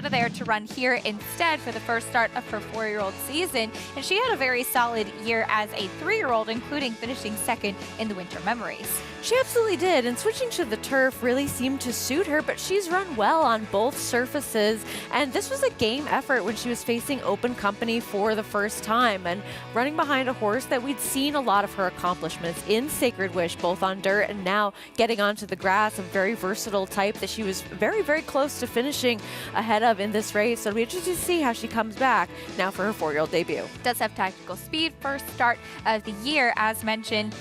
of there to run here instead for the first start of her 4-year-old season, and she had a very solid year as a 3-year-old, including finishing second in the Winter Memories. She absolutely did, and switching to the turf really seemed to suit her, but she's run well on both surfaces, and this was a game effort when she was facing open company for the first time, and running behind a horse that we'd seen a lot of her accomplishments in Sacred Wish, both on dirt and now getting onto the grass, a very versatile type that she was very, very close to finishing ahead of in this race. So it'll be interesting to see how she comes back now for her 4-year-old debut. Does have tactical speed, first start of the year, as mentioned.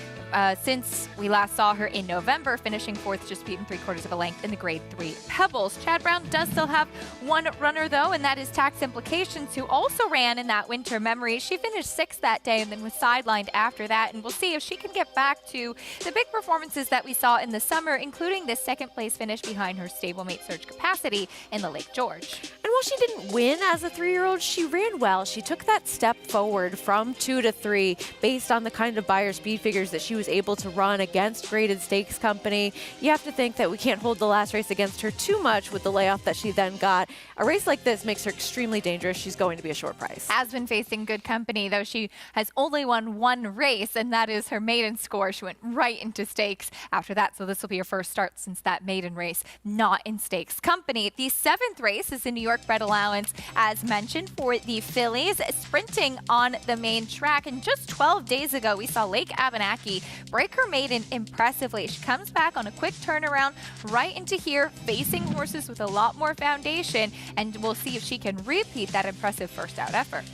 Since we last saw her in November, finishing 4th, just beaten 3/4 of a length in the Grade 3 Pebbles. Chad Brown does still have one runner, though, and that is Tax Implications, who also ran in that Winter Memory. She finished 6th that day and then was sidelined after that, and we'll see if she can get back to the big performances that we saw in the summer, including this 2nd-place finish behind her stablemate Surge Capacity in the Lake George. And while she didn't win as a 3-year-old, she ran well. She took that step forward from 2 to 3 based on the kind of Beyer speed figures that she was able to run against graded stakes company. You have to think that we can't hold the last race against her too much with the layoff that she then got. A race like this makes her extremely dangerous. She's going to be a short price. Has been facing good company, though she has only won one race, and that is her maiden score. She went right into stakes after that, so this will be her first start since that maiden race, not in stakes company. The 7th race is the New York bred allowance, as mentioned, for the fillies, sprinting on the main track. And just 12 days ago, we saw Lake Abenaki break her maiden impressively. She comes back on a quick turnaround right into here, facing horses with a lot more foundation, and we'll see if she can repeat that impressive first out effort.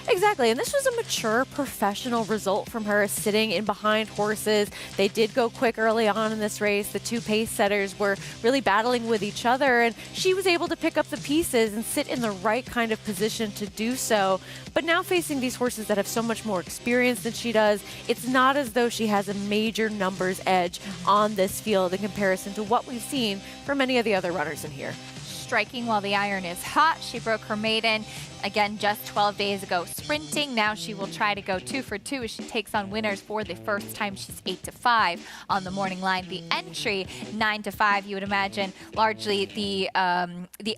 Exactly, and this was a mature professional result from her, sitting in behind horses. They did go quick early on in this race. The two pace setters were really battling with each other, and she was able to pick up the pieces and sit in the right kind of position to do so. But now facing these horses that have so much more experience than she does, it's not as though she has a major numbers edge on this field in comparison to what we've seen from many of the other runners in here. Striking while the iron is hot. She broke her maiden, again, just 12 days ago sprinting. Now she will try to go 2 for 2 as she takes on winners for the first time. She's 8 to 5 on the morning line. The entry, 9 to 5, you would imagine, largely the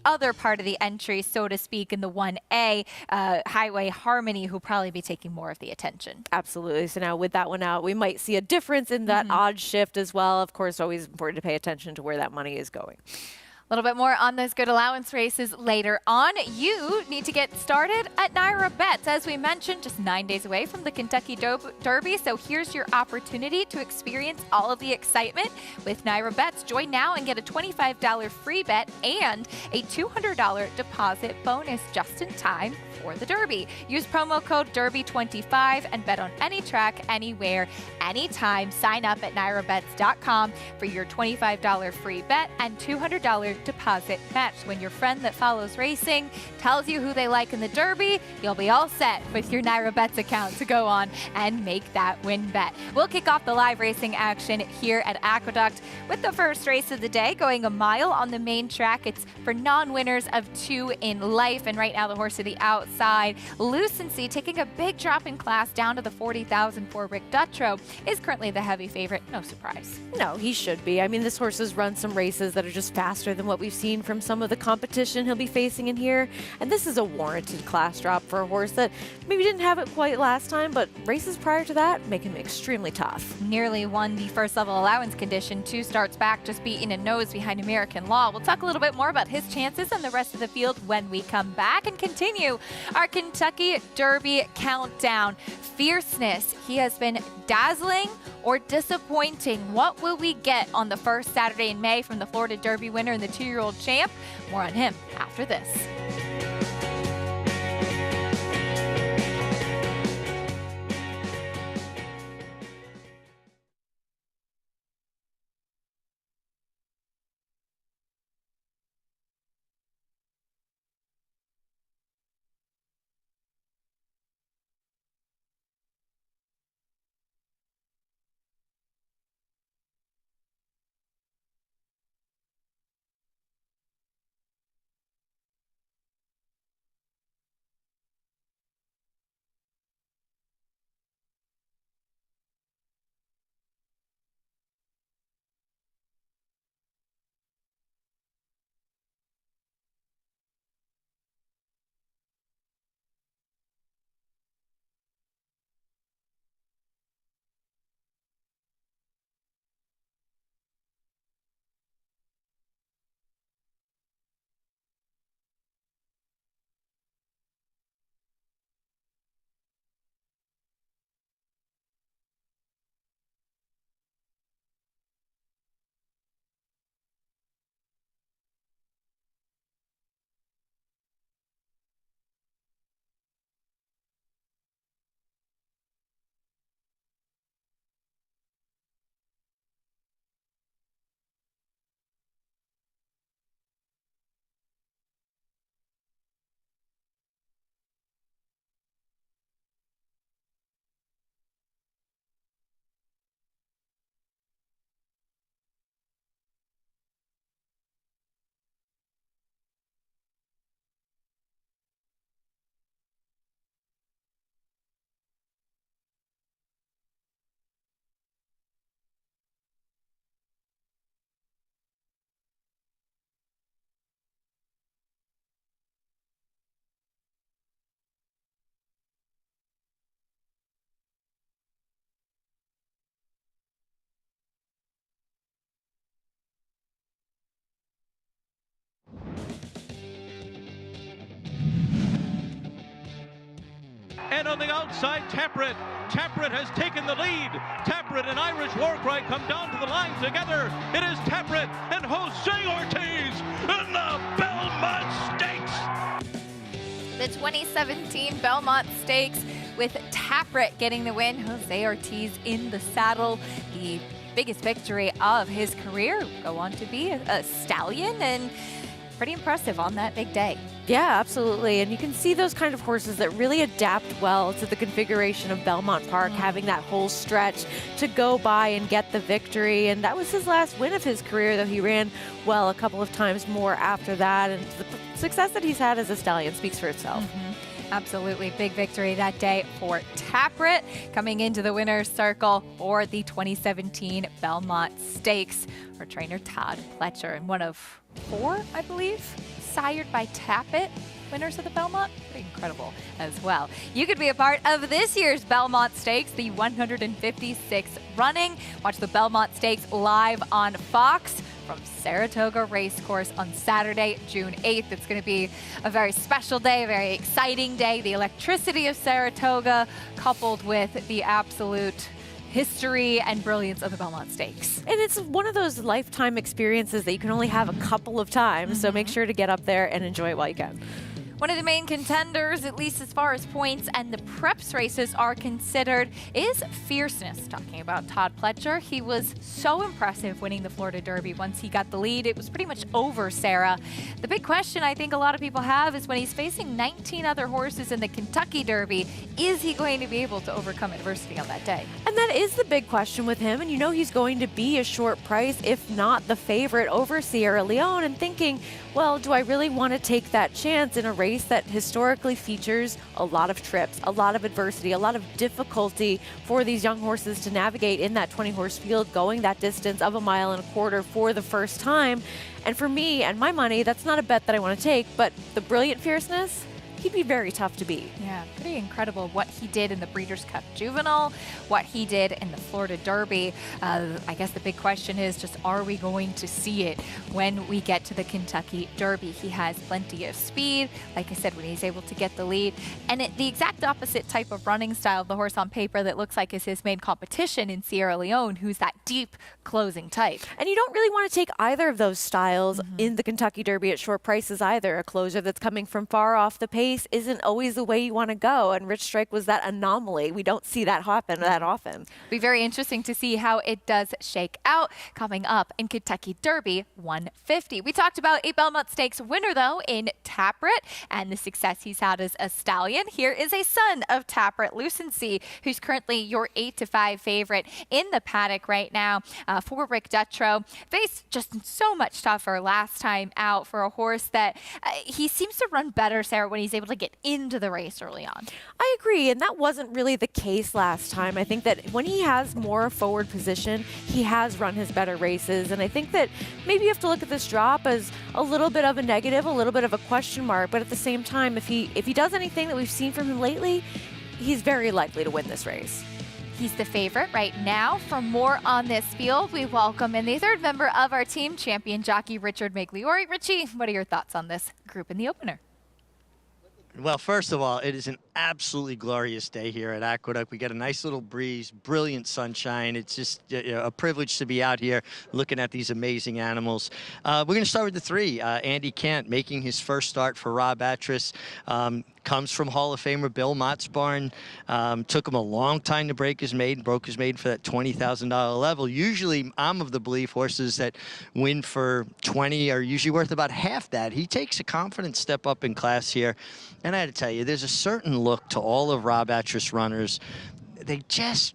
other part of the entry, so to speak, in the 1A, Highway Harmony, who'll probably be taking more of the attention. Absolutely. So now with that one out, we might see a difference in that odd shift as well. Of course, always important to pay attention to where that money is going. A little bit more on those good allowance races later on. You need to get started at Naira Bets. As we mentioned, just 9 days away from the Kentucky Derby. So here's your opportunity to experience all of the excitement with Naira Bets. Join now and get a $25 free bet and a $200 deposit bonus just in time for the Derby. Use promo code DERBY25 and bet on any track, anywhere, anytime. Sign up at nairabets.com for your $25 free bet and $200 deposit match. When your friend that follows racing tells you who they like in the Derby, you'll be all set with your Naira Bets account to go on and make that win bet. We'll kick off the live racing action here at Aqueduct with the first race of the day, going a mile on the main track. It's for non-winners of 2 in life, and right now the horse to the outside, Lucency, taking a big drop in class down to the 40,000 for Rick Dutrow, is currently the heavy favorite. No surprise. No, he should be. I mean, this horse has run some races that are just faster than what we've seen from some of the competition he'll be facing in here. And this is a warranted class drop for a horse that maybe didn't have it quite last time, but races prior to that make him extremely tough. Nearly won the first level allowance condition, 2 starts back, just beating a nose behind American Law. We'll talk a little bit more about his chances and the rest of the field when we come back and continue our Kentucky Derby countdown. Fierceness, he has been dazzling or disappointing. What will we get on the first Saturday in May from the Florida Derby winner and the 2-year-old champ? More on him after this. on the outside, Taprit. Taprit has taken the lead. Taprit and Irish Warcry come down to the line together. It is Taprit and Jose Ortiz in the Belmont Stakes. The 2017 Belmont Stakes with Taprit getting the win. Jose Ortiz in the saddle. The biggest victory of his career. Go on to be a stallion, and pretty impressive on that big day. Yeah, absolutely. And you can see those kind of horses that really adapt well to the configuration of Belmont Park, having that whole stretch to go by and get the victory. And that was his last win of his career, though he ran well a couple of times more after that. And the success that he's had as a stallion speaks for itself. Absolutely. Big victory that day for Taprit, coming into the winner's circle for the 2017 Belmont Stakes for trainer Todd Pletcher, and one of 4, I believe, sired by Taprit, winners of the Belmont. Pretty incredible as well. You could be a part of this year's Belmont Stakes, the 156th running. Watch the Belmont Stakes live on Fox from Saratoga Racecourse on Saturday, June 8th. It's going to be a very special day, a very exciting day. The electricity of Saratoga coupled with the absolute history and brilliance of the Belmont Stakes. And it's one of those lifetime experiences that you can only have a couple of times, so make sure to get up there and enjoy it while you can. One of the main contenders, at least as far as points and the preps races are considered, is fierceness. Talking about Todd Pletcher, he was so impressive winning the Florida Derby. Once he got the lead, it was pretty much over, Sarah. The big question I think a lot of people have is when he's facing 19 other horses in the Kentucky Derby, is he going to be able to overcome adversity on that day? And that is the big question with him, and you know he's going to be a short price, if not the favorite, over Sierra Leone, and thinking, well, do I really want to take that chance in a race that historically features a lot of trips, a lot of adversity, a lot of difficulty for these young horses to navigate in that 20-horse field, going that distance of 1.25 miles for the first time? And for me and my money, that's not a bet that I want to take, but the brilliant fierceness, he'd be very tough to beat. Yeah, pretty incredible what he did in the Breeders' Cup Juvenile, what he did in the Florida Derby. I guess the big question is just, are we going to see it when we get to the Kentucky Derby? He has plenty of speed, like I said, when he's able to get the lead. And the exact opposite type of running style of the horse on paper that looks like is his main competition in Sierra Leone, who's that deep closing type. And you don't really want to take either of those styles in the Kentucky Derby at short prices either. A closer that's coming from far off the pace isn't always the way you want to go, and Rich Strike was that anomaly. We don't see that happen that often. Be very interesting to see how it does shake out coming up in Kentucky Derby 150. We talked about a Belmont Stakes winner, though, in Taprit and the success he's had as a stallion. Here is a son of Taprit, Lucency, who's currently your 8-5 favorite in the paddock right now for Rick Dutrow. Faced just so much tougher last time out for a horse that he seems to run better, Sarah, when he's able to get into the race early on. I agree, and that wasn't really the case last time. I think that when he has more forward position, he has run his better races, and I think that maybe you have to look at this drop as a little bit of a negative, a little bit of a question mark, but at the same time, if he does anything that we've seen from him lately, he's very likely to win this race. He's the favorite right now. For more on this field, we welcome in the third member of our team, champion jockey Richard Migliori. Richie, what are your thoughts on this group in the opener? Well, first of all, it is an absolutely glorious day here at Aqueduct. We got a nice little breeze, brilliant sunshine. It's just a privilege to be out here looking at these amazing animals. We're going to start with the 3. Andy Kent making his first start for Rob Atras. Comes from Hall of Famer Bill Mott's barn. Took him a long time to break his maiden, broke his maiden for that $20,000 level. Usually, I'm of the belief horses that win for 20 are usually worth about half that. He takes a confident step up in class here. And I had to tell you, there's a certain look to all of Rob Atras runners. They just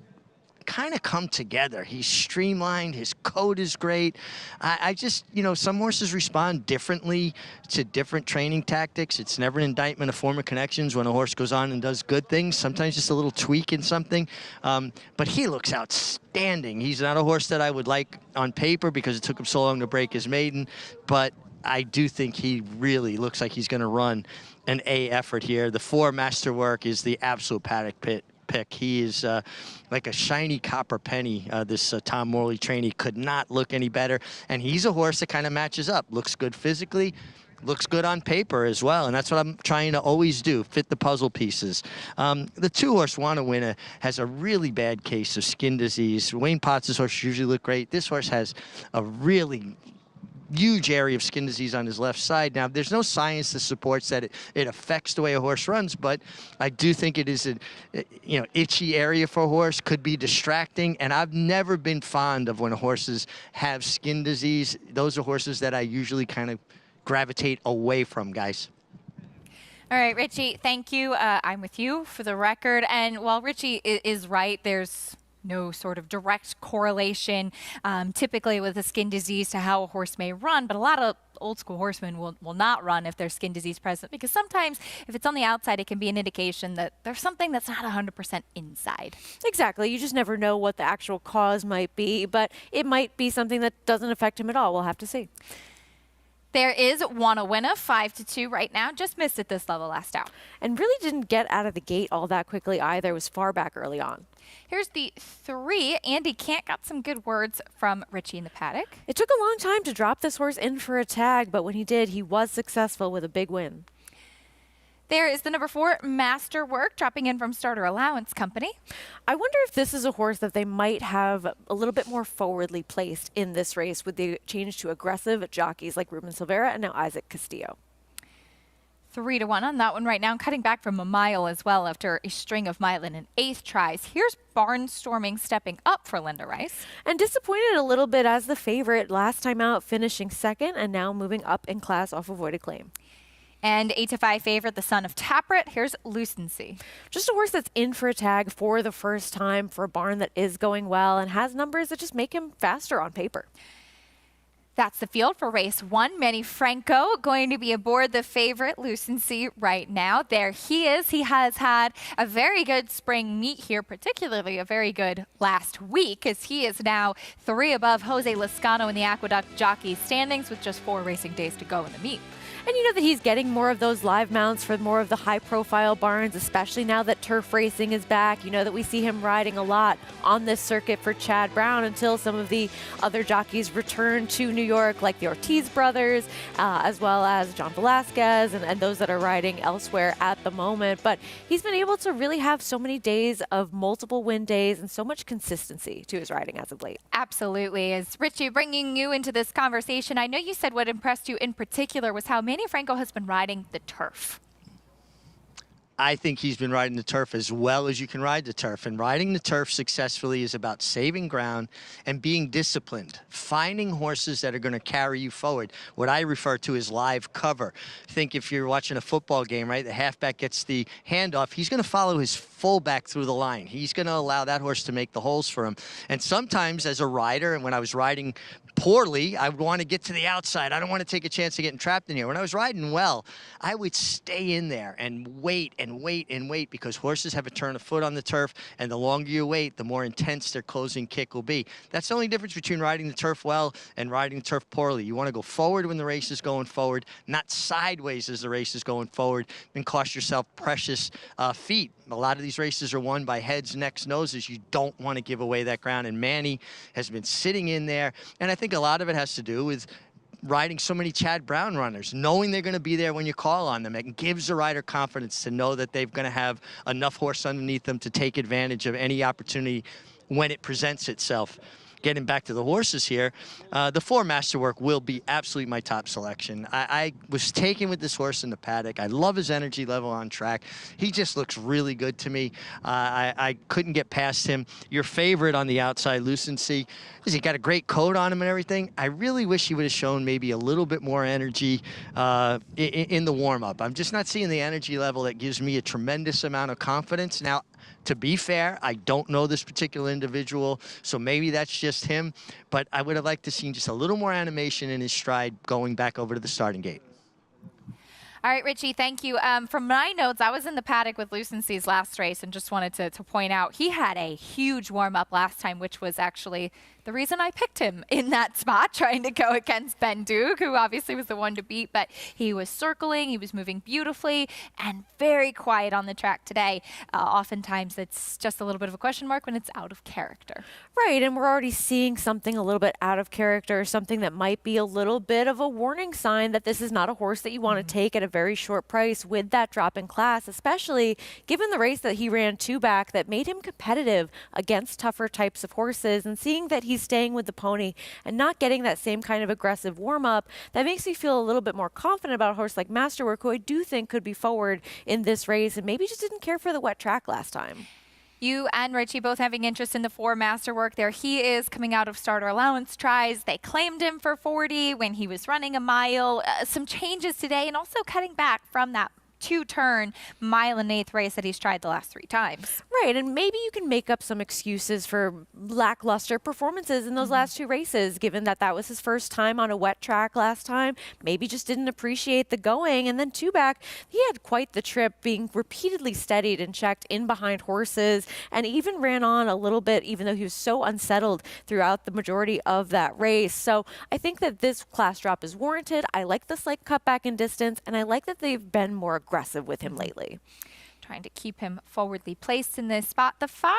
kind of come together. He's streamlined. His coat is great. I just, some horses respond differently to different training tactics. It's never an indictment of former connections when a horse goes on and does good things. Sometimes just a little tweak in something. But he looks outstanding. He's not a horse that I would like on paper because it took him so long to break his maiden. But I do think he really looks like he's going to run an A effort here. The 4 Masterwork is the absolute paddock pick. He is like a shiny copper penny. This Tom Morley trainee could not look any better. And he's a horse that kind of matches up. Looks good physically, looks good on paper as well, and that's what I'm trying to always do, fit the puzzle pieces. The 2-horse Wanna Winner has a really bad case of skin disease. Wayne Potts' horse usually look great. This horse has a really huge area of skin disease on his left side. Now, there's no science that supports that it affects the way a horse runs, but I do think it is a itchy area for a horse, could be distracting, and I've never been fond of when horses have skin disease. Those are horses that I usually kind of gravitate away from, guys. All right, Richie, thank you. I'm with you for the record. And while Richie is right, there's no sort of direct correlation typically with a skin disease to how a horse may run, but a lot of old school horsemen will not run if there's skin disease present, because sometimes if it's on the outside, it can be an indication that there's something that's not 100% inside. Exactly. You just never know what the actual cause might be, but it might be something that doesn't affect him at all. We'll have to see. There is Wanna Winner, 5-2 right now. Just missed at this level last out. And really didn't get out of the gate all that quickly either. It was far back early on. Here's the 3. Andy Cant got some good words from Richie in the paddock. It took a long time to drop this horse in for a tag, but when he did, he was successful with a big win. There is the number 4, Masterwork, dropping in from Starter Allowance Company. I wonder if this is a horse that they might have a little bit more forwardly placed in this race with the change to aggressive jockeys like Ruben Silvera and now Isaac Castillo. 3-1 on that one right now, cutting back from a mile as well after a string of mile and 1/8 tries. Here's Barnstorming stepping up for Linda Rice. And disappointed a little bit as the favorite last time out, finishing second and now moving up in class off avoided claim. And 8-5 favorite, the son of Taprit. Here's Lucency. Just a horse that's in for a tag for the first time for a barn that is going well and has numbers that just make him faster on paper. That's the field for race 1. Manny Franco going to be aboard the favorite Lucency right now. There he is. He has had a very good spring meet here, particularly a very good last week, as he is now 3 above Jose Lascano in the Aqueduct Jockey standings with just 4 racing days to go in the meet. And you know that he's getting more of those live mounts for more of the high-profile barns, especially now that turf racing is back. You know that we see him riding a lot on this circuit for Chad Brown until some of the other jockeys return to New York, like the Ortiz brothers, as well as John Velasquez and those that are riding elsewhere at the moment. But he's been able to really have so many days of multiple win days and so much consistency to his riding as of late. Absolutely. As Richie, bringing you into this conversation, I know you said what impressed you in particular was how Manny Franco has been riding the turf. I think he's been riding the turf as well as you can ride the turf. And riding the turf successfully is about saving ground and being disciplined, finding horses that are going to carry you forward, what I refer to as live cover. Think if you're watching a football game, right, the halfback gets the handoff, he's going to follow his fullback through the line. He's going to allow that horse to make the holes for him. And sometimes as a rider, and when I was riding poorly, I would want to get to the outside. I don't want to take a chance of getting trapped in here. When I was riding well, I would stay in there and wait and wait and wait, because horses have a turn of foot on the turf, and the longer you wait, the more intense their closing kick will be. That's the only difference between riding the turf well and riding the turf poorly. You want to go forward when the race is going forward, not sideways as the race is going forward, and cost yourself precious feet. A lot of these races are won by heads, necks, noses. You don't want to give away that ground, and Manny has been sitting in there, and I think a lot of it has to do with riding so many Chad Brown runners, knowing they're going to be there when you call on them. It gives the rider confidence to know that they're going to have enough horse underneath them to take advantage of any opportunity when it presents itself. Getting back to the horses here, the 4 Masterwork will be absolutely my top selection. I was taken with this horse in the paddock. I love his energy level on track. He just looks really good to me. I couldn't get past him. Your favorite on the outside, Lucency, he got a great coat on him and everything. I really wish he would have shown maybe a little bit more energy in the warm-up. I'm just not seeing the energy level that gives me a tremendous amount of confidence. Now, to be fair, I don't know this particular individual, so maybe that's just him, but I would have liked to see just a little more animation in his stride going back over to the starting gate. All right, Richie, thank you. From my notes, I was in the paddock with Lucency's last race and just wanted to point out he had a huge warm-up last time, which was actually the reason I picked him in that spot, trying to go against Ben Duke, who obviously was the one to beat, but he was circling, he was moving beautifully, and very quiet on the track today. Oftentimes, it's just a little bit of a question mark when it's out of character. Right, and we're already seeing something a little bit out of character, something that might be a little bit of a warning sign that this is not a horse that you want to take at a very short price with that drop in class, especially given the race that he ran 2 back that made him competitive against tougher types of horses, and seeing that he's staying with the pony and not getting that same kind of aggressive warm-up, that makes me feel a little bit more confident about a horse like Masterwork, who I do think could be forward in this race and maybe just didn't care for the wet track last time. You and Richie both having interest in the 4 Masterwork there. He is coming out of starter allowance tries. They claimed him for 40 when he was running a mile. Some changes today and also cutting back from that 2-turn mile and 1/8 race that he's tried the last 3 times. Right, and maybe you can make up some excuses for lackluster performances in those last 2 races, given that that was his first time on a wet track last time. Maybe just didn't appreciate the going, and then 2 back, he had quite the trip, being repeatedly steadied and checked in behind horses, and even ran on a little bit, even though he was so unsettled throughout the majority of that race. So I think that this class drop is warranted. I like the slight cutback in distance, and I like that they've been more aggressive with him lately. Trying to keep him forwardly placed in this spot. The 5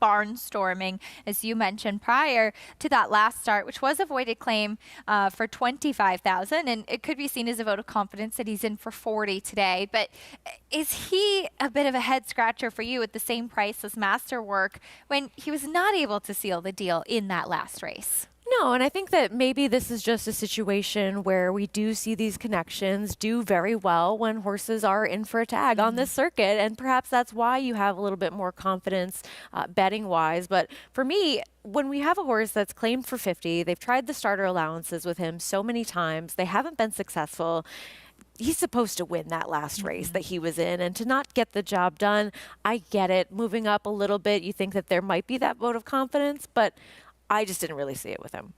Barnstorming, as you mentioned prior to that last start, which was a voided claim for $25,000, and it could be seen as a vote of confidence that he's in for 40 today. But is he a bit of a head scratcher for you at the same price as Masterwork when he was not able to seal the deal in that last race? No, and I think that maybe this is just a situation where we do see these connections do very well when horses are in for a tag on this circuit, and perhaps that's why you have a little bit more confidence betting-wise. But for me, when we have a horse that's claimed for 50, they've tried the starter allowances with him so many times, they haven't been successful. He's supposed to win that last race that he was in, and to not get the job done, I get it. Moving up a little bit, you think that there might be that vote of confidence, but I just didn't really see it with him.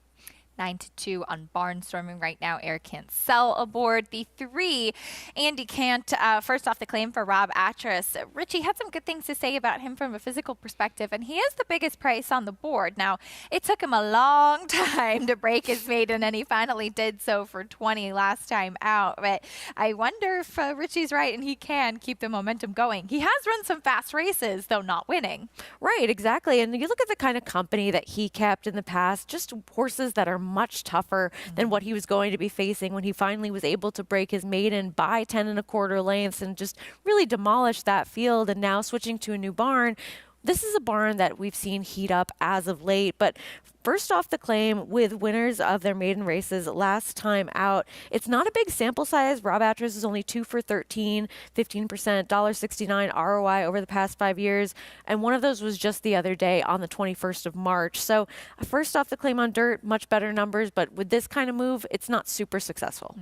9-2 on Barnstorming right now. Eric can't sell aboard the 3. Andy can't. First off, the claim for Rob Atras. Richie had some good things to say about him from a physical perspective, and he is the biggest price on the board. Now, it took him a long time to break his maiden, and he finally did so for 20 last time out. But I wonder if Richie's right and he can keep the momentum going. He has run some fast races, though not winning. Right, exactly. And you look at the kind of company that he kept in the past, just horses that are much tougher than what he was going to be facing when he finally was able to break his maiden by 10 1/4 lengths and just really demolish that field. And now switching to a new barn, this is a barn that we've seen heat up as of late. But first off the claim with winners of their maiden races last time out, it's not a big sample size. Rob Atras is only 2 for 13, 15%, $1.69 ROI over the past 5 years. And one of those was just the other day on the 21st of March. So first off the claim on dirt, much better numbers. But with this kind of move, it's not super successful.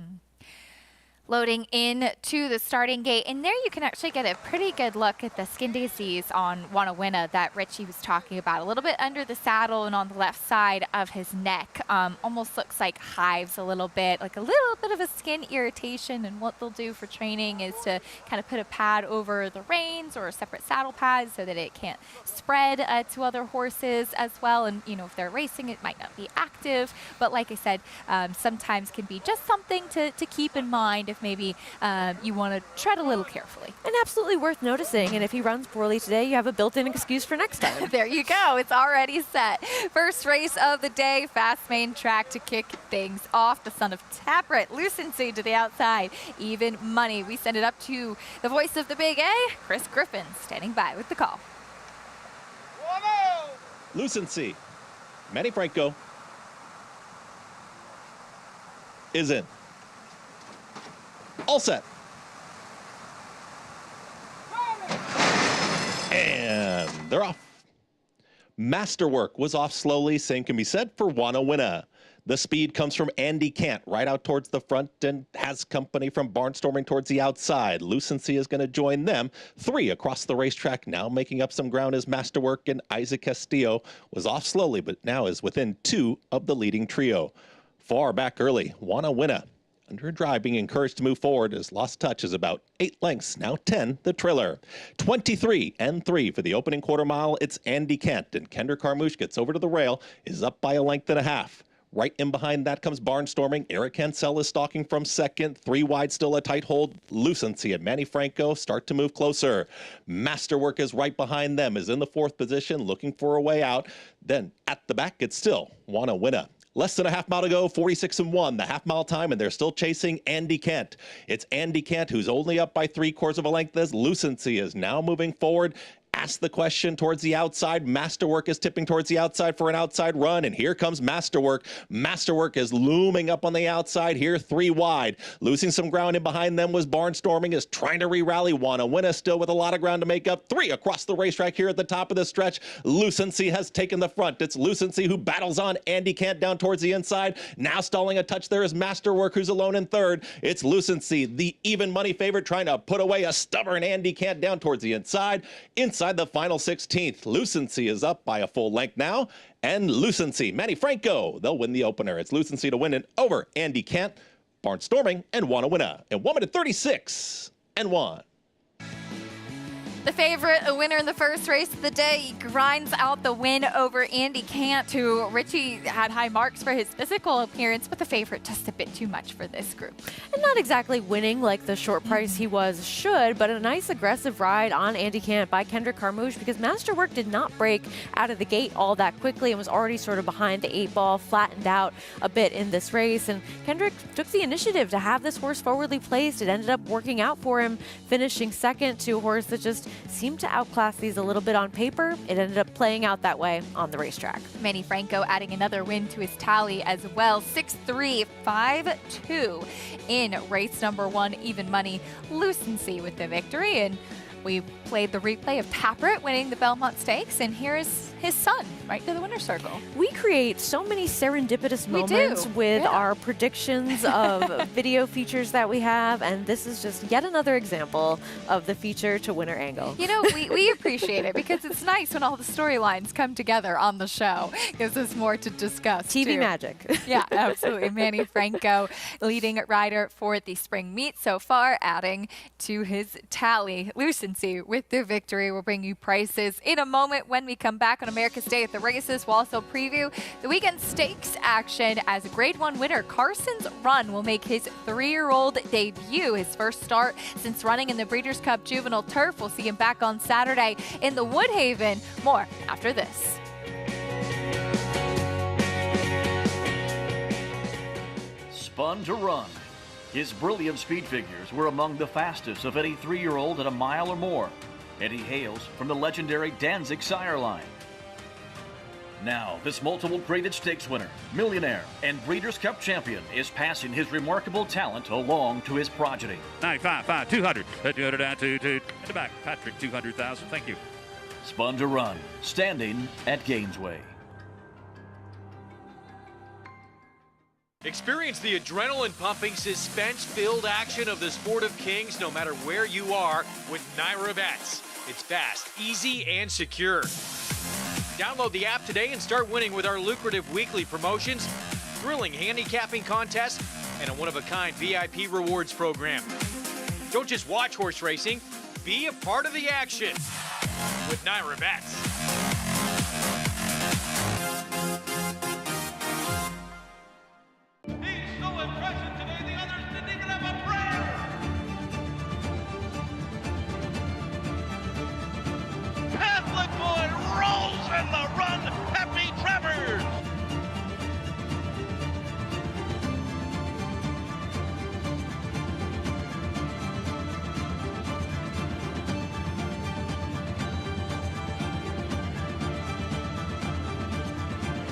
Loading in to the starting gate, and there you can actually get a pretty good look at the skin disease on Wanna Winna that Richie was talking about. A little bit under the saddle and on the left side of his neck. Almost looks like hives a little bit, like a little bit of a skin irritation. And what they'll do for training is to kind of put a pad over the reins or a separate saddle pad so that it can't spread to other horses as well. And you know, if they're racing, it might not be active, but like I said, sometimes can be just something to keep in mind if maybe you want to tread a little carefully. And absolutely worth noticing. And if he runs poorly today, you have a built-in excuse for next time. There you go. It's already set. First race of the day, fast main track to kick things off. The son of Taprit, Lucency to the outside. Even money. We send it up to the voice of the Big A, Chris Griffin, standing by with the call. Lucency. Manny Franco is in. All set. And they're off. Masterwork was off slowly. Same can be said for Wanna Winna. The speed comes from Andy Cant right out towards the front and has company from Barnstorming towards the outside. Lucency is going to join them. 3 across the racetrack, now making up some ground as Masterwork, and Isaac Castillo was off slowly but now is within 2 of the leading trio. Far back early, Wanna Winna Under drive, being encouraged to move forward as lost touch is about 8 lengths, now 10, the Triller. 23-3 for the opening quarter mile. It's Andy Kent, and Kendra Carmouche gets over to the rail, is up by 1.5 lengths. Right in behind that comes Barnstorming. Eric Hansel is stalking from second. 3 wide, still a tight hold. Lucency and Manny Franco start to move closer. Masterwork is right behind them, is in the 4th position, looking for a way out. Then at the back, it's still Wanna Winna. Less than a half mile to go, 46-1, the half mile time, and they're still chasing Andy Kent. It's Andy Kent who's only up by 3/4 lengths as Lucency is now moving forward. Ask the question towards the outside. Masterwork is tipping towards the outside for an outside run, and here comes Masterwork. Masterwork is looming up on the outside here, 3 wide. Losing some ground in behind them was Barnstorming, is trying to re-rally. Wanna Winna still with a lot of ground to make up. 3 across the racetrack here at the top of the stretch. Lucency has taken the front. It's Lucency who battles on Andy Kent down towards the inside. Now stalling a touch there is Masterwork, who's alone in 3rd. It's Lucency, the even money favorite, trying to put away a stubborn Andy Kent down towards the inside. Inside the final 16th, Lucency is up by a full length now, and Lucency, Manny Franco, they'll win the opener. It's Lucency to win it over Andy Kent, Barnstorming, and Wanna Winna in 1:36-1. The favorite, a winner in the first race of the day, he grinds out the win over Andy Kent, who Richie had high marks for his physical appearance, but the favorite just a bit too much for this group. And not exactly winning like the short price he was should, but a nice aggressive ride on Andy Kent by Kendra Carmouche, because Masterwork did not break out of the gate all that quickly and was already sort of behind the 8 ball, flattened out a bit in this race. And Kendrick took the initiative to have this horse forwardly placed. It ended up working out for him, finishing second to a horse that just seemed to outclass these a little bit on paper. It ended up playing out that way on the racetrack. Manny Franco adding another win to his tally as well. 6-3, 5-2 in race number 1, even money. Lucency with the victory. And we played the replay of Taprit winning the Belmont Stakes, and here's his son right to the winner's circle. We create so many serendipitous moments with our predictions of video features that we have, and this is just yet another example of the feature to winner angle. You know, we appreciate it because it's nice when all the storylines come together on the show. Gives us more to discuss. TV magic. Yeah, absolutely. Manny Franco, leading rider for the spring meet so far, adding to his tally. Lucency with the victory. We'll bring you prices in a moment when we come back on America's Day at the Races. We'll also preview the weekend stakes action as Grade 1 winner Carson's Run will make his 3-year-old debut, his first start since running in the Breeders' Cup Juvenile Turf. We'll see him back on Saturday in the Woodhaven. More after this. Spun to Run. His brilliant speed figures were among the fastest of any 3-year-old at a mile or more, and he hails from the legendary Danzig sire line. Now, this multiple graded stakes winner, millionaire, and Breeders' Cup champion is passing his remarkable talent along to his progeny. 95, 5, 200, 200 down, 2, in the back, Patrick, 200,000, thank you. Spun to Run, standing at Gainesway. Experience the adrenaline-pumping, suspense-filled action of the Sport of Kings no matter where you are with Naira Bets. It's fast, easy, and secure. Download the app today and start winning with our lucrative weekly promotions, thrilling handicapping contests, and a one-of-a-kind VIP rewards program. Don't just watch horse racing, be a part of the action with Naira Bets. He's so impressive today, the others didn't even have a prayer. Catholic boy rolls in the run, Happy Travers.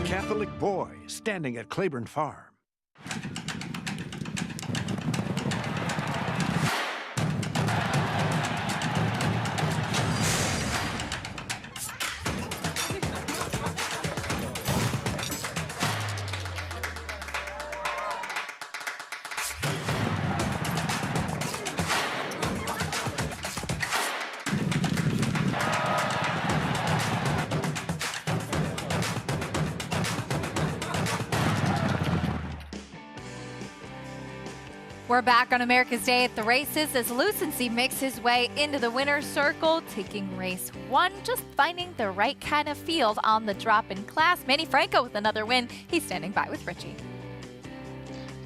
Catholic boy standing at Claiborne Farm. We're back on America's Day at the races as Lucency makes his way into the winner's circle, taking race 1, just finding the right kind of field on the drop-in class. Manny Franco with another win. He's standing by with Richie.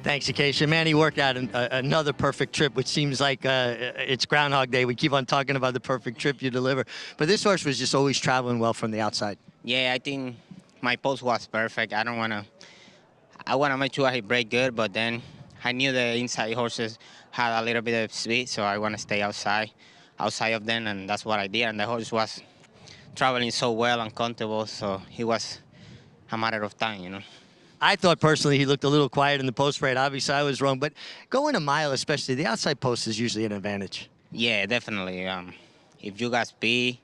Thanks, Acacia. Manny worked out another perfect trip, which seems like it's Groundhog Day. We keep on talking about the perfect trip you deliver. But this horse was just always traveling well from the outside. Yeah, I think my post was perfect. I want to make sure he break good, but then I knew the inside horses had a little bit of speed, so I want to stay outside of them, and that's what I did. And the horse was traveling so well and comfortable, so it was a matter of time, you know. I thought personally he looked a little quiet in the post parade. Obviously, I was wrong, but going a mile, especially, the outside post is usually an advantage. Yeah, definitely. If you got speed,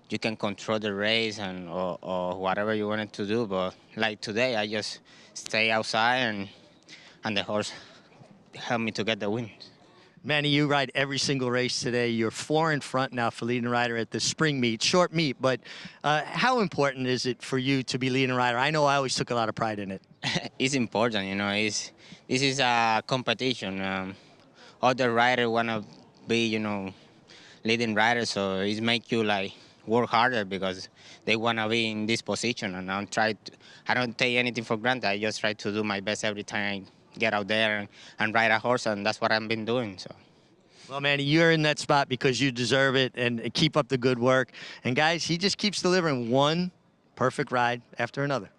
you can control the race and or whatever you wanted to do. But like today, I just stay outside, and the horse helped me to get the win. Manny, you ride every single race today. You're 4 in front now for leading rider at the spring meet, short meet, but how important is it for you to be leading rider? I know I always took a lot of pride in it. It's important, you know. This is a competition. Other riders want to be, you know, leading riders, so it make you like work harder because they want to be in this position. And I don't take anything for granted. I just try to do my best every time I get out there and ride a horse, and that's what I've been doing. So. Well, Manny, you're in that spot because you deserve it, and keep up the good work. And guys, he just keeps delivering one perfect ride after another.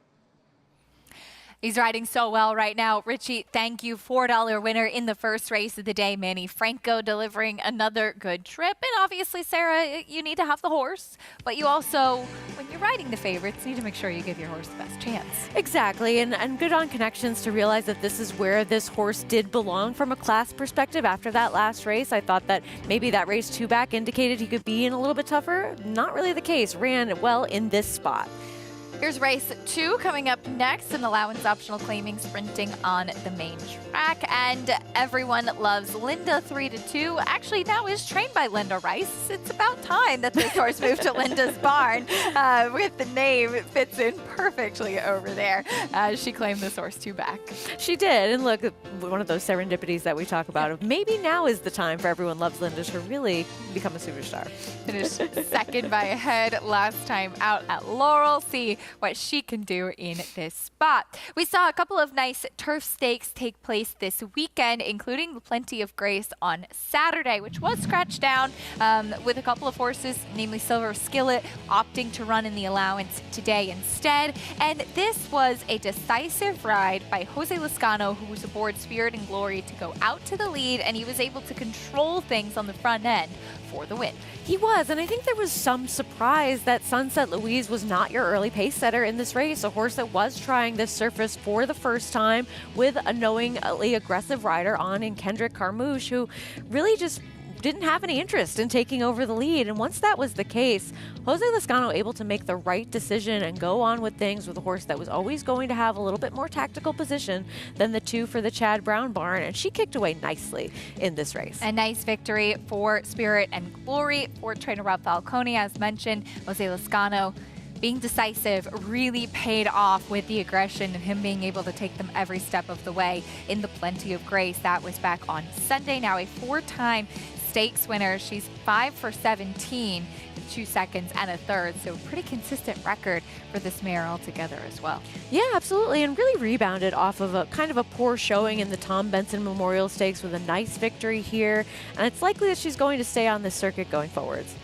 He's riding so well right now. Richie, thank you. $4 winner in the first race of the day. Manny Franco delivering another good trip. And obviously, Sarah, you need to have the horse. But you also, when you're riding the favorites, need to make sure you give your horse the best chance. Exactly. And good on Connections to realize that this is where this horse did belong from a class perspective. After that last race, I thought that maybe that race 2 back indicated he could be in a little bit tougher. Not really the case. Ran well in this spot. Here's race 2 coming up next, an allowance optional claiming sprinting on the main track. And everyone loves Linda 3-2. Actually, now is trained by Linda Rice. It's about time that this horse moved to Linda's barn with the name. It fits in perfectly over there. She claimed this horse 2 back. She did. And look, one of those serendipities that we talk about of maybe now is the time for Everyone Loves Linda to really become a superstar. Finished second by a head last time out at Laurel. See what she can do in this spot. We saw a couple of nice turf stakes take place this weekend, including the Plenty of Grace on Saturday, which was scratched down with a couple of horses, namely Silver Skillet, opting to run in the allowance today instead. And this was a decisive ride by Jose Lezcano, who was aboard Spirit and Glory to go out to the lead, and he was able to control things on the front end for the win. He was, and I think there was some surprise that Sunset Louise was not your early pace setter in this race, a horse that was trying this surface for the first time with a knowingly aggressive rider on in Kendrick Carmouche, who really just didn't have any interest in taking over the lead. And once that was the case, Jose Lezcano able to make the right decision and go on with things with a horse that was always going to have a little bit more tactical position than the 2 for the Chad Brown barn, and she kicked away nicely in this race. A nice victory for Spirit and Glory for trainer Rob Falcone, as mentioned. Jose Lezcano being decisive really paid off with the aggression and him being able to take them every step of the way in the Plenty of Grace. That was back on Sunday. Now a 4-time stakes winner. She's 5 for 17, 2 seconds and a third. So pretty consistent record for this mare altogether as well. Yeah, absolutely. And really rebounded off of a kind of a poor showing in the Tom Benson Memorial Stakes with a nice victory here. And it's likely that she's going to stay on this circuit going forwards.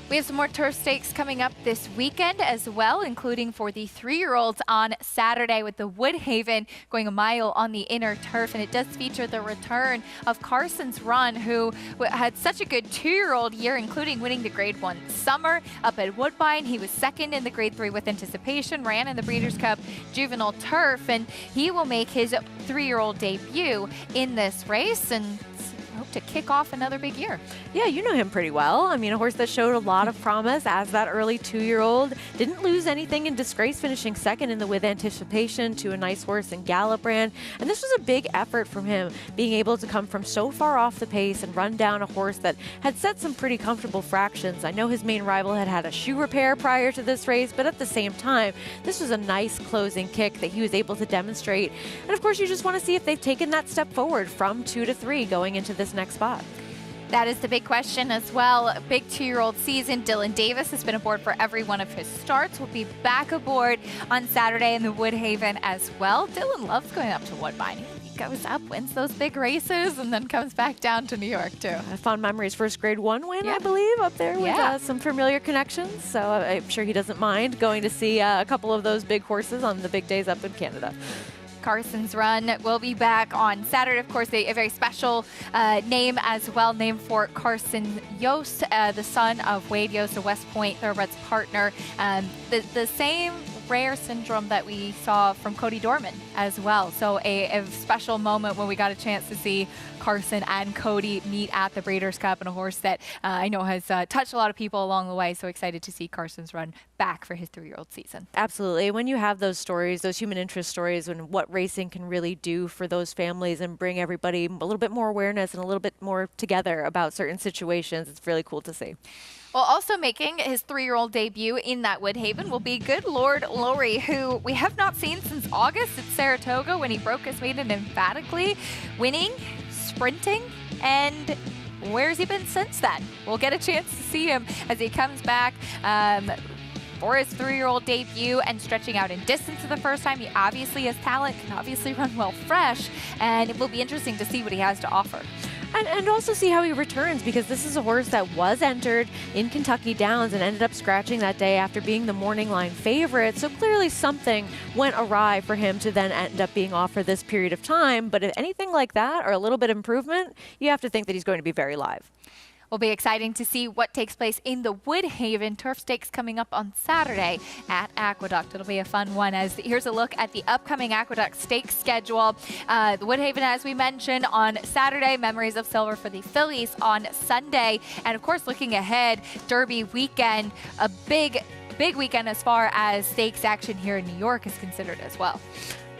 We have some more turf stakes coming up this weekend as well, including for the 3-year-olds on Saturday with the Woodhaven going a mile on the inner turf. And it does feature the return of Carson's Run, who had such a good 2-year-old year, including winning the Grade 1 Summer up at Woodbine. He was second in the Grade 3 with Anticipation, ran in the Breeders' Cup Juvenile Turf, and he will make his 3-year-old debut in this race. And look to kick off another big year. Yeah, you know him pretty well. I mean, a horse that showed a lot of promise as that early 2-year-old. Didn't lose anything in disgrace, finishing second in the With Anticipation to a nice horse in Gallopbrand. And this was a big effort from him, being able to come from so far off the pace and run down a horse that had set some pretty comfortable fractions. I know his main rival had had a shoe repair prior to this race, but at the same time, this was a nice closing kick that he was able to demonstrate. And of course, you just want to see if they've taken that step forward from 2 to 3 going into this next spot. That is the big question as well. A big 2-year-old season. Dylan Davis has been aboard for every one of his starts. Will be back aboard on Saturday in the Woodhaven as well. Dylan loves going up to Woodbine. He goes up, wins those big races, and then comes back down to New York too. Fond memories. First grade 1 win, Yeah. I believe, up there with Yeah. some familiar connections. So I'm sure he doesn't mind going to see a couple of those big horses on the big days up in Canada. Carson's Run will be back on Saturday. Of course, a very special name as well, named for Carson Yost, the son of Wade Yost, a West Point Thoroughbreds partner. The same rare syndrome that we saw from Cody Dorman as well. So a special moment when we got a chance to see Carson and Cody meet at the Breeders' Cup, and a horse that I know has touched a lot of people along the way. So excited to see Carson's Run back for his 3-year-old season. Absolutely. When you have those stories, those human interest stories, and what racing can really do for those families and bring everybody a little bit more awareness and a little bit more together about certain situations, it's really cool to see. Well, also making his 3-year-old debut in that Woodhaven will be Good Lord Lowry, who we have not seen since August at Saratoga when he broke his maiden emphatically, winning, sprinting, and where's he been since then? We'll get a chance to see him as he comes back for his 3-year-old debut and stretching out in distance for the first time. He obviously has talent, can obviously run well fresh, and it will be interesting to see what he has to offer. And also see how he returns, because this is a horse that was entered in Kentucky Downs and ended up scratching that day after being the morning line favorite. So clearly something went awry for him to then end up being off for this period of time. But if anything like that or a little bit of improvement, you have to think that he's going to be very live. Will be exciting to see what takes place in the Woodhaven Turf Stakes coming up on Saturday at Aqueduct. It'll be a fun one. As here's a look at the upcoming Aqueduct Stakes schedule. The Woodhaven, as we mentioned, on Saturday. Memories of Silver for the fillies on Sunday. And of course, looking ahead, Derby weekend, a big weekend as far as stakes action here in New York is considered as well.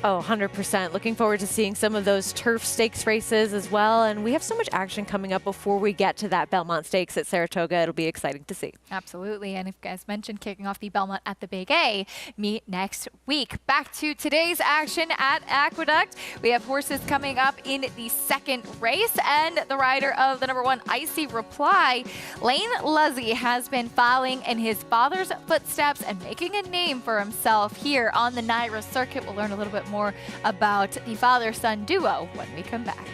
Oh, 100%. Looking forward to seeing some of those turf stakes races as well. And we have so much action coming up before we get to that Belmont Stakes at Saratoga. It'll be exciting to see. Absolutely. And if you guys mentioned kicking off the Belmont at the Big A, meet next week. Back to today's action at Aqueduct. We have horses coming up in the second race, and the rider of the number 1 Icy Reply, Lane Luzzy, has been following in his father's footsteps and making a name for himself here on the NYRA circuit. We'll learn a little bit more about the father-son duo when we come back.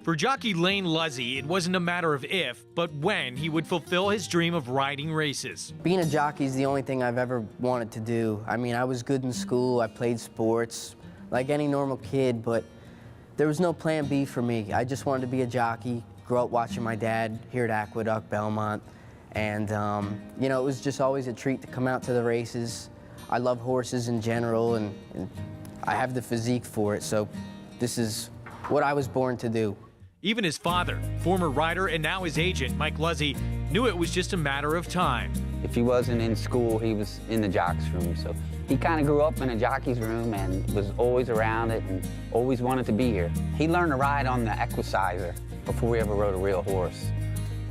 For jockey Lane Luzzy, it wasn't a matter of if, but when he would fulfill his dream of riding races. Being a jockey is the only thing I've ever wanted to do. I mean, I was good in school, I played sports, like any normal kid, but there was no plan B for me. I just wanted to be a jockey, grow up watching my dad here at Aqueduct, Belmont, and you know, it was just always a treat to come out to the races. I love horses in general, and I have the physique for it, so this is what I was born to do. Even his father, former rider and now his agent, Mike Luzzy, knew it was just a matter of time. If he wasn't in school, he was in the jockey's room. So he kind of grew up in a jockey's room and was always around it and always wanted to be here. He learned to ride on the Equicizer before he ever rode a real horse.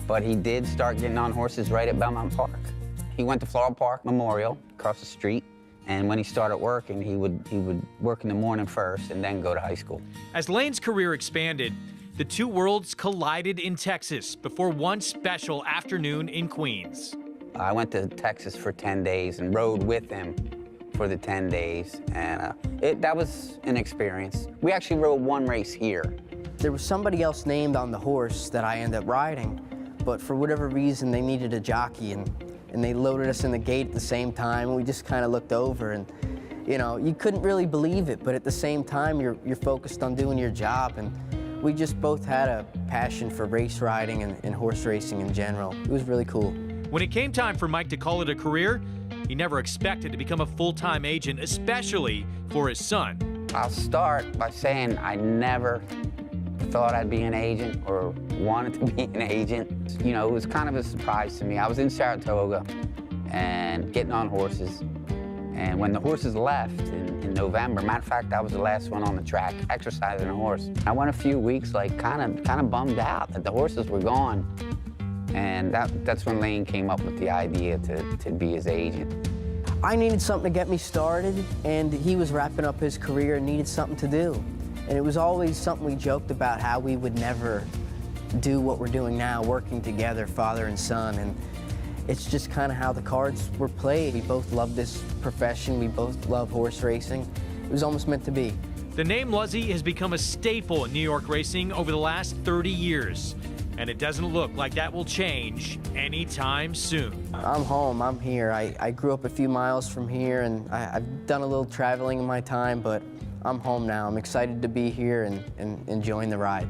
But he did start getting on horses right at Belmont Park. He went to Florida Park Memorial across the street. And when he started working, he would work in the morning first and then go to high school. As Lane's career expanded, the two worlds collided in Texas before one special afternoon in Queens. I went to Texas for 10 days and rode with him for the 10 days, and that was an experience. We actually rode one race here. There was somebody else named on the horse that I ended up riding, but for whatever reason, they needed a jockey, and they loaded us in the gate at the same time, and we just kind of looked over, and you know, you couldn't really believe it, but at the same time, you're focused on doing your job, and we just both had a passion for race riding and horse racing in general. It was really cool. When it came time for Mike to call it a career, he never expected to become a full-time agent, especially for his son. I'll start by saying I never thought I'd be an agent or wanted to be an agent. You know, it was kind of a surprise to me. I was in Saratoga and getting on horses, and when the horses left in November, matter of fact, I was the last one on the track exercising a horse. I went a few weeks like kind of bummed out that the horses were gone, and that's when Lane came up with the idea to be his agent. I needed something to get me started, and he was wrapping up his career and needed something to do. And it was always something we joked about, how we would never do what we're doing now, working together, father and son. And it's just kind of how the cards were played. We both love this profession. We both love horse racing. It was almost meant to be. The name Luzzy has become a staple in New York racing over the last 30 years. And it doesn't look like that will change anytime soon. I'm home, I'm here. I grew up a few miles from here, and I've done a little traveling in my time, but I'm home now. I'm excited to be here and enjoying the ride.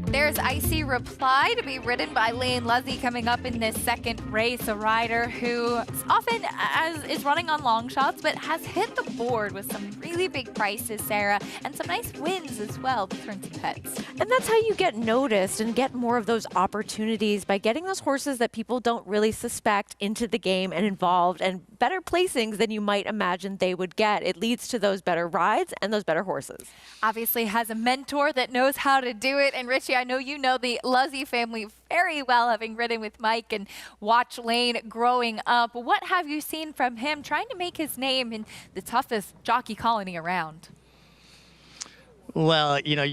There's Icy Reply to be ridden by Lane Luzzy coming up in this second race, a rider who often is running on long shots, but has hit the board with some really big prices, Sarah, and some nice wins as well with Turns and Pets. And that's how you get noticed and get more of those opportunities, by getting those horses that people don't really suspect into the game and involved, and better placings than you might imagine they would get. It leads to those better rides and those better horses. Obviously has a mentor that knows how to do it. And Richie, I know you know the Luzzy family very well, having ridden with Mike and watched Lane growing up. What have you seen from him trying to make his name in the toughest jockey colony around? Well, you know,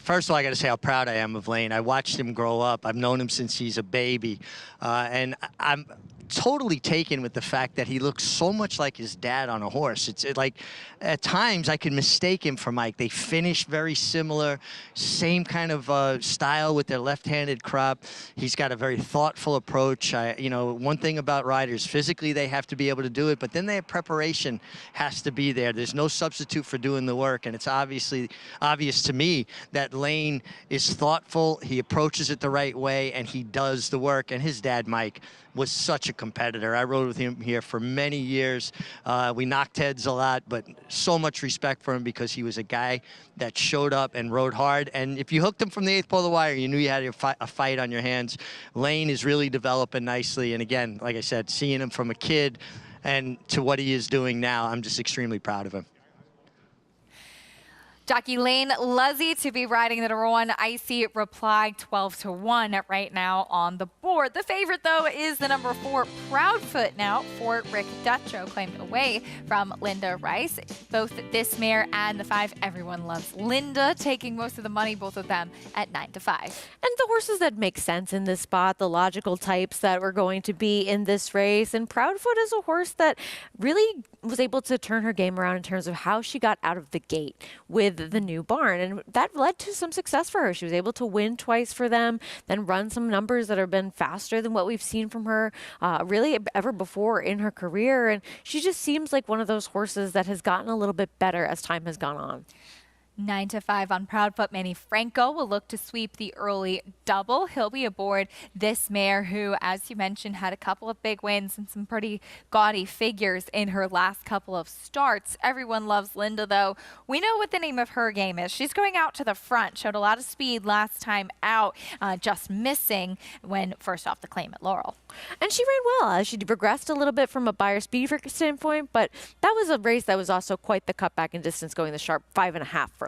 first of all, I got to say how proud I am of Lane. I watched him grow up. I've known him since he's a baby. And I'm totally taken with the fact that he looks so much like his dad on a horse. It's like, at times I can mistake him for Mike. They finish very similar, same kind of style with their left-handed crop. He's got a very thoughtful approach. You know, one thing about riders, physically they have to be able to do it, but then their preparation has to be there. There's no substitute for doing the work, and it's obvious to me that Lane is thoughtful, he approaches it the right way, and he does the work. And his dad, Mike, was such a competitor. I rode with him here for many years. We knocked heads a lot, but so much respect for him because he was a guy that showed up and rode hard. And if you hooked him from the eighth pole of the wire, you knew you had a fight on your hands. Lane is really developing nicely. And again, like I said, seeing him from a kid and to what he is doing now, I'm just extremely proud of him. Jockey Lane Luzzy to be riding the number 1 Icy Reply, 12-1 right now on the board. The favorite, though, is the number 4 Proudfoot now for Rick Dutcho, claimed away from Linda Rice. Both this mare and the 5 Everyone Loves Linda taking most of the money, both of them at 9-5. And the horses that make sense in this spot, the logical types that were going to be in this race. And Proudfoot is a horse that really was able to turn her game around in terms of how she got out of the gate with the new barn. And that led to some success for her. She was able to win twice for them, then run some numbers that have been faster than what we've seen from her really ever before in her career. And she just seems like one of those horses that has gotten a little bit better as time has gone on. 9-5 on Proudfoot. Manny Franco will look to sweep the early double. He'll be aboard this mare who, as you mentioned, had a couple of big wins and some pretty gaudy figures in her last couple of starts. Everyone Loves Linda, though. We know what the name of her game is. She's going out to the front. Showed a lot of speed last time out, just missing when first off the claim at Laurel. And she ran well. She progressed a little bit from a buyer speed standpoint, but that was a race that was also quite the cutback in distance, going the sharp 5.5 furlongs.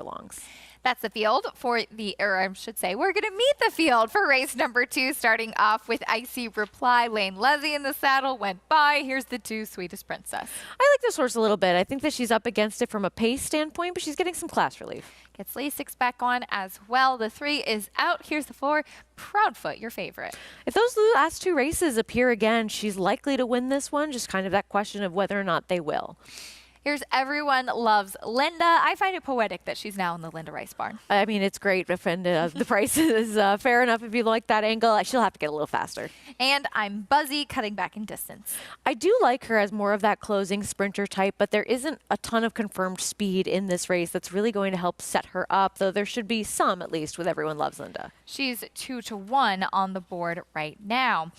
That's the field for or I should say, we're going to meet the field for race number 2, starting off with Icy Reply. Lane Luzzy in the saddle went by. Here's the 2 Sweetest Princess. I like this horse a little bit. I think that she's up against it from a pace standpoint, but she's getting some class relief. Gets Lasix back on as well. The 3 is out. Here's the 4, Proudfoot, your favorite. If those last 2 races appear again, she's likely to win this one. Just kind of that question of whether or not they will. Here's Everyone Loves Linda. I find it poetic that she's now in the Linda Rice barn. I mean, it's great. And the price is fair enough if you like that angle. She'll have to get a little faster. And I'm Buzzy, cutting back in distance. I do like her as more of that closing sprinter type, but there isn't a ton of confirmed speed in this race that's really going to help set her up, though there should be some, at least, with Everyone Loves Linda. She's 2-1 on the board right now.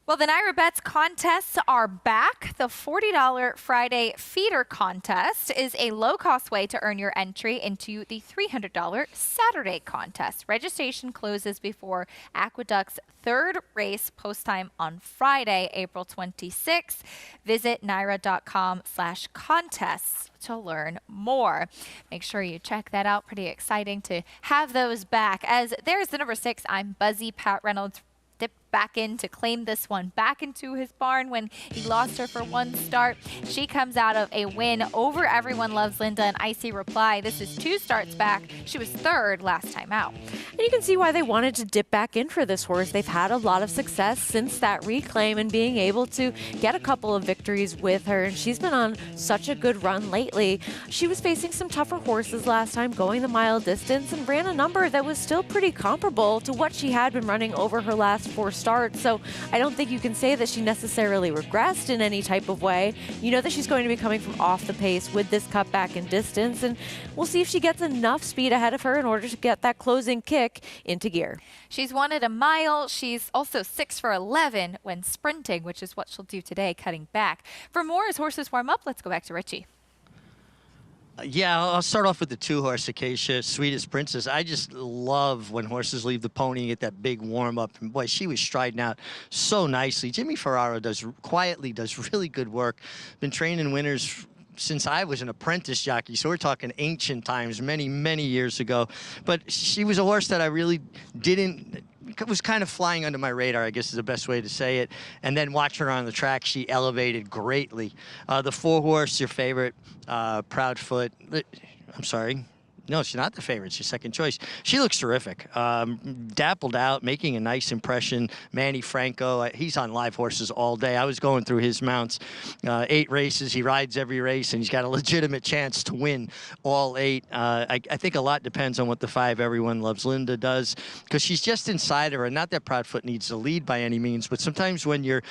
Well, the Naira Bets contests are back. The $40 Friday feeder contest is a low-cost way to earn your entry into the $300 Saturday contest. Registration closes before Aqueduct's 3rd race post time on Friday, April 26th. Visit naira.com/contests to learn more. Make sure you check that out. Pretty exciting to have those back. As there's the number 6, I'm Buzzy. Pat Reynolds dipped back in to claim this one back into his barn when he lost her for 1 start. She comes out of a win over Everyone Loves Linda and Icy Reply. This is 2 starts back. She was 3rd last time out. And you can see why they wanted to dip back in for this horse. They've had a lot of success since that reclaim and being able to get a couple of victories with her. And she's been on such a good run lately. She was facing some tougher horses last time, going the mile distance, and ran a number that was still pretty comparable to what she had been running over her last 4 starts. So I don't think you can say that she necessarily regressed in any type of way. You know that she's going to be coming from off the pace with this cutback in distance, and we'll see if she gets enough speed ahead of her in order to get that closing kick into gear. She's won at a mile. She's also 6 for 11 when sprinting, which is what she'll do today, cutting back. For more as horses warm up, let's go back to Richie. Yeah, I'll start off with the 2-horse Acacia, Sweetest Princess. I just love when horses leave the pony and get that big warm-up. And boy, she was striding out so nicely. Jimmy Ferraro does really good work. Been training winners since I was an apprentice jockey, so we're talking ancient times, many, many years ago. But she was a horse that I really was kind of flying under my radar, I guess is the best way to say it. And then watching her on the track, she elevated greatly. The 4-horse, your favorite, Proudfoot. I'm sorry. No, she's not the favorite. She's second choice. She looks terrific. Dappled out, making a nice impression. Manny Franco, he's on live horses all day. I was going through his mounts. 8 races. He rides every race, and he's got a legitimate chance to win all 8. I think a lot depends on what the 5 Everyone Loves Linda does, because she's just inside her. And not that Proudfoot needs to lead by any means, but sometimes when you're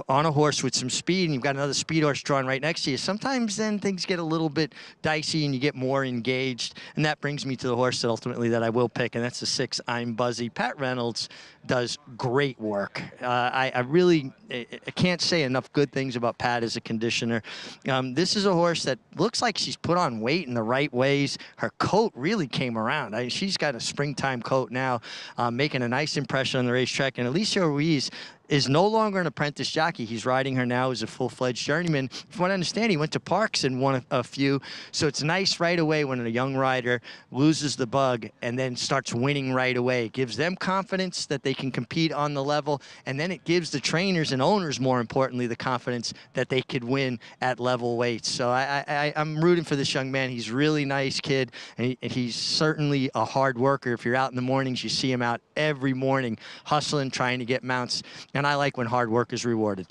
on a horse with some speed and you've got another speed horse drawn right next to you, sometimes then things get a little bit dicey and you get more engaged. And that brings me to the horse that ultimately that I will pick, and that's the 6, I'm Buzzy. Pat Reynolds does great work. I can't say enough good things about Pat as a conditioner. This is a horse that looks like she's put on weight in the right ways. Her coat really came around. She's got a springtime coat now, making a nice impression on the racetrack. And Alicia Ruiz is no longer an apprentice jockey. He's riding her now as a full-fledged journeyman. From what I understand, he went to Parks and won a few. So it's nice right away when a young rider loses the bug and then starts winning right away. It gives them confidence that they can compete on the level, and then it gives the trainers and owners, more importantly, the confidence that they could win at level weights. So I'm rooting for this young man. He's a really nice kid, and he's certainly a hard worker. If you're out in the mornings, you see him out every morning hustling, trying to get mounts. And I like when hard work is rewarded.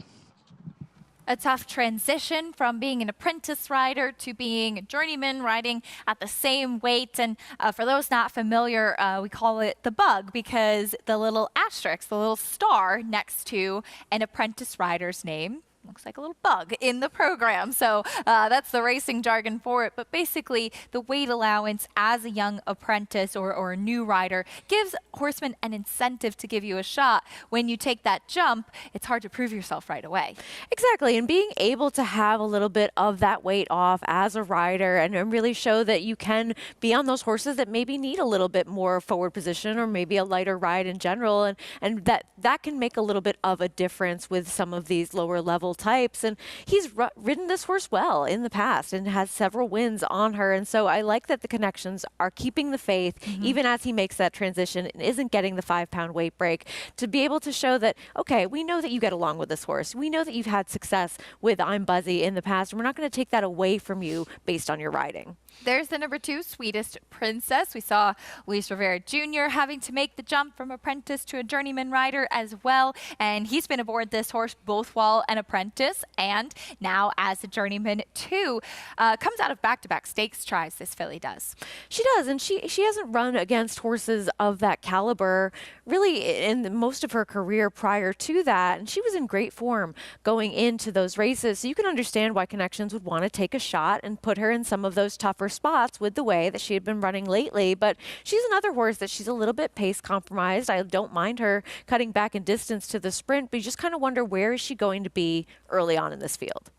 A tough transition from being an apprentice rider to being a journeyman, riding at the same weight. And for those not familiar, we call it the bug because the little asterisk, the little star next to an apprentice rider's name looks like a little bug in the program. So that's the racing jargon for it. But basically, the weight allowance as a young apprentice or a new rider gives horsemen an incentive to give you a shot. When you take that jump, it's hard to prove yourself right away. Exactly. And being able to have a little bit of that weight off as a rider and really show that you can be on those horses that maybe need a little bit more forward position or maybe a lighter ride in general. And that can make a little bit of a difference with some of these lower level types. And he's ridden this horse well in the past and has several wins on her. And so I like that the connections are keeping the faith, even as he makes that transition and isn't getting the 5-pound weight break, to be able to show that, okay, we know that you get along with this horse. We know that you've had success with I'm Buzzy in the past, and we're not going to take that away from you based on your riding. There's the number 2, Sweetest Princess. We saw Luis Rivera Jr. having to make the jump from apprentice to a journeyman rider as well. And he's been aboard this horse both while an apprentice and now as a journeyman too. Comes out of back-to-back stakes tries, this filly does. She does, and she hasn't run against horses of that caliber really in most of her career prior to that. And she was in great form going into those races. So you can understand why Connections would want to take a shot and put her in some of those tougher spots with the way that she had been running lately. But she's another horse that she's a little bit pace compromised. I don't mind her cutting back in distance to the sprint, but you just kind of wonder, where is she going to be early on in this field?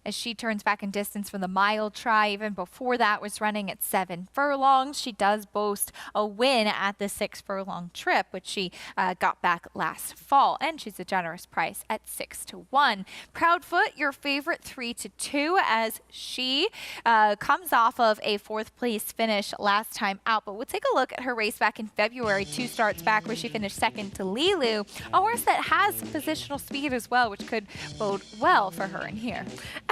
As she turns back in distance from the mile try, even before that was running at 7 furlongs. She does boast a win at the 6 furlong trip, which she got back last fall, and she's a generous price at 6-1. Proudfoot, your favorite, 3-2, as she comes off of a 4th place finish last time out. But we'll take a look at her race back in February, 2 starts back, where she finished 2nd to Lilu, a horse that has some positional speed as well, which could bode well for her in here.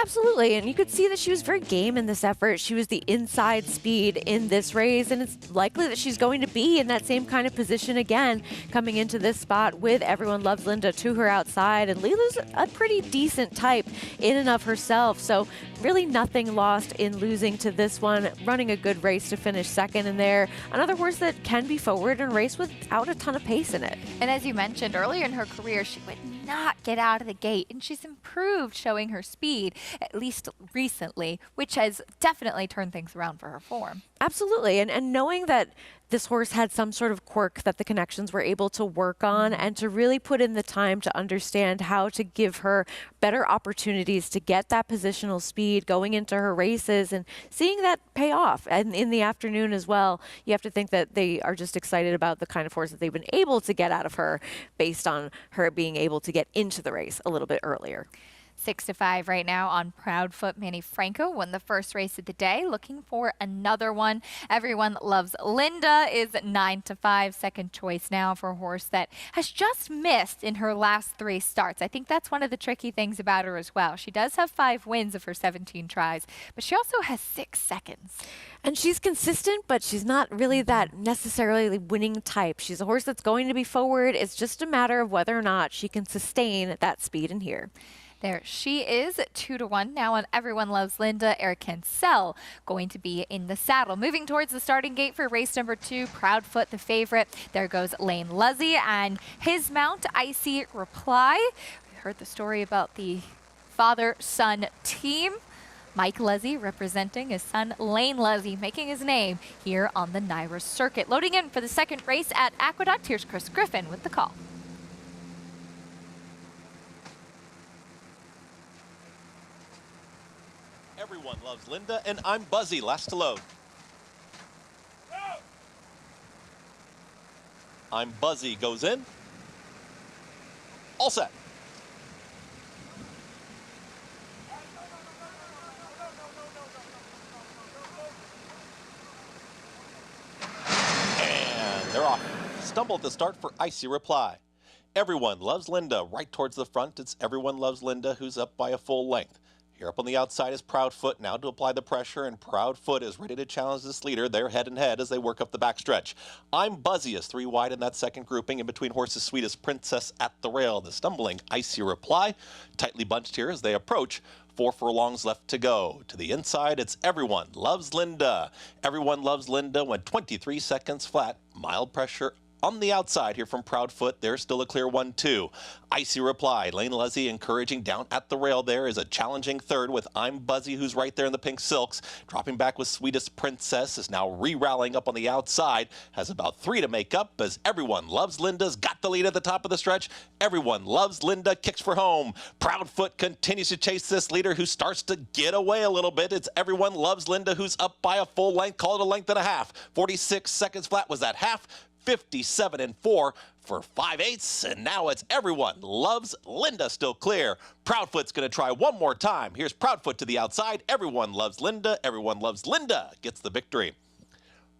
Absolutely, and you could see that she was very game in this effort. She was the inside speed in this race, and it's likely that she's going to be in that same kind of position again coming into this spot with Everyone Loves Linda to her outside. And Lilu's a pretty decent type in and of herself, so really nothing lost in losing to this one, running a good race to finish 2nd in there. Another horse that can be forward and race without a ton of pace in it. And as you mentioned earlier in her career, she would not get out of the gate, and she's improved showing her speed, at least recently, which has definitely turned things around for her form. Absolutely, and knowing that this horse had some sort of quirk that the Connections were able to work on and to really put in the time to understand how to give her better opportunities to get that positional speed going into her races, and seeing that pay off. And in the afternoon as well, you have to think that they are just excited about the kind of horse that they've been able to get out of her based on her being able to get into the race a little bit earlier. 6-5 right now on Proudfoot. Manny Franco won the first race of the day, looking for another one. Everyone Loves Linda is 9-5, second choice now for a horse that has just missed in her last 3 starts. I think that's one of the tricky things about her as well. She does have 5 wins of her 17 tries, but she also has 6 seconds. And she's consistent, but she's not really that necessarily winning type. She's a horse that's going to be forward. It's just a matter of whether or not she can sustain that speed in here. There she is, 2-1 now on Everyone Loves Linda. Eric Cancel going to be in the saddle. Moving towards the starting gate for race number 2, Proudfoot the favorite. There goes Lane Luzzy and his mount, Icy Reply. We heard the story about the father-son team. Mike Luzzy representing his son Lane Luzzy, making his name here on the NYRA circuit. Loading in for the second race at Aqueduct, here's Chris Griffin with the call. Everyone Loves Linda, and I'm Buzzy. Last to load. I'm Buzzy goes in. All set. And they're off. Stumble at the start for Icy Reply. Everyone Loves Linda right towards the front. It's Everyone Loves Linda who's up by a full length. Here up on the outside is Proudfoot now to apply the pressure, and Proudfoot is ready to challenge this leader. They're head and head as they work up the backstretch. I'm Buzzy is 3 wide in that second grouping, in between horses Sweetest Princess at the rail. The stumbling Icy Reply tightly bunched here as they approach. 4 furlongs left to go. To the inside, it's Everyone Loves Linda. Everyone Loves Linda went 23 seconds flat. Mild pressure on the outside here from Proudfoot. There's still a clear 1-2. Icy Reply. Lane Leslie encouraging down at the rail there is a challenging third with I'm Buzzy, who's right there in the pink silks. Dropping back with Sweetest Princess is now re-rallying up on the outside. Has about 3 to make up as Everyone Loves Linda's got the lead at the top of the stretch. Everyone Loves Linda kicks for home. Proudfoot continues to chase this leader who starts to get away a little bit. It's Everyone Loves Linda who's up by a full length. Call it a length and a half. 46 seconds flat was that half. 57 4 for 5/8, and now it's Everyone Loves Linda still clear. Proudfoot's going to try one more time. Here's Proudfoot to the outside. Everyone Loves Linda. Everyone Loves Linda gets the victory.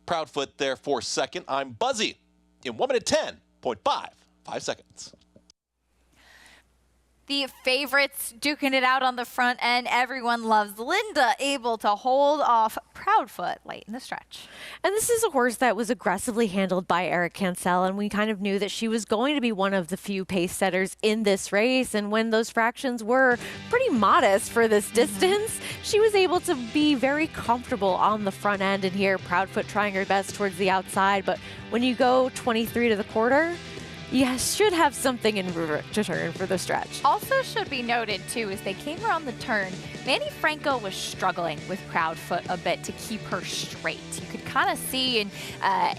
Proudfoot there for second. I'm Buzzy in 1 minute 10.5 seconds. The favorites duking it out on the front end. Everyone Loves Linda, able to hold off Proudfoot late in the stretch. And this is a horse that was aggressively handled by Eric Cancel, and we kind of knew that she was going to be one of the few pace setters in this race. And when those fractions were pretty modest for this distance, she was able to be very comfortable on the front end. And here, Proudfoot trying her best towards the outside. But when you go 23 to the quarter, you should have something in return for the stretch. Also should be noted, too, as they came around the turn, Manny Franco was struggling with Proudfoot a bit to keep her straight. You could kind of see in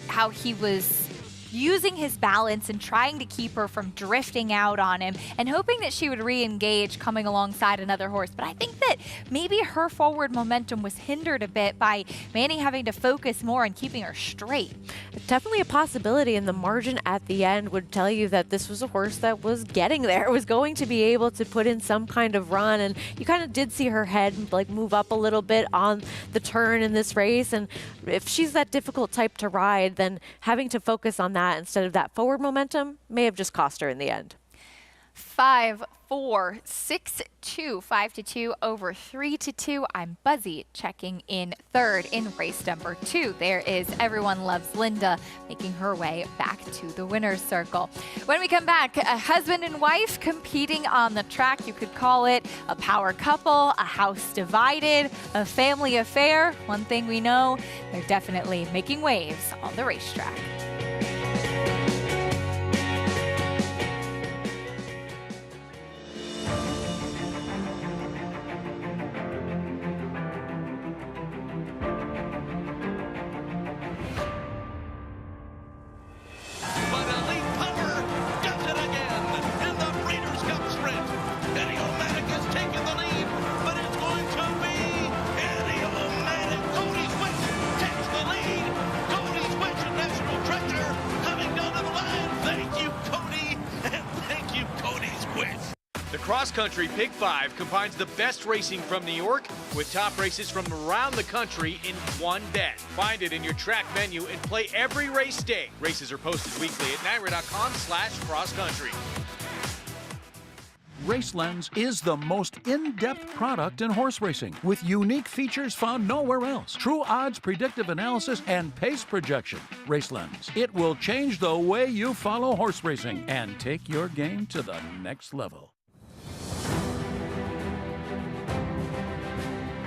how he was using his balance and trying to keep her from drifting out on him and hoping that she would re-engage coming alongside another horse. But I think that maybe her forward momentum was hindered a bit by Manny having to focus more on keeping her straight. Definitely a possibility, and the margin at the end would tell you that this was a horse that was getting there. It was going to be able to put in some kind of run, and you kind of did see her head like move up a little bit on the turn in this race. And if she's that difficult type to ride, then having to focus on that instead of that forward momentum may have just cost her in the end. 5-4, 6-2, 5-2 over 3-2. I'm Buzzy checking in third in race number 2. There is Everyone Loves Linda making her way back to the winner's circle. When we come back, a husband and wife competing on the track. You could call it a power couple, a house divided, a family affair. One thing we know, they're definitely making waves on the racetrack. Cross Country Pick 5 combines the best racing from New York with top races from around the country in one bet. Find it in your track menu and play every race day. Races are posted weekly at NYRA.com/crosscountry. RaceLens is the most in-depth product in horse racing, with unique features found nowhere else. True odds, predictive analysis, and pace projection. RaceLens. It will change the way you follow horse racing and take your game to the next level.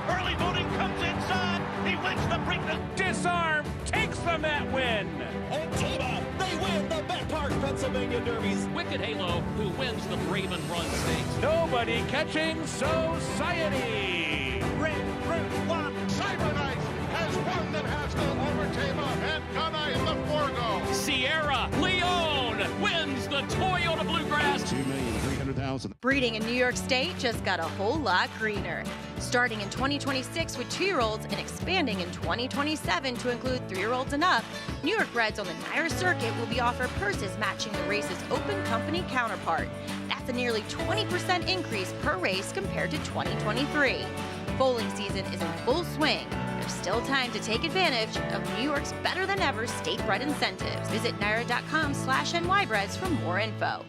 Early voting comes inside. He wins the Preakness. Disarm takes the Met win. And Teba, they win the Bet Park Pennsylvania Derbies. Wicked Halo, who wins the Raven Run Stakes. Nobody catching Society. Red Fruit One. Cyberknife has won the Haskell over Teba and Gunna in the Forgo. Sierra Leone wins the Toyota Bluegrass. $2,300,000. Breeding in New York State just got a whole lot greener. Starting in 2026 with 2-year-olds and expanding in 2027 to include 3-year-olds and up, New York breds on the NYRA circuit will be offered purses matching the race's open company counterpart. That's a nearly 20% increase per race compared to 2023. Bowling season is in full swing. There's still time to take advantage of New York's better than ever state-bred incentives. Visit NYRA.com/NYBreds for more info.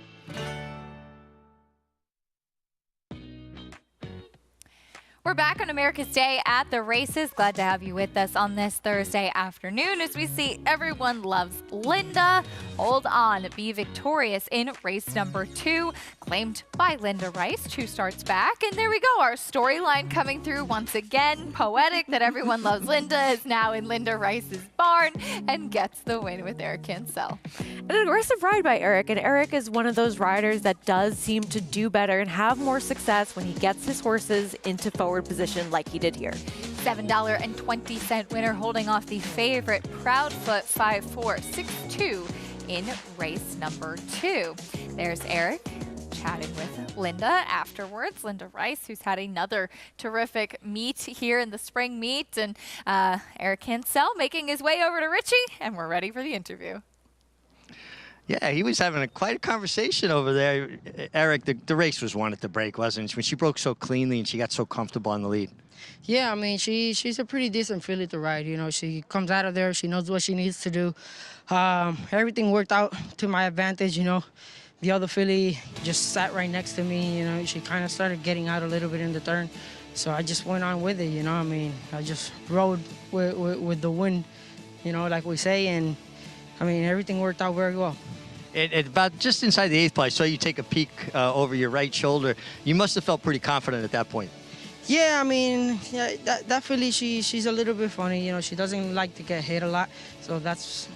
We're back on America's Day at the races. Glad to have you with us on this Thursday afternoon as we see everyone loves Linda. Hold on, be victorious in race number 2, claimed by Linda Rice, who starts back. And there we go, our storyline coming through once again. Poetic that everyone loves Linda is now in Linda Rice's barn and gets the win with Eric Cancel. An aggressive ride by Eric, and Eric is one of those riders that does seem to do better and have more success when he gets his horses into forward position like he did here. $7.20 winner holding off the favorite Proudfoot 5-4-6-2 in race number 2. There's Eric chatting with Linda afterwards. Linda Rice, who's had another terrific meet here in the spring meet, and Eric Cancel making his way over to Richie, and we're ready for the interview. Yeah, he was having quite a conversation over there. Eric, the race was won at the break, wasn't it? When she broke so cleanly and she got so comfortable on the lead. Yeah, I mean, she's a pretty decent filly to ride. You know, she comes out of there, she knows what she needs to do. Everything worked out to my advantage, you know. The other filly just sat right next to me, you know. She kind of started getting out a little bit in the turn. So I just went on with it, you know. I mean, I just rode with the wind, you know, like we say. And, I mean, everything worked out very well. About just inside the 8th place, I saw you take a peek over your right shoulder. You must have felt pretty confident at that point. Yeah, I mean, yeah, that filly, she's a little bit funny. You know, she doesn't like to get hit a lot. So that's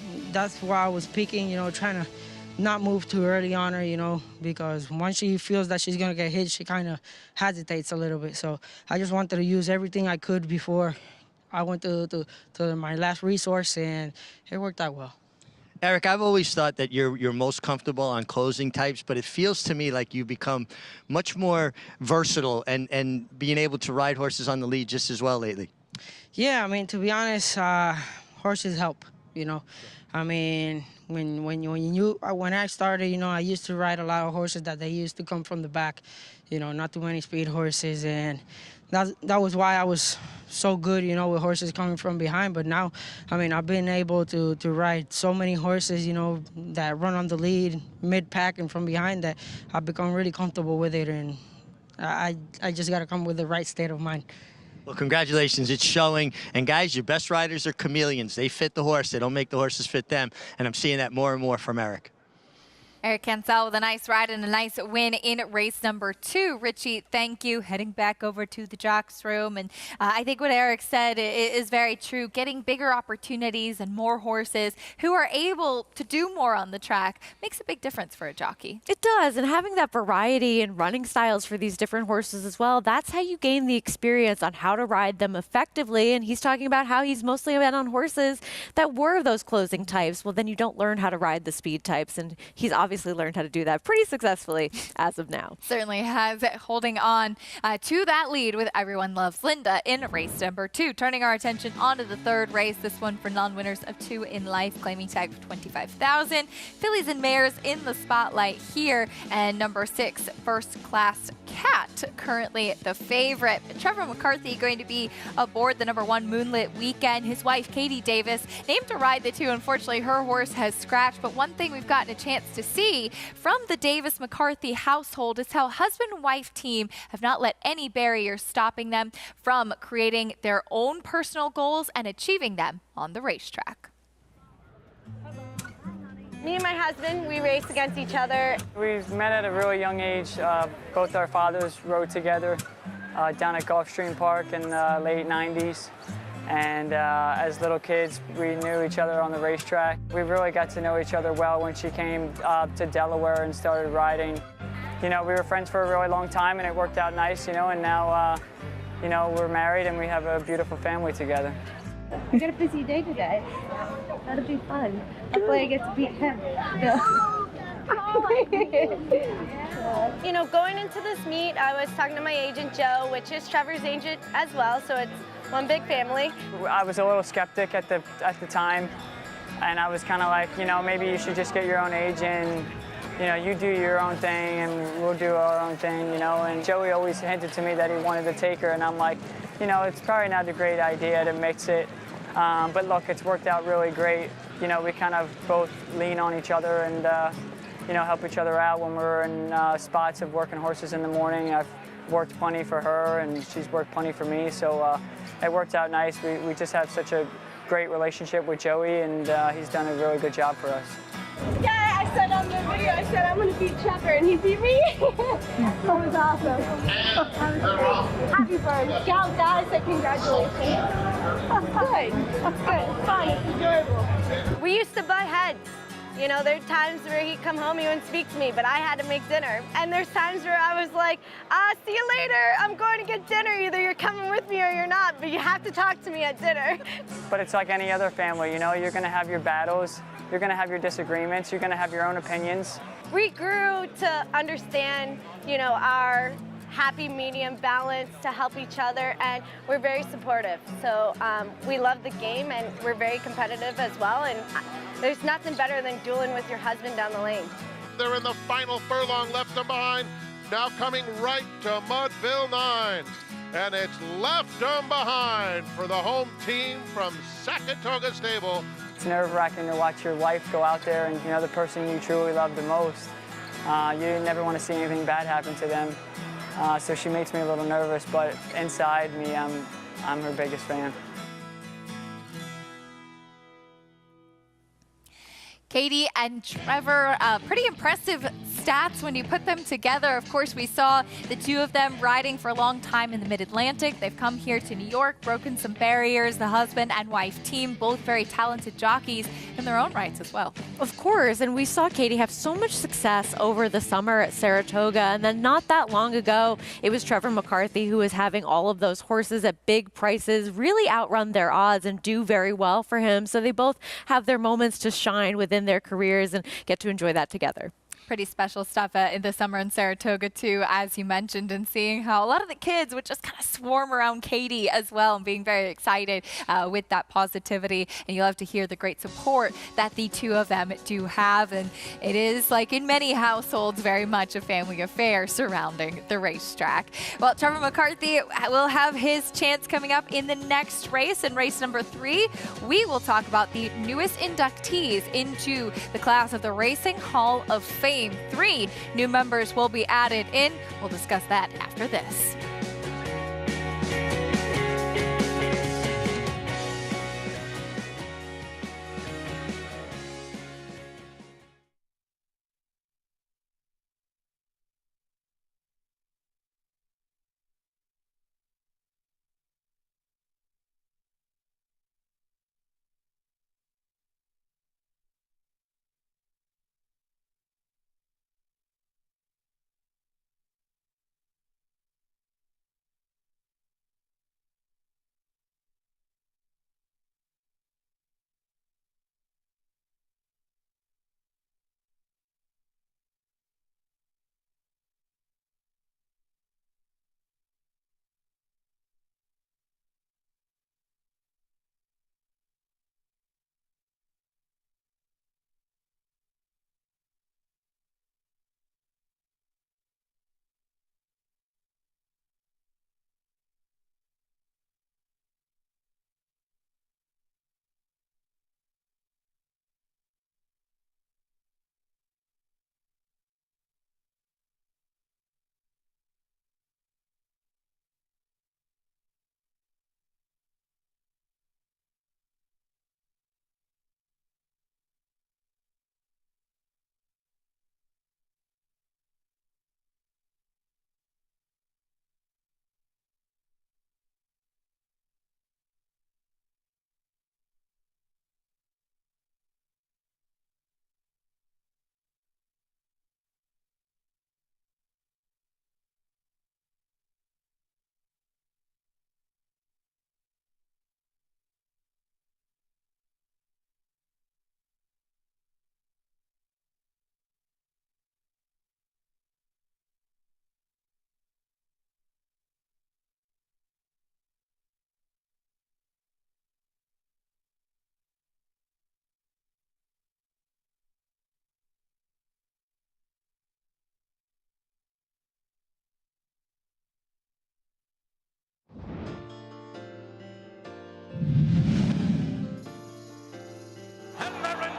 why I was peeking, you know, trying to not move too early on her, you know, because once she feels that she's going to get hit, she kind of hesitates a little bit. So I just wanted to use everything I could before I went to my last resource, and it worked out well. Eric, I've always thought that you're most comfortable on closing types, but it feels to me like you've become much more versatile and being able to ride horses on the lead just as well lately. Yeah, I mean, to be honest, horses help, you know. I mean, when I started, you know, I used to ride a lot of horses that they used to come from the back, you know, not too many speed horses, and that was why I was so good, you know, with horses coming from behind. But now, I mean, I've been able to ride so many horses, you know, that run on the lead, mid-pack, and from behind, that I've become really comfortable with it, and I just got to come with the right state of mind. Well, congratulations. It's showing. And, guys, your best riders are chameleons. They fit the horse. They don't make the horses fit them. And I'm seeing that more and more from Eric. Eric Cancel with a nice ride and a nice win in race number 2. Richie, thank you. Heading back over to the jocks room. And I think what Eric said is very true. Getting bigger opportunities and more horses who are able to do more on the track makes a big difference for a jockey. It does. And having that variety and running styles for these different horses as well, that's how you gain the experience on how to ride them effectively. And he's talking about how he's mostly been on horses that were those closing types. Well, then you don't learn how to ride the speed types. And he's obviously learned how to do that pretty successfully as of now. Certainly has, holding on to that lead with Everyone Loves Linda in race number 2. Turning our attention onto the 3rd race, this one for non-winners of 2 in life, claiming tag for $25,000. Fillies and mares in the spotlight here, and number 6, First Class Cat, currently the favorite. Trevor McCarthy going to be aboard the number 1 Moonlit Weekend. His wife, Katie Davis, named to ride the 2. Unfortunately, her horse has scratched, but one thing we've gotten a chance to see from the Davis-McCarthy household is how husband and wife team have not let any barriers stopping them from creating their own personal goals and achieving them on the racetrack. Me and my husband, we race against each other. We met at a really young age. Both our fathers rode together down at Gulfstream Park in the late 90s. And as little kids, we knew each other on the racetrack. We really got to know each other well when she came to Delaware and started riding. You know, we were friends for a really long time, and it worked out nice, you know, and now, you know, we're married and we have a beautiful family together. We got a busy day today. That'll be fun. Hopefully I get to beat him. You know, going into this meet, I was talking to my agent, Joe, which is Trevor's agent as well, so it's one big family. I was a little skeptic at the time, and I was kind of like, you know, maybe you should just get your own agent, you know, you do your own thing and we'll do our own thing, you know. And Joey always hinted to me that he wanted to take her, and I'm like, you know, it's probably not a great idea to mix it. But look, it's worked out really great. You know, we kind of both lean on each other and, you know, help each other out when we're in spots of working horses in the morning. I've worked plenty for her and she's worked plenty for me, so it worked out nice. We just have such a great relationship with Joey, and he's done a really good job for us. Yeah, I said on the video, I said I'm going to beat Trevor, and he beat me. That was awesome. Happy for him. Gal, Dad, I said congratulations. That's good. That's good. It's fun. It's enjoyable. We used to butt heads. You know, there are times where he'd come home, he wouldn't speak to me, but I had to make dinner. And there's times where I was like, see you later, I'm going to get dinner. Either you're coming with me or you're not, but you have to talk to me at dinner. But it's like any other family, you know, you're gonna have your battles, you're gonna have your disagreements, you're gonna have your own opinions. We grew to understand, you know, our happy medium balance to help each other, and we're very supportive. So we love the game and we're very competitive as well, and there's nothing better than dueling with your husband down the lane. They're in the final furlong, left them behind. Now coming right to Mudville 9. And it's left them behind for the home team from Saratoga Stable. It's nerve-wracking to watch your wife go out there and, you know, the person you truly love the most. You never want to see anything bad happen to them. So she makes me a little nervous, but inside me, I'm her biggest fan. Katie and Trevor, pretty impressive stats when you put them together. Of course, we saw the two of them riding for a long time in the Mid-Atlantic. They've come here to New York, broken some barriers. The husband and wife team, both very talented jockeys in their own rights as well. Of course, and we saw Katie have so much success over the summer at Saratoga, and then not that long ago, it was Trevor McCarthy who was having all of those horses at big prices really outrun their odds and do very well for him. So they both have their moments to shine within their careers and get to enjoy that together. Pretty special stuff in the summer in Saratoga too, as you mentioned, and seeing how a lot of the kids would just kind of swarm around Katie as well and being very excited with that positivity. And you'll have to hear the great support that the two of them do have. And it is, like in many households, very much a family affair surrounding the racetrack. Well, Trevor McCarthy will have his chance coming up in the next race. In race number 3, we will talk about the newest inductees into the class of the Racing Hall of Fame. 3 new members will be added in. We'll discuss that after this.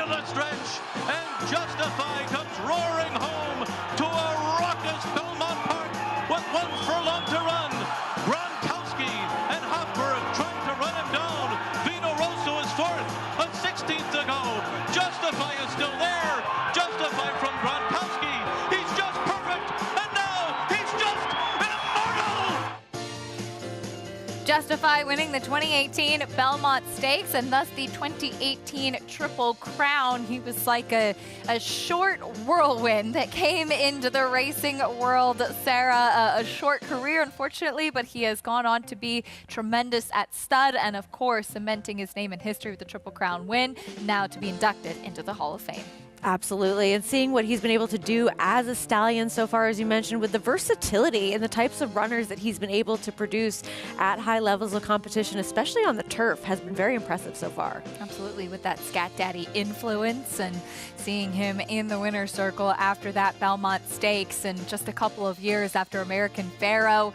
into the stretch, and Justify comes roaring home to a raucous Belmont Park with 1 furlong to run. Gronkowski and Hofberg trying to run him down. Vino Rosso is 4th, a 16th to go. Justify is still there. Justify from Gronkowski. He's just perfect, and now he's just immortal! Justify winning the 2018 Belmont Stakes and thus the 2018 Triple Crown. He was like a short whirlwind that came into the racing world, Sarah. A short career, unfortunately, but he has gone on to be tremendous at stud and, of course, cementing his name in history with the Triple Crown win, now to be inducted into the Hall of Fame. Absolutely, and seeing what he's been able to do as a stallion so far, as you mentioned, with the versatility and the types of runners that he's been able to produce at high levels of competition, especially on the turf, has been very impressive so far. Absolutely, with that Scat Daddy influence and seeing him in the winner's circle after that Belmont Stakes, and just a couple of years after American Pharoah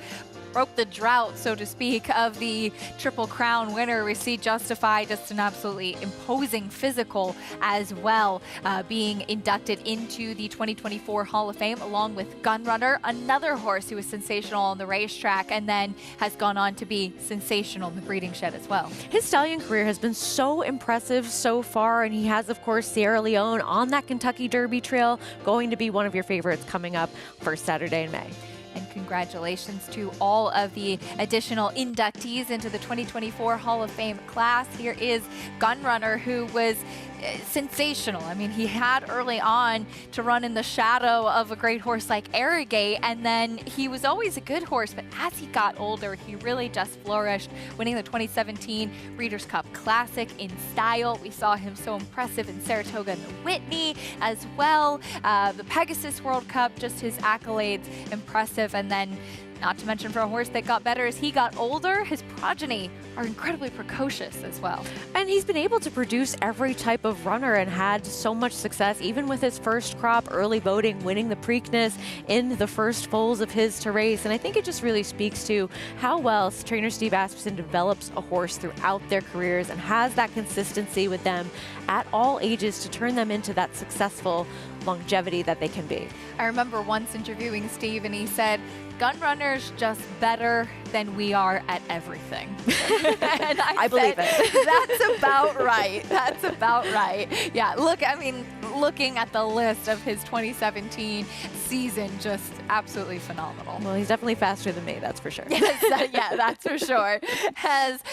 broke the drought, so to speak, of the Triple Crown winner. We see Justify, just an absolutely imposing physical as well, being inducted into the 2024 Hall of Fame, along with Gunrunner, another horse who was sensational on the racetrack and then has gone on to be sensational in the breeding shed as well. His stallion career has been so impressive so far, and he has, of course, Sierra Leone on that Kentucky Derby trail, going to be one of your favorites coming up first Saturday in May. And congratulations to all of the additional inductees into the 2024 Hall of Fame class. Here is Gunrunner, who was sensational. I mean, he had early on to run in the shadow of a great horse like Arrogate, and then he was always a good horse, but as he got older, he really just flourished, winning the 2017 Breeders' Cup Classic in style. We saw him so impressive in Saratoga and the Whitney as well. The Pegasus World Cup, just his accolades impressive, and then not to mention for a horse that got better as he got older, his progeny are incredibly precocious as well. And he's been able to produce every type of runner and had so much success, even with his first crop, early voting, winning the Preakness in the first foals of his to race. And I think it just really speaks to how well trainer Steve Asmussen develops a horse throughout their careers and has that consistency with them at all ages to turn them into that successful longevity that they can be. I remember once interviewing Steve, and he said, Gunrunner's just better than we are at everything. And I believe it. That's about right. That's about right. Yeah, look, I mean, looking at the list of his 2017 season, just absolutely phenomenal. Well, he's definitely faster than me, that's for sure. Yes, yeah, that's for sure. Has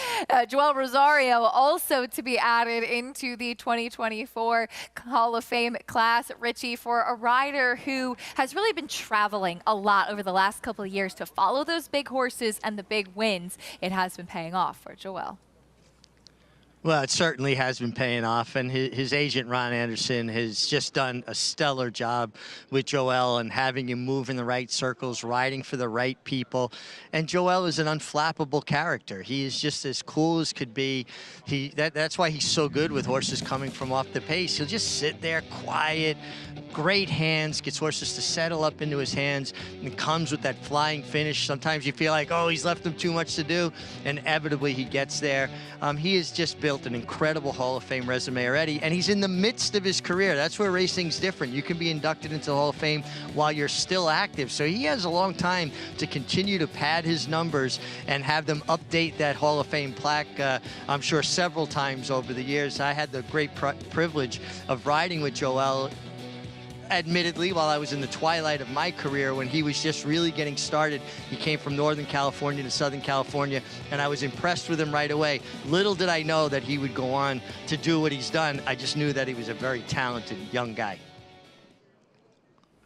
Joel Rosario also to be added into the 2024 Hall of Fame class, Richie, for a rider who has really been traveling a lot over the last couple of years to follow those big horses and the big wins. It has been paying off for Joel. Well, it certainly has been paying off, and his agent, Ron Anderson, has just done a stellar job with Joel and having him move in the right circles, riding for the right people. And Joel is an unflappable character. He is just as cool as could be. That's why he's so good with horses coming from off the pace. He'll just sit there quiet, great hands, gets horses to settle up into his hands, and comes with that flying finish. Sometimes you feel like, oh, he's left him too much to do. Inevitably, he gets there. He has just built an incredible Hall of Fame resume already, and he's in the midst of his career. That's where racing's different. You can be inducted into the Hall of Fame while you're still active. So he has a long time to continue to pad his numbers and have them update that Hall of Fame plaque, I'm sure several times over the years. I had the great privilege of riding with Joel, admittedly, while I was in the twilight of my career when he was just really getting started. He came from Northern California to Southern California, and I was impressed with him right away. Little did I know that he would go on to do what he's done. I just knew that he was a very talented young guy.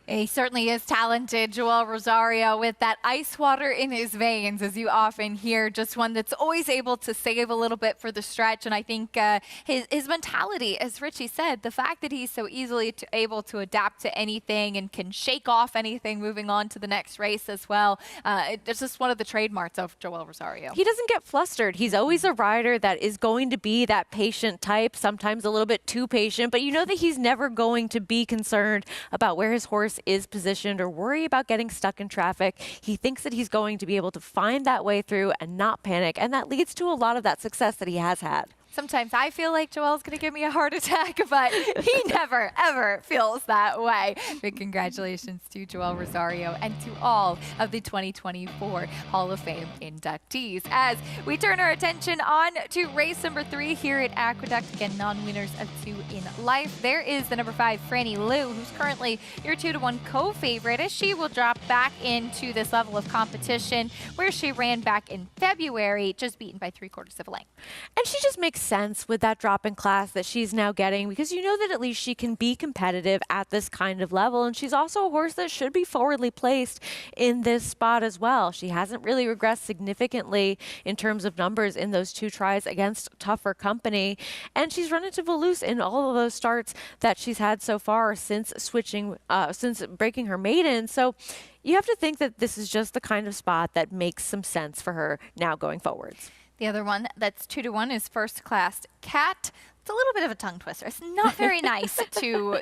He certainly is talented, Joel Rosario, with that ice water in his veins, as you often hear, just one that's always able to save a little bit for the stretch. And I think his mentality, as Richie said, the fact that he's so easily able to adapt to anything and can shake off anything moving on to the next race as well, it's just one of the trademarks of Joel Rosario. He doesn't get flustered. He's always a rider that is going to be that patient type, sometimes a little bit too patient, but you know that he's never going to be concerned about where his horse is positioned or worry about getting stuck in traffic. He thinks that he's going to be able to find that way through and not panic, and that leads to a lot of that success that he has had. Sometimes I feel like Joel's going to give me a heart attack, but he never, ever feels that way. Big congratulations to Joel Rosario and to all of the 2024 Hall of Fame inductees. As we turn our attention on to race number 3 here at Aqueduct, again, non-winners of 2 in life. There is the number 5, Franny Liu, who's currently your 2-to-1 co-favorite, as she will drop back into this level of competition where she ran back in February, just beaten by 3/4 of a length. And she just makes sense with that drop in class that she's now getting, because you know that at least she can be competitive at this kind of level. And she's also a horse that should be forwardly placed in this spot as well. She hasn't really regressed significantly in terms of numbers in those 2 tries against tougher company. And she's run into Toulouse in all of those starts that she's had so far since switching, since breaking her maiden. So you have to think that this is just the kind of spot that makes some sense for her now going forwards. The other one that's 2-to-1 is First Class Cat. It's a little bit of a tongue twister. It's not very nice to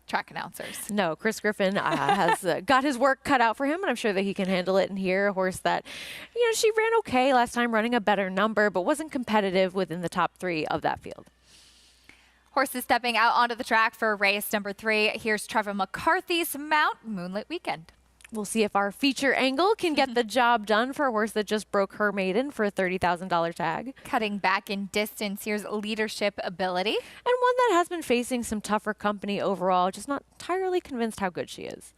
track announcers. No, Chris Griffin has got his work cut out for him, and I'm sure that he can handle it in here. A horse that, you know, she ran okay last time, running a better number, but wasn't competitive within the top 3 of that field. Horses stepping out onto the track for race number 3. Here's Trevor McCarthy's mount, Moonlit Weekend. We'll see if our feature angle can get the job done for a horse that just broke her maiden for a $30,000 tag. Cutting back in distance, here's Leadership Ability. And one that has been facing some tougher company overall, just not entirely convinced how good she is.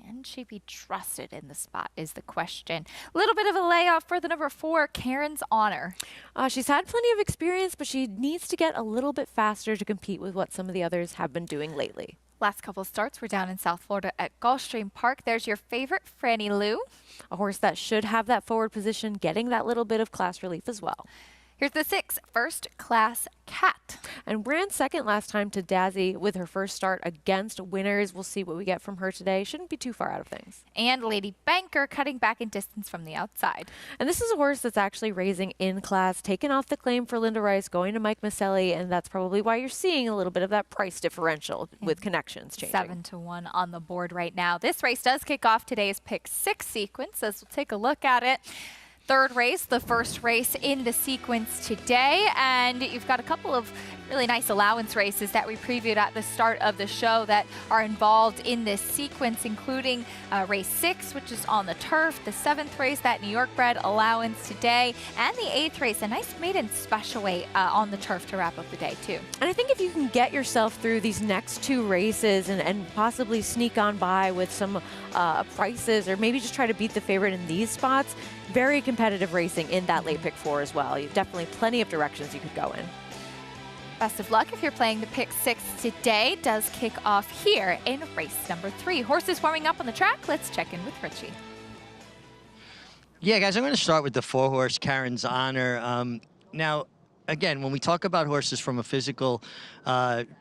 Can she be trusted in the spot is the question. A little bit of a layoff for the number 4, Karen's Honor. She's had plenty of experience, but she needs to get a little bit faster to compete with what some of the others have been doing lately. Last couple starts were down in South Florida at Gulfstream Park. There's your favorite, Franny Liu. A horse that should have that forward position, getting that little bit of class relief as well. Here's the 6, First Class Cat. And ran second last time to Dazzy with her first start against winners. We'll see what we get from her today. Shouldn't be too far out of things. And Lady Banker cutting back in distance from the outside. And this is a horse that's actually raising in class, taking off the claim for Linda Rice, going to Mike Maselli, and that's probably why you're seeing a little bit of that price differential with connections changing. 7-to-1 on the board right now. This race does kick off today's Pick 6 sequence, as we'll take a look at it. Third race, the first race in the sequence today, and you've got a couple of really nice allowance races that we previewed at the start of the show that are involved in this sequence, including race 6, which is on the turf, the 7th race, that New York bred allowance today, and the 8th race, a nice maiden special weight on the turf to wrap up the day too. And I think if you can get yourself through these next 2 races and possibly sneak on by with some prices, or maybe just try to beat the favorite in these spots, very competitive racing in that late pick 4 as well. You've definitely plenty of directions you could go in. Best of luck if you're playing the Pick 6 today. Does kick off here in race number 3. Horses warming up on the track. Let's check in with Richie. Yeah, guys, I'm going to start with the 4-horse, Karen's Honor. Now, again, when we talk about horses from a physical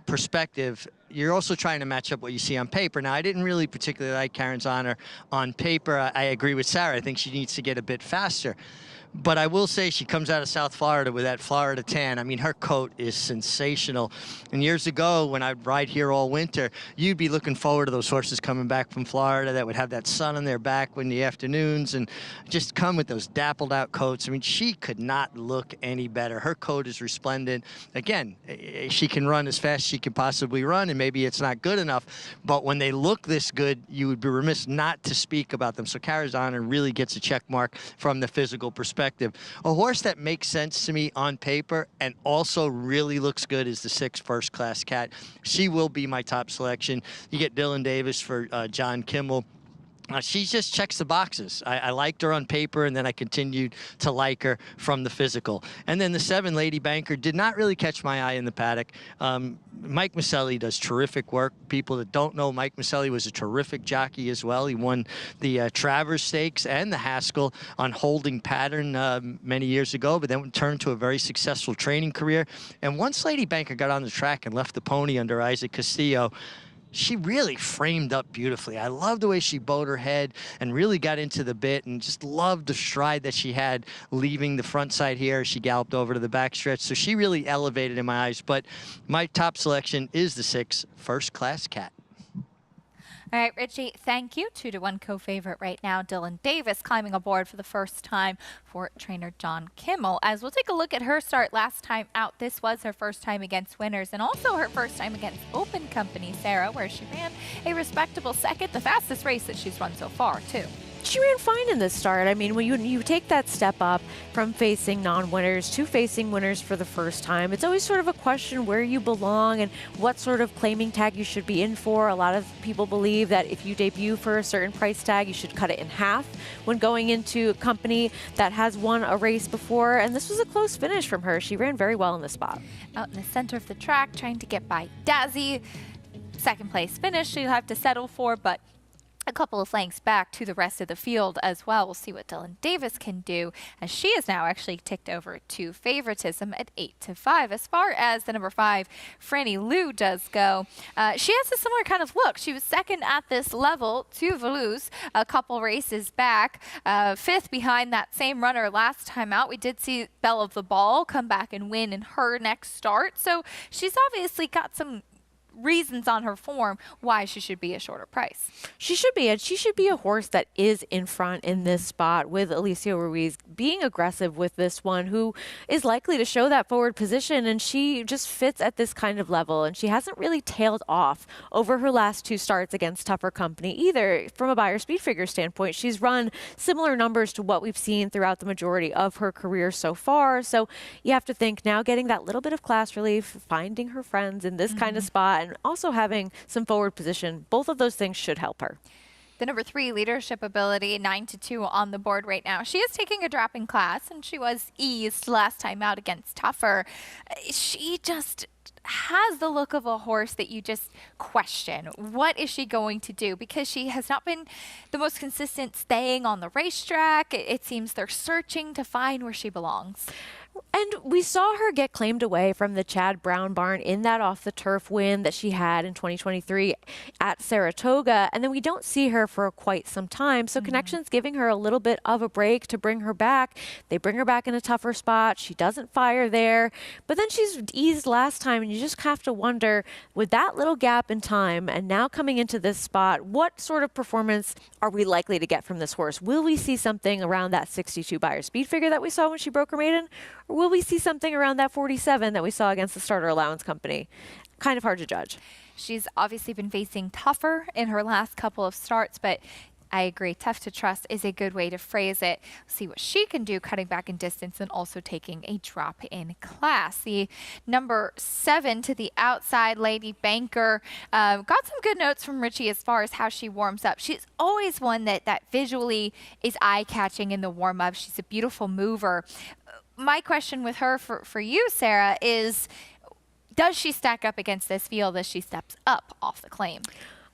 perspective, you're also trying to match up what you see on paper. Now, I didn't really particularly like Karen's Honor on paper. I agree with Sarah. I think she needs to get a bit faster. But I will say she comes out of South Florida with that Florida tan. I mean, her coat is sensational. And years ago, when I'd ride here all winter, you'd be looking forward to those horses coming back from Florida that would have that sun on their back in the afternoons and just come with those dappled out coats. I mean, she could not look any better. Her coat is resplendent. Again, she can run as fast as she can possibly run, and maybe it's not good enough. But when they look this good, you would be remiss not to speak about them. So Karen's Honor really gets a check mark from the physical perspective. A horse that makes sense to me on paper and also really looks good is the 6 First Class Cat. She will be my top selection. You get Dylan Davis for John Kimmel. She just checks the boxes. I liked her on paper, and then I continued to like her from the physical. And then the 7, Lady Banker, did not really catch my eye in the paddock. Mike Maselli does terrific work. People that don't know, Mike Maselli was a terrific jockey as well. He won the Travers Stakes and the Haskell on holding pattern many years ago, but then turned to a very successful training career. And once Lady Banker got on the track and left the pony under Isaac Castillo, she really framed up beautifully. I love the way she bowed her head and really got into the bit, and just loved the stride that she had leaving the front side here. She galloped over to the backstretch, so she really elevated in my eyes. But my top selection is the 6 First Class Cat. All right, Richie, thank you. 2-1 co-favorite right now. Dylan Davis climbing aboard for the first time for trainer John Kimmel. As we'll take a look at her start last time out, this was her first time against winners and also her first time against Open Company, Sarah, where she ran a respectable second, the fastest race that she's run so far, too. She ran fine in this start. I mean, when you take that step up from facing non-winners to facing winners for the first time, it's always sort of a question where you belong and what sort of claiming tag you should be in for. A lot of people believe that if you debut for a certain price tag, you should cut it in half when going into a company that has won a race before. And this was a close finish from her. She ran very well in this spot. Out in the center of the track, trying to get by Dazzy. Second place finish she'll have to settle for, but a couple of lengths back to the rest of the field as well. We'll see what Dylan Davis can do, as she is now actually ticked over to favoritism at 8-5. As far as the number 5, Franny Lou, does go, she has a similar kind of look. She was second at this level to Velouz a couple races back, 5th behind that same runner last time out. We did see Belle of the Ball come back and win in her next start, so she's obviously got some reasons on her form why she should be a shorter price. She should be, and she should be a horse that is in front in this spot, with Alicia Ruiz being aggressive with this one, who is likely to show that forward position, and she just fits at this kind of level, and she hasn't really tailed off over her last 2 starts against tougher company either. From a buyer speed figure standpoint, she's run similar numbers to what we've seen throughout the majority of her career so far, so you have to think now getting that little bit of class relief, finding her friends in this kind of spot, and also having some forward position. Both of those things should help her. The number 3, leadership ability, 9-2 on the board right now. She is taking a drop in class, and she was eased last time out against tougher. She just has the look of a horse that you just question. What is she going to do? Because she has not been the most consistent staying on the racetrack. It seems they're searching to find where she belongs. And we saw her get claimed away from the Chad Brown barn in that off-the-turf win that she had in 2023 at Saratoga, and then we don't see her for quite some time. So Connection's giving her a little bit of a break to bring her back. They bring her back in a tougher spot. She doesn't fire there, but then she's eased last time, and you just have to wonder, with that little gap in time and now coming into this spot, what sort of performance are we likely to get from this horse? Will we see something around that 62 buyer speed figure that we saw when she broke her maiden? Or will we see something around that 47 that we saw against the Starter Allowance Company? Kind of hard to judge. She's obviously been facing tougher in her last couple of starts, but I agree, tough to trust is a good way to phrase it. See what she can do cutting back in distance and also taking a drop in class. The number 7 to the outside, Lady Banker, got some good notes from Richie as far as how she warms up. She's always one that visually is eye-catching in the warm-up. She's a beautiful mover. My question with her for you, Sarah, is does she stack up against this field as she steps up off the claim?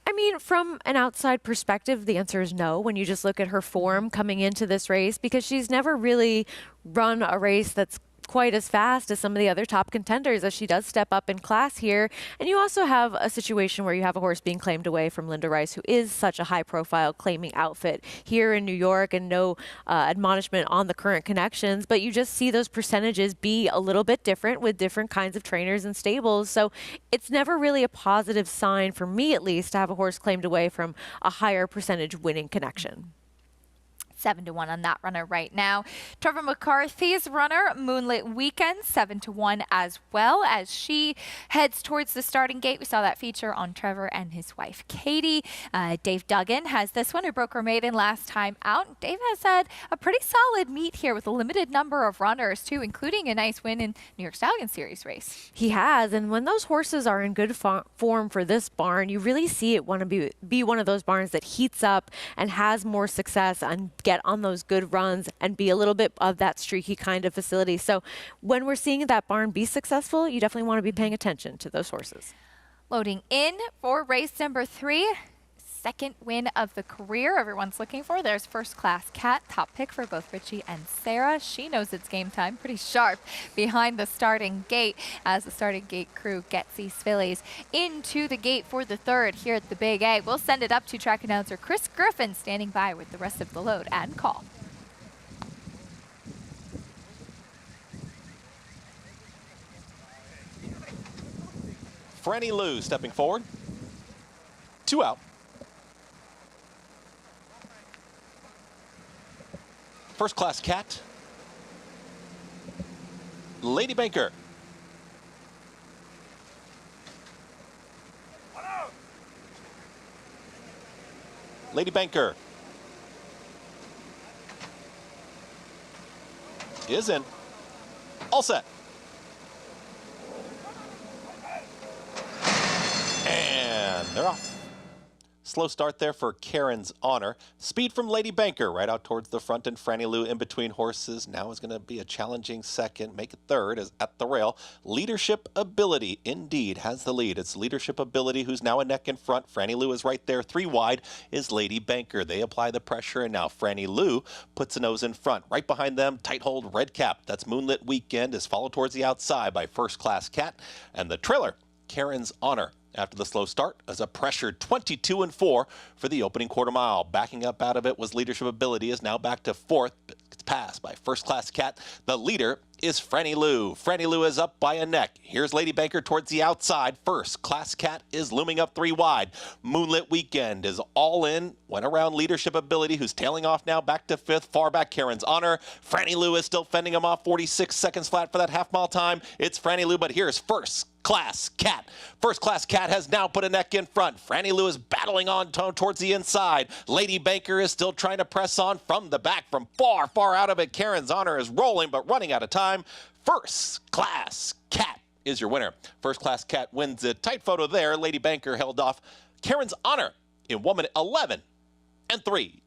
I mean, from an outside perspective, the answer is no when you just look at her form coming into this race, because she's never really run a race that's quite as fast as some of the other top contenders, as she does step up in class here. And you also have a situation where you have a horse being claimed away from Linda Rice, who is such a high-profile claiming outfit here in New York, and no admonishment on the current connections, but you just see those percentages be a little bit different with different kinds of trainers and stables. So it's never really a positive sign, for me at least, to have a horse claimed away from a higher percentage winning connection. 7-1 on that runner right now. Trevor McCarthy's runner, Moonlit Weekend, 7-1 as well, as she heads towards the starting gate. We saw that feature on Trevor and his wife, Katie. Dave Duggan has this one, who broke her maiden last time out. Dave has had a pretty solid meet here with a limited number of runners, too, including a nice win in New York Stallion Series race. He has, and when those horses are in good form for this barn, you really see it want to be one of those barns that heats up and has more success and get on those good runs and be a little bit of that streaky kind of facility. So when we're seeing that barn be successful, you definitely want to be paying attention to those horses. Loading in for race number 3. Second win of the career everyone's looking for. There's First Class Cat, top pick for both Richie and Sarah. She knows it's game time, pretty sharp behind the starting gate as the starting gate crew gets these fillies into the gate for the third here at the Big A. We'll send it up to track announcer Chris Griffin, standing by with the rest of the load and call. Franny Lou stepping forward. 2 out. First Class Cat, Lady Banker. Lady Banker is in. All set. And they're off. Slow start there for Karen's Honor. Speed from Lady Banker right out towards the front, and Franny Lou in between horses. Now is going to be a challenging second. Make it third as at the rail. Leadership Ability indeed has the lead. It's Leadership Ability who's now a neck in front. Franny Lou is right there. 3 wide is Lady Banker. They apply the pressure, and now Franny Lou puts a nose in front. Right behind them, tight hold Red Cap. That's Moonlit Weekend is followed towards the outside by First Class Cat. And the trailer, Karen's Honor. After the slow start, as a pressured 22-4 for the opening quarter mile. Backing up out of it was Leadership Ability, is now back to 4th. It's passed by First Class Cat. The leader is Franny Lou. Franny Lou is up by a neck. Here's Lady Banker towards the outside. First Class Cat is looming up 3 wide. Moonlit Weekend is all in. Went around Leadership Ability, who's tailing off now back to 5th. Far back Karen's Honor. Franny Lou is still fending him off. 46 seconds flat for that half-mile time. It's Franny Lou, but here's First Class Cat. First Class Cat has now put a neck in front. Franny Lou is battling on towards the inside. Lady Banker is still trying to press on from the back from far, far out of it. Karen's Honor is rolling, but running out of time. First Class Cat is your winner. First Class Cat wins it. Tight photo there. Lady Banker held off Karen's Honor in 1 minute 11 and 3.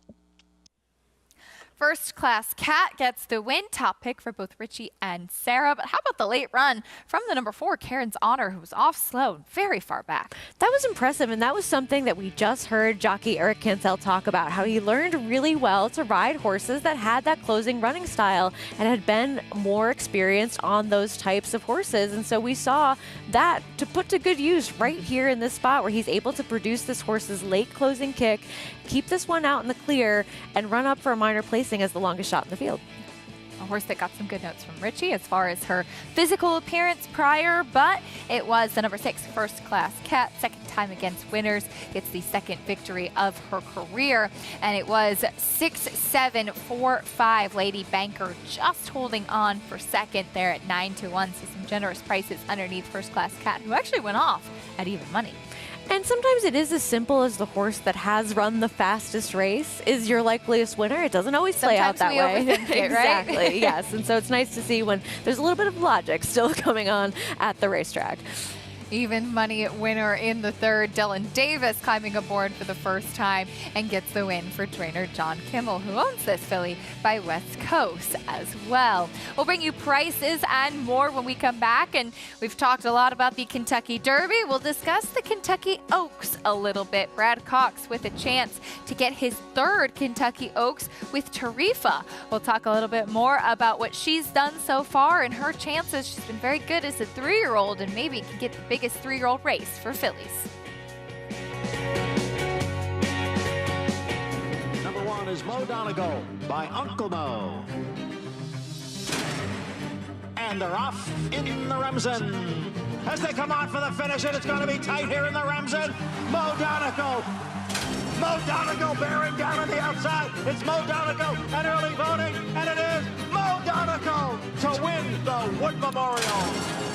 First Class Cat gets the win. Top pick for both Richie and Sarah. But how about the late run from the number 4, Karen's Honor, who was off slow, very far back? That was impressive, and that was something that we just heard jockey Eric Cancel talk about, how he learned really well to ride horses that had that closing running style and had been more experienced on those types of horses. And so we saw that to put to good use right here in this spot where he's able to produce this horse's late closing kick, keep this one out in the clear, and run up for a minor placing as the longest shot in the field. A horse that got some good notes from Richie as far as her physical appearance prior, but it was the number 6, First Class Cat, second time against winners, gets the second victory of her career, and it was 6-7-4-5. Lady Banker just holding on for second there at 9-1, so some generous prices underneath First Class Cat, who actually went off at even money. And sometimes it is as simple as the horse that has run the fastest race is your likeliest winner. It doesn't always play out that way. Overthink it, right? Exactly, yes. And so it's nice to see when there's a little bit of logic still coming on at the racetrack. Even money winner in the third, Dylan Davis climbing aboard for the first time and gets the win for trainer John Kimmel, who owns this filly by West Coast as well. We'll bring you prices and more when we come back, and we've talked a lot about the Kentucky Derby. We'll discuss the Kentucky Oaks a little bit. Brad Cox with a chance to get his 3rd Kentucky Oaks with Tarifa. We'll talk a little bit more about what she's done so far and her chances. She's been very good as a 3-year-old and maybe can get the biggest 3-year-old race for fillies. Number 1 is Mo Donegal by Uncle Mo. And they're off in the Remsen. As they come on for the finish, and it's going to be tight here in the Remsen. Mo Donegal. Mo Donegal bearing down on the outside. It's Mo Donegal and early voting, and it is Mo Donegal to win the Wood Memorial.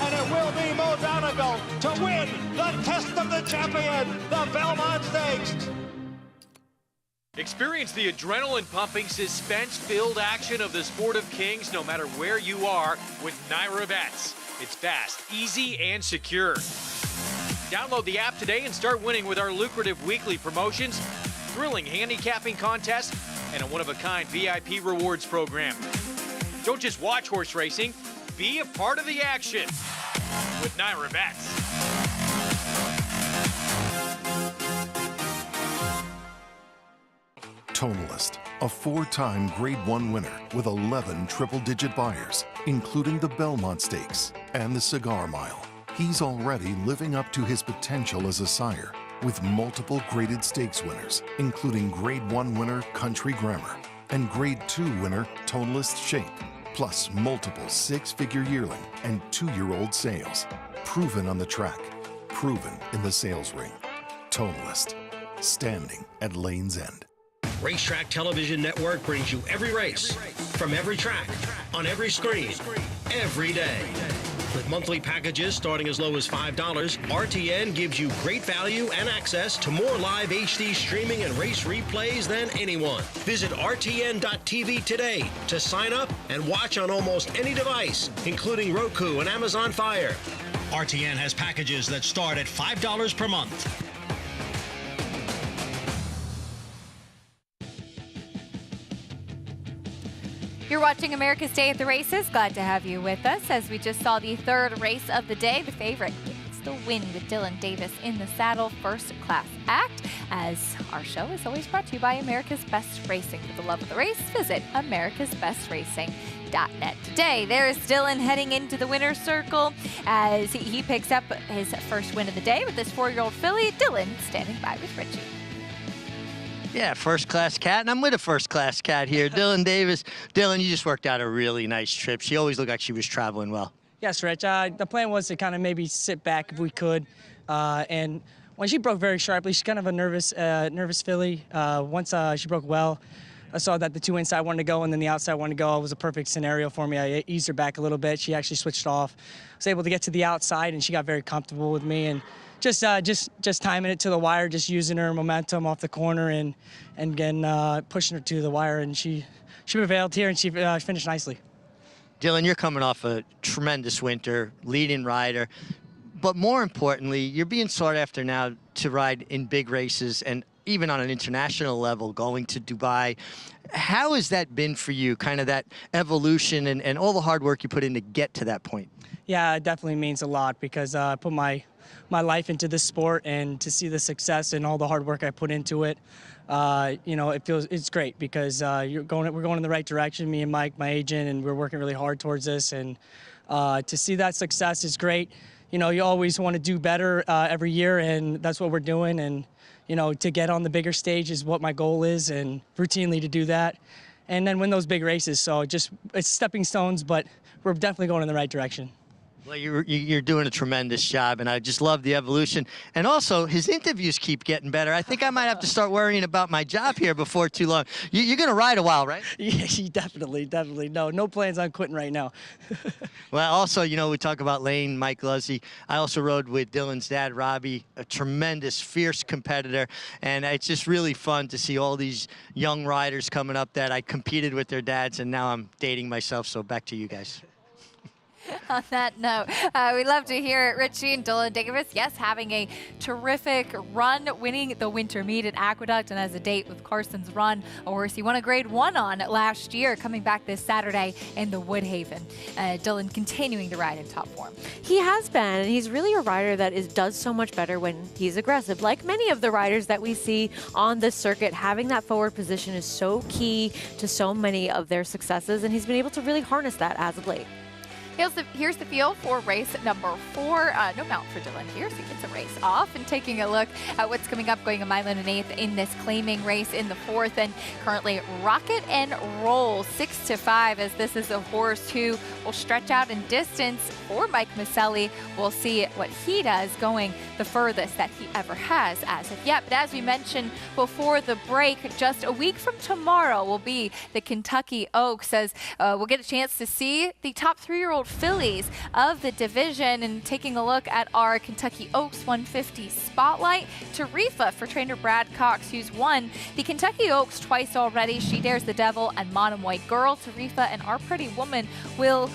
And it will be Mo Donegal to win the Test of the Champion, the Belmont Stakes. Experience the adrenaline-pumping, suspense-filled action of the Sport of Kings no matter where you are with Naira Bets. It's fast, easy, and secure. Download the app today and start winning with our lucrative weekly promotions, thrilling handicapping contests, and a one-of-a-kind VIP rewards program. Don't just watch horse racing, be a part of the action with Naira Bets. Tonalist, a 4-time Grade 1 winner with 11 triple-digit buyers, including the Belmont Stakes and the Cigar Mile. He's already living up to his potential as a sire with multiple graded stakes winners, including Grade 1 winner Country Grammar and Grade 2 winner Tonalist Shape, plus multiple 6-figure yearling and 2-year-old sales. Proven on the track, proven in the sales ring. Tonalist, standing at Lane's End. Racetrack Television Network brings you every race, from every track, on every screen, every day. With monthly packages starting as low as $5, RTN gives you great value and access to more live HD streaming and race replays than anyone. Visit RTN.tv today to sign up and watch on almost any device, including Roku and Amazon Fire. RTN has packages that start at $5 per month. You're watching America's Day at the Races. Glad to have you with us as we just saw the third race of the day. The favorite gets the win with Dylan Davis in the saddle, first class act. As our show is always brought to you by America's Best Racing. For the love of the race, visit americasbestracing.net. Today, there's Dylan heading into the winner's circle as he picks up his first win of the day with this 4-year-old filly. Dylan standing by with Richie. Yeah, first-class cat, and I'm with a first-class cat here. Dylan Davis. Dylan, you just worked out a really nice trip. She always looked like she was traveling well. Yes, Rich. The plan was to kind of maybe sit back if we could. And when she broke very sharply, she's kind of a nervous filly. Once she broke well, I saw that the two inside wanted to go and then the outside wanted to go. It was a perfect scenario for me. I eased her back a little bit. She actually switched off. I was able to get to the outside, and she got very comfortable with me. And just timing it to the wire, just using her momentum off the corner and again pushing her to the wire, and she prevailed here and she finished nicely. Dylan, you're coming off a tremendous winter, leading rider, but more importantly, you're being sought after now to ride in big races and even on an international level, going to Dubai. How has that been for you, kind of that evolution and all the hard work you put in to get to that point? Yeah, it definitely means a lot because I put my life into this sport, and to see the success and all the hard work I put into it, it's great because we're going in the right direction, me and Mike, my agent, and we're working really hard towards this. And to see that success is great. You always want to do better every year, and that's what we're doing. And to get on the bigger stage is what my goal is, and routinely to do that, and then win those big races. So it's stepping stones, but we're definitely going in the right direction. Well, you're doing a tremendous job, and I just love the evolution. And also, his interviews keep getting better. I think I might have to start worrying about my job here before too long. You're going to ride a while, right? Yeah, definitely. No plans on quitting right now. Well, also, we talk about Lane, Mike Luzzy. I also rode with Dylan's dad, Robbie, a tremendous, fierce competitor. And it's just really fun to see all these young riders coming up that I competed with their dads, and now I'm dating myself. So back to you guys. On that note, we love to hear it. Richie and Dylan Davis, yes, having a terrific run, winning the winter meet at Aqueduct, and as a date with Carson's Run, a horse he won a grade 1 on last year, coming back this Saturday in the Woodhaven. Dylan continuing to ride in top form. He has been, and he's really a rider that does so much better when he's aggressive. Like many of the riders that we see on this circuit, having that forward position is so key to so many of their successes, and he's been able to really harness that as of late. Here's the feel for race number 4. No mount for Dylan here, so he gets a race off. And taking a look at what's coming up, going 1 1/8 in this claiming race in the 4th. And currently Rocket and Roll 6-5, as this is a horse who will stretch out in distance for Mike Maselli. We'll see what he does, going the furthest that he ever has as of yet. But as we mentioned before the break, just a week from tomorrow will be the Kentucky Oaks, as we'll get a chance to see the top 3-year-old fillies of the division. And taking a look at our Kentucky Oaks 150 spotlight, Tarifa for trainer Brad Cox, who's won the Kentucky Oaks twice already. She Dares the Devil and Monomoy Girl. Tarifa and Our Pretty Woman will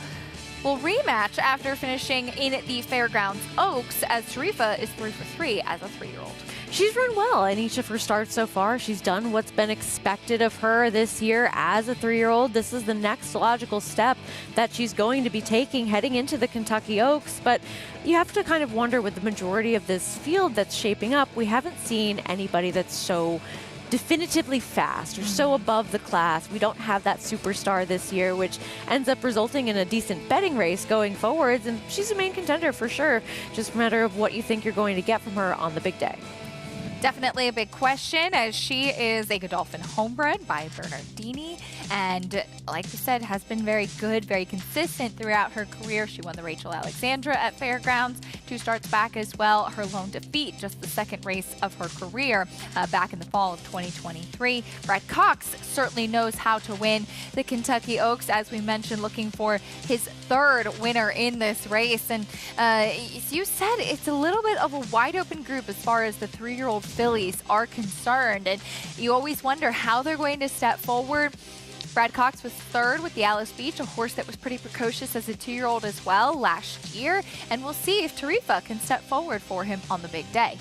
rematch after finishing in the Fairgrounds Oaks, as Tarifa is 3 for 3 as a 3-year-old. She's run well in each of her starts so far. She's done what's been expected of her this year as a 3-year-old. This is the next logical step that she's going to be taking heading into the Kentucky Oaks. But you have to kind of wonder, with the majority of this field that's shaping up, we haven't seen anybody that's so definitively fast or so above the class. We don't have that superstar this year, which ends up resulting in a decent betting race going forwards. And she's a main contender for sure. Just a matter of what you think you're going to get from her on the big day. Definitely a big question, as she is a Godolphin homebred by Bernardini, and like you said, has been very good, very consistent throughout her career. She won the Rachel Alexandra at Fairgrounds. 2 starts back as well. Her lone defeat, just the 2nd race of her career back in the fall of 2023. Brad Cox certainly knows how to win the Kentucky Oaks, as we mentioned, looking for his 3rd winner in this race. And as you said, it's a little bit of a wide open group as far as the 3-year-old fillies are concerned. And you always wonder how they're going to step forward. Brad Cox was 3rd with the Alice Beach, a horse that was pretty precocious as a 2-year-old as well last year. And we'll see if Tarifa can step forward for him on the big day.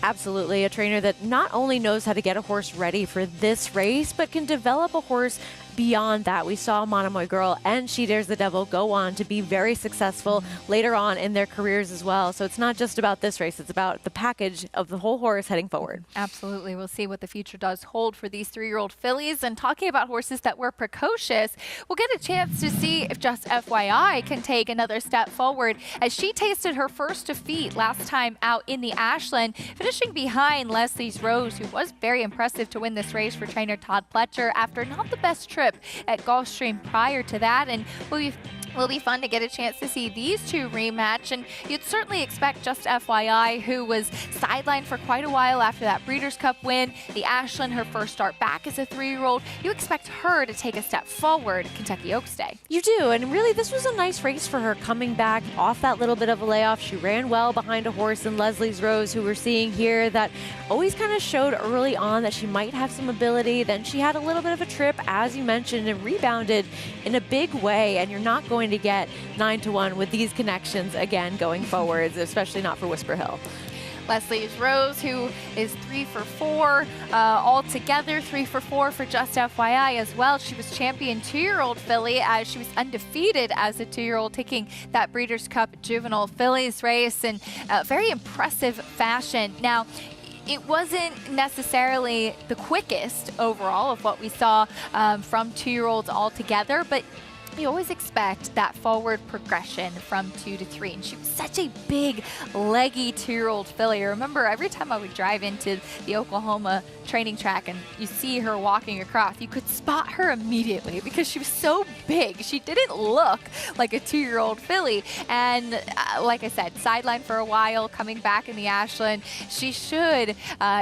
Absolutely, a trainer that not only knows how to get a horse ready for this race, but can develop a horse beyond that. We saw Monomoy Girl and She Dares the Devil go on to be very successful later on in their careers as well. So it's not just about this race, it's about the package of the whole horse heading forward. Absolutely. We'll see what the future does hold for these 3-year-old fillies. And talking about horses that were precocious, we'll get a chance to see if Just FYI can take another step forward, as she tasted her first defeat last time out in the Ashland, finishing behind Leslie's Rose, who was very impressive to win this race for trainer Todd Pletcher after not the best trip at Gulfstream prior to that. And will be fun to get a chance to see these 2 rematch. And you'd certainly expect Just FYI, who was sidelined for quite a while after that Breeders' Cup win, the Ashland, her first start back as a 3-year-old. You expect her to take a step forward Kentucky Oaks Day. You do, and really this was a nice race for her, coming back off that little bit of a layoff. She ran well behind a horse in Leslie's Rose, who we're seeing here, that always kind of showed early on that she might have some ability. Then she had a little bit of a trip, as you mentioned, and rebounded in a big way, and you're not going to get 9-1 with these connections again going forwards, especially not for Whisper Hill. Leslie's Rose, who is 3 for 4 altogether, 3 for 4 for Just FYI as well. She was champion 2-year-old filly, as she was undefeated as a 2-year-old, taking that Breeders' Cup Juvenile Fillies race in very impressive fashion. Now, it wasn't necessarily the quickest overall of what we saw from 2-year-olds altogether, but you always expect that forward progression from 2 to 3. And she was such a big, leggy 2-year-old filly. I remember every time I would drive into the Oklahoma training track and you see her walking across, you could spot her immediately because she was so big. She didn't look like a 2-year-old filly. And like I said, sidelined for a while, coming back in the Ashland. She should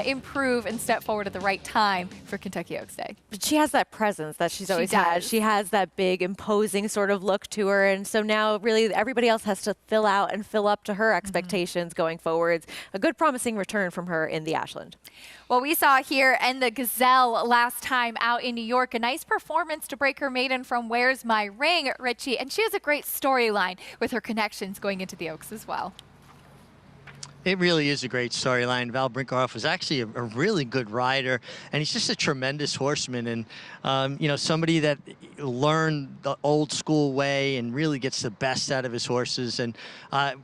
improve and step forward at the right time for Kentucky Oaks Day. But she has that presence that she's always had. She has that big, imposing sort of look to her, and so now really everybody else has to fill out and fill up to her expectations going forwards. A good promising return from her in the Ashland. Well, we saw here in the Gazelle last time out in New York, a nice performance to break her maiden from Where's My Ring, Richie, and she has a great storyline with her connections going into the Oaks as well. It really is a great storyline. Val Brinkerhoff was actually a really good rider, and he's just a tremendous horseman, and you know, somebody that learned the old school way and really gets the best out of his horses. And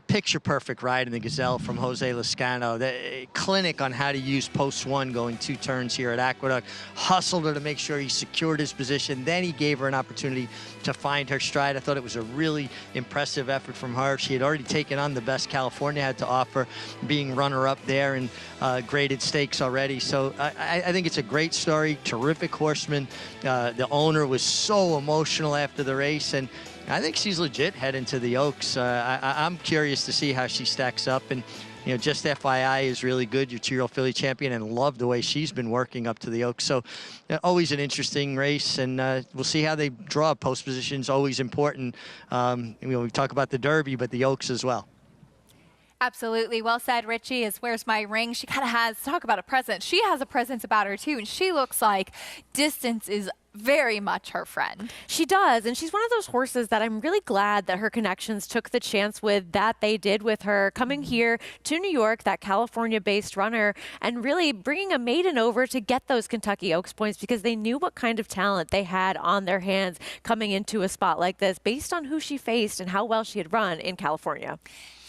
picture perfect ride in the Gazelle from Jose Lascano. The clinic on how to use post 1 going 2 turns here at Aqueduct. Hustled her to make sure he secured his position. Then he gave her an opportunity to find her stride. I thought it was a really impressive effort from her. She had already taken on the best California had to offer, being runner-up there in graded stakes already. So I think it's a great story. Terrific horseman. The owner was so emotional after the race, and I think she's legit heading to the Oaks. I'm curious to see how she stacks up. And you know, Just FYI is really good, your 2-year-old filly champion, and love the way she's been working up to the Oaks. So always an interesting race, and we'll see how they draw. Post position's always important. You know, we talk about the Derby, but the Oaks as well. Absolutely. Well said, Richie. Is Where's My Ring? She kind of has, talk about a presence. She has a presence about her too, and she looks like distance is very much her friend. She does, and she's one of those horses that I'm really glad that her connections took the chance with that they did with her, coming here to New York, that California-based runner, and really bringing a maiden over to get those Kentucky Oaks points, because they knew what kind of talent they had on their hands coming into a spot like this based on who she faced and how well she had run in California.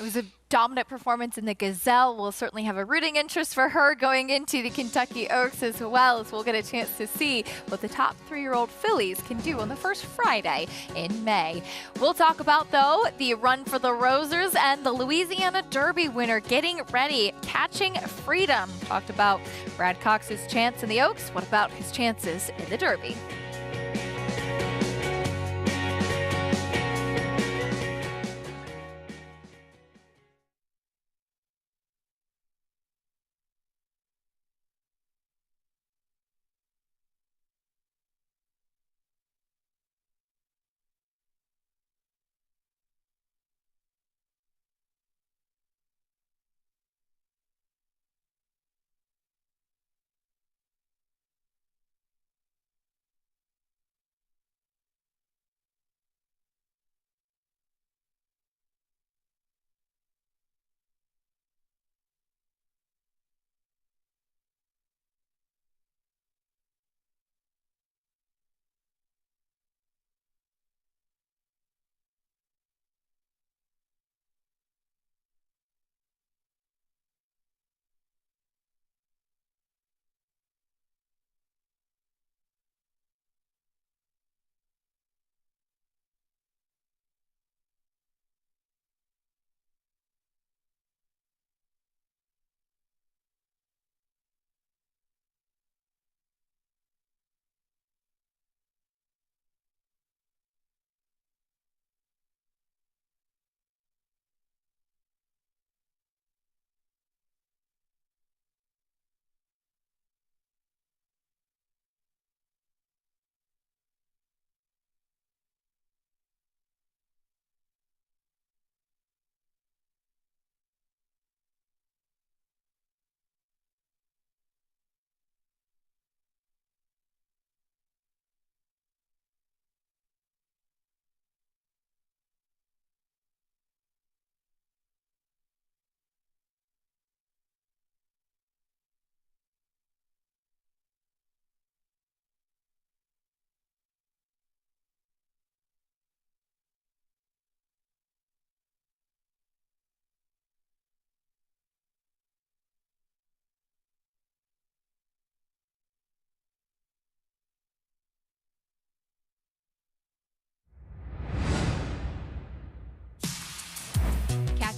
It was a dominant performance in the Gazelle. We'll certainly have a rooting interest for her going into the Kentucky Oaks, as well as we'll get a chance to see what the top 3-year-old fillies can do on the first Friday in May. We'll talk about, though, the Run for the Rosers and the Louisiana Derby winner getting ready, Catching Freedom. Talked about Brad Cox's chance in the Oaks. What about his chances in the Derby?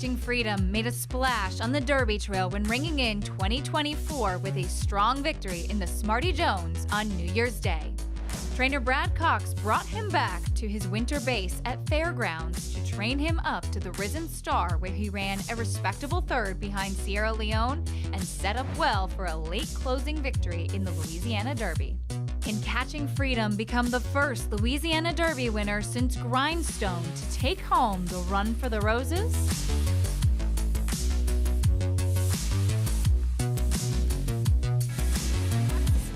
Catching Freedom made a splash on the Derby Trail when ringing in 2024 with a strong victory in the Smarty Jones on New Year's Day. Trainer Brad Cox brought him back to his winter base at Fairgrounds to train him up to the Risen Star, where he ran a respectable third behind Sierra Leone and set up well for a late closing victory in the Louisiana Derby. Can Catching Freedom become the first Louisiana Derby winner since Grindstone to take home the Run for the Roses?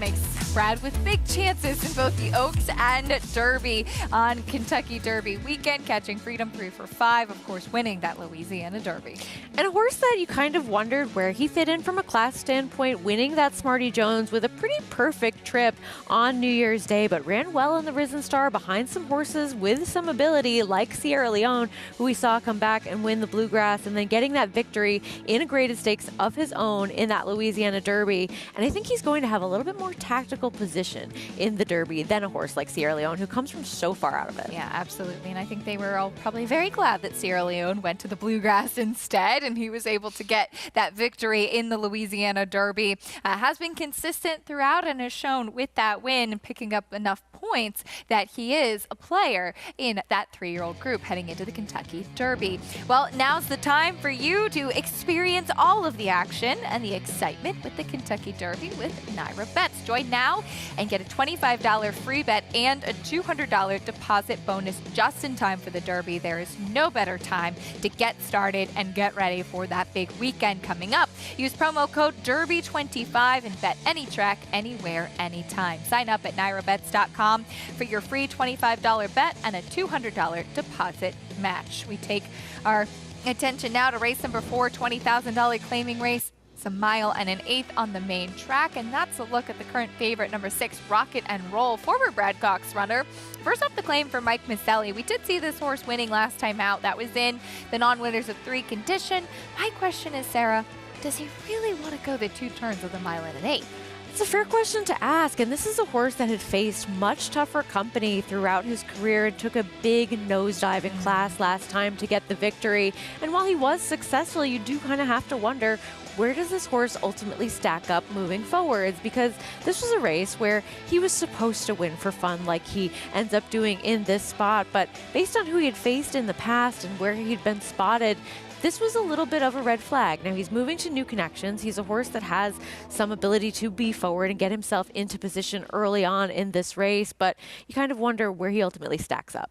Makes Brad with big chances in both the Oaks and Derby on Kentucky Derby weekend. Catching Freedom 3 for 5, of course, winning that Louisiana Derby. And a horse that you kind of wondered where he fit in from a class standpoint, winning that Smarty Jones with a pretty perfect trip on New Year's Day, but ran well in the Risen Star behind some horses with some ability like Sierra Leone, who we saw come back and win the Bluegrass, and then getting that victory in a graded stakes of his own in that Louisiana Derby. And I think he's going to have a little bit more tactical position in the Derby than a horse like Sierra Leone, who comes from so far out of it. Yeah, absolutely. And I think they were all probably very glad that Sierra Leone went to the Bluegrass instead, and he was able to get that victory in the Louisiana Derby. Has been consistent throughout and has shown with that win, picking up enough points that he is a player in that 3-year-old group heading into the Kentucky Derby. Well, now's the time for you to experience all of the action and the excitement with the Kentucky Derby with Naira Bets. Join now and get a $25 free bet and a $200 deposit bonus just in time for the Derby. There is no better time to get started and get ready for that big weekend coming up. Use promo code DERBY25 and bet any track, anywhere, anytime. Sign up at NairaBets.com for your free $25 bet and a $200 deposit match. We take our attention now to race number 4, $20,000 claiming race. It's a mile and an eighth on the main track, and that's a look at the current favorite, number 6, Rocket and Roll, former Brad Cox runner. First off the claim for Mike Maselli. We did see this horse winning last time out. That was in the non-winners of 3 condition. My question is, Sarah, does he really want to go the 2 turns of the mile and an eighth? It's a fair question to ask, and this is a horse that had faced much tougher company throughout his career and took a big nosedive in class last time to get the victory. And while he was successful, you do kind of have to wonder, where does this horse ultimately stack up moving forwards? Because this was a race where he was supposed to win for fun like he ends up doing in this spot, but based on who he had faced in the past and where he'd been spotted, this was a little bit of a red flag. Now he's moving to New Connections. He's a horse that has some ability to be forward and get himself into position early on in this race, but you kind of wonder where he ultimately stacks up.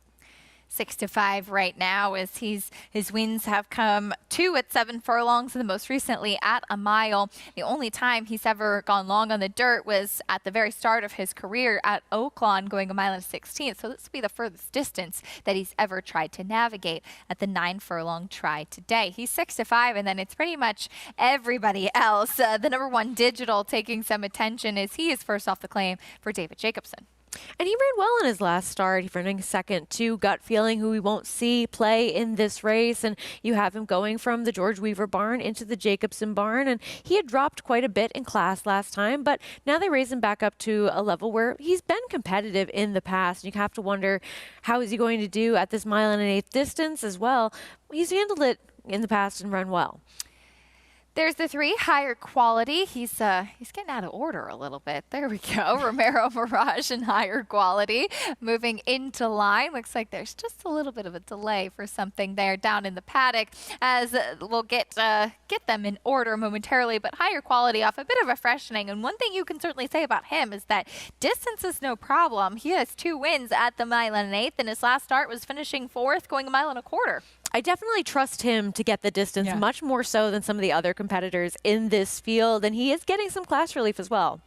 6-5 right now as his wins have come 2 at 7 furlongs and the most recently at a mile. The only time he's ever gone long on the dirt was at the very start of his career at Oaklawn, going a mile and 16. So this will be the furthest distance that he's ever tried to navigate at the 9 furlong try today. He's 6-5, and then it's pretty much everybody else. The number 1 Digital taking some attention as he is first off the claim for David Jacobson. And he ran well in his last start. He running second to Gut Feeling, who we won't see play in this race. And you have him going from the George Weaver barn into the Jacobson barn. And he had dropped quite a bit in class last time, but now they raise him back up to a level where he's been competitive in the past. You have to wonder, how is he going to do at this mile and an eighth distance as well? He's handled it in the past and run well. There's the 3, Higher Quality. He's getting out of order a little bit. There we go. Romero Mirage and Higher Quality moving into line. Looks like there's just a little bit of a delay for something there down in the paddock, as we'll get them in order momentarily. But Higher Quality off a bit of a freshening. And one thing you can certainly say about him is that distance is no problem. He has 2 wins at the mile and an eighth, and his last start was finishing 4th, going a mile and a quarter. I definitely trust him to get the distance, much more so than some of the other competitors in this field, and he is getting some class relief as well.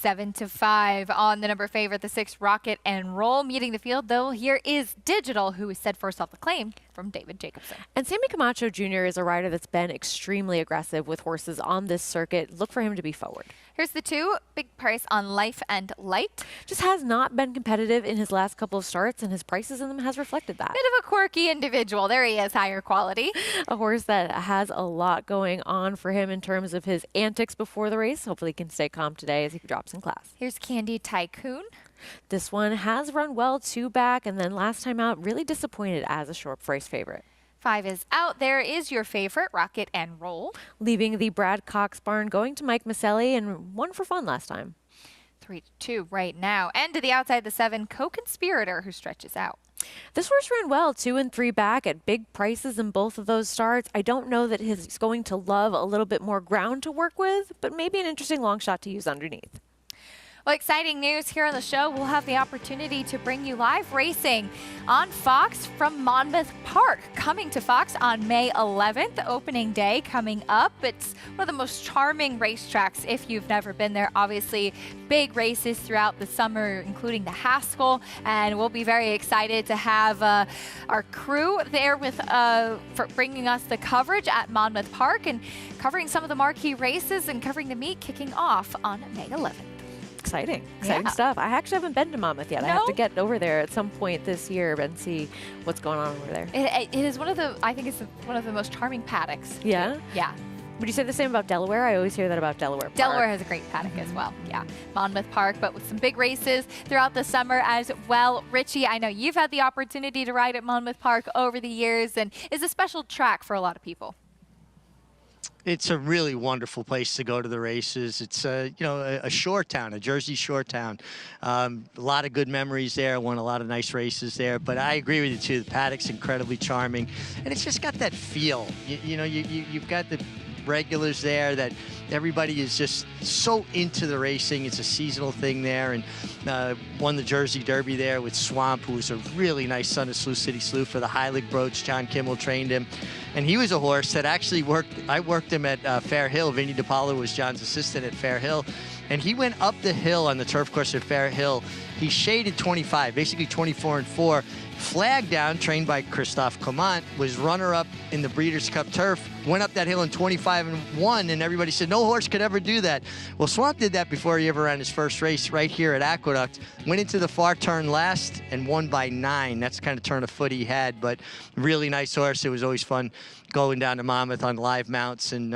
7-5 on the number favorite, the 6, Rocket and Roll. Meeting the field, though, here is Digital, who is said first off the claim from David Jacobson. And Sammy Camacho Jr. is a rider that's been extremely aggressive with horses on this circuit. Look for him to be forward. Here's the 2, big price on Life and Light. Just has not been competitive in his last couple of starts, and his prices in them has reflected that. Bit of a quirky individual. There he is, Higher Quality. A horse that has a lot going on for him in terms of his antics before the race. Hopefully he can stay calm today as he drops in class. Here's Candy Tycoon. This one has run well 2 back, and then last time out really disappointed as a short price favorite. 5 is out. There is your favorite, Rocket and Roll. Leaving the Brad Cox barn, going to Mike Maselli, and 1 for fun last time. 3-2 right now. And to the outside, the 7, Co-Conspirator, who stretches out. This horse ran well, 2 and 3 back at big prices in both of those starts. I don't know that he's going to love a little bit more ground to work with, but maybe an interesting long shot to use underneath. Well, exciting news here on the show. We'll have the opportunity to bring you live racing on Fox from Monmouth Park. Coming to Fox on May 11th, opening day coming up. It's one of the most charming racetracks if you've never been there. Obviously, big races throughout the summer, including the Haskell. And we'll be very excited to have our crew there with for bringing us the coverage at Monmouth Park and covering some of the marquee races and covering the meet kicking off on May 11th. Exciting stuff. I actually haven't been to Monmouth yet. No? I have to get over there at some point this year and see what's going on over there. It is one of the, I think it's one of the most charming paddocks. Yeah? Yeah. Would you say the same about Delaware? I always hear that about Delaware Park. Delaware has a great paddock as well. Yeah. Monmouth Park, but with some big races throughout the summer as well. Richie, I know you've had the opportunity to ride at Monmouth Park over the years and is a special track for a lot of people. It's a really wonderful place to go to the races. It's a shore town, a Jersey shore town. A lot of good memories there. Won a lot of nice races there. But I agree with you too. The paddock's incredibly charming, and it's just got that feel. You've got the regulars there that everybody is just so into the racing. It's a seasonal thing there, and won the Jersey Derby there with Swamp, who was a really nice son of Slough City Slough for the Heilig Brooch. John Kimmel trained him, and he was a horse that actually I worked him at Fair Hill. Vinny DiPaolo was John's assistant at Fair Hill, and he went up the hill on the turf course at Fair Hill. He shaded 25, basically 24 and 4. Flag down, trained by Christophe Clement, was runner-up in the Breeders' Cup Turf, went up that hill in 25 and 1, and everybody said no horse could ever do that. Well, Swamp did that before he ever ran his first race right here at Aqueduct. Went into the far turn last and won by 9. That's the kind of turn of foot he had, but really nice horse. It was always fun going down to Monmouth on live mounts, and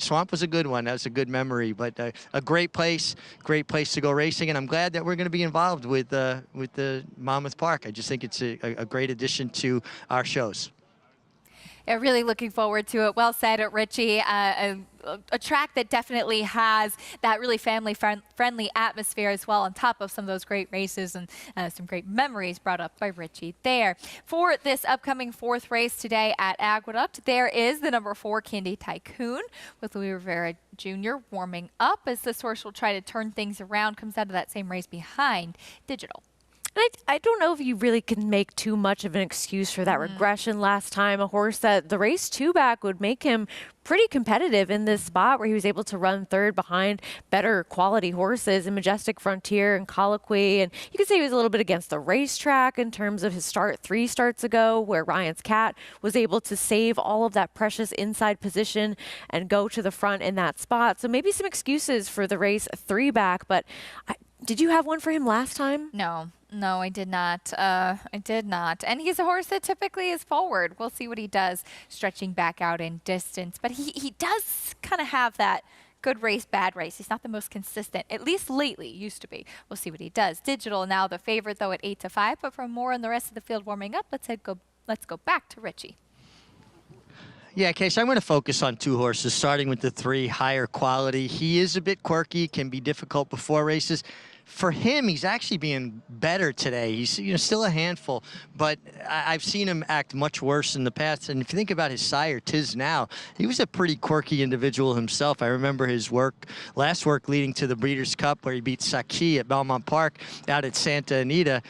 Swamp was a good one. That was a good memory, but a great place to go racing, and I'm glad that we're going to be involved with the Monmouth Park. I just think it's a great addition to our shows. Yeah, really looking forward to it. Well said, Richie. A track that definitely has that really family-friendly atmosphere as well, on top of some of those great races and some great memories brought up by Richie there. For this upcoming 4th race today at Aqueduct, there is the number 4 Candy Tycoon with Louis Rivera Jr. warming up as this horse will try to turn things around, comes out of that same race behind Digital. I don't know if you really can make too much of an excuse for that regression last time. A horse that the race 2 back would make him pretty competitive in this spot where he was able to run 3rd behind better quality horses in Majestic Frontier and Colloquy. And you could say he was a little bit against the racetrack in terms of his start 3 starts ago, where Ryan's Cat was able to save all of that precious inside position and go to the front in that spot. So maybe some excuses for the race 3 back. But did you have one for him last time? No, I did not. I did not. And he's a horse that typically is forward. We'll see what he does stretching back out in distance. But he does kind of have that good race, bad race. He's not the most consistent, at least lately, used to be. We'll see what he does. Digital now the favorite, though, at 8-5. But for more on the rest of the field warming up, let's go back to Richie. Yeah, Case, I'm going to focus on 2 horses, starting with the 3, Higher Quality. He is a bit quirky, can be difficult before races. For him, he's actually being better today. He's still a handful, but I've seen him act much worse in the past. And if you think about his sire, Tiz Now, he was a pretty quirky individual himself. I remember his last work leading to the Breeders' Cup, where he beat Saki at Belmont Park out at Santa Anita.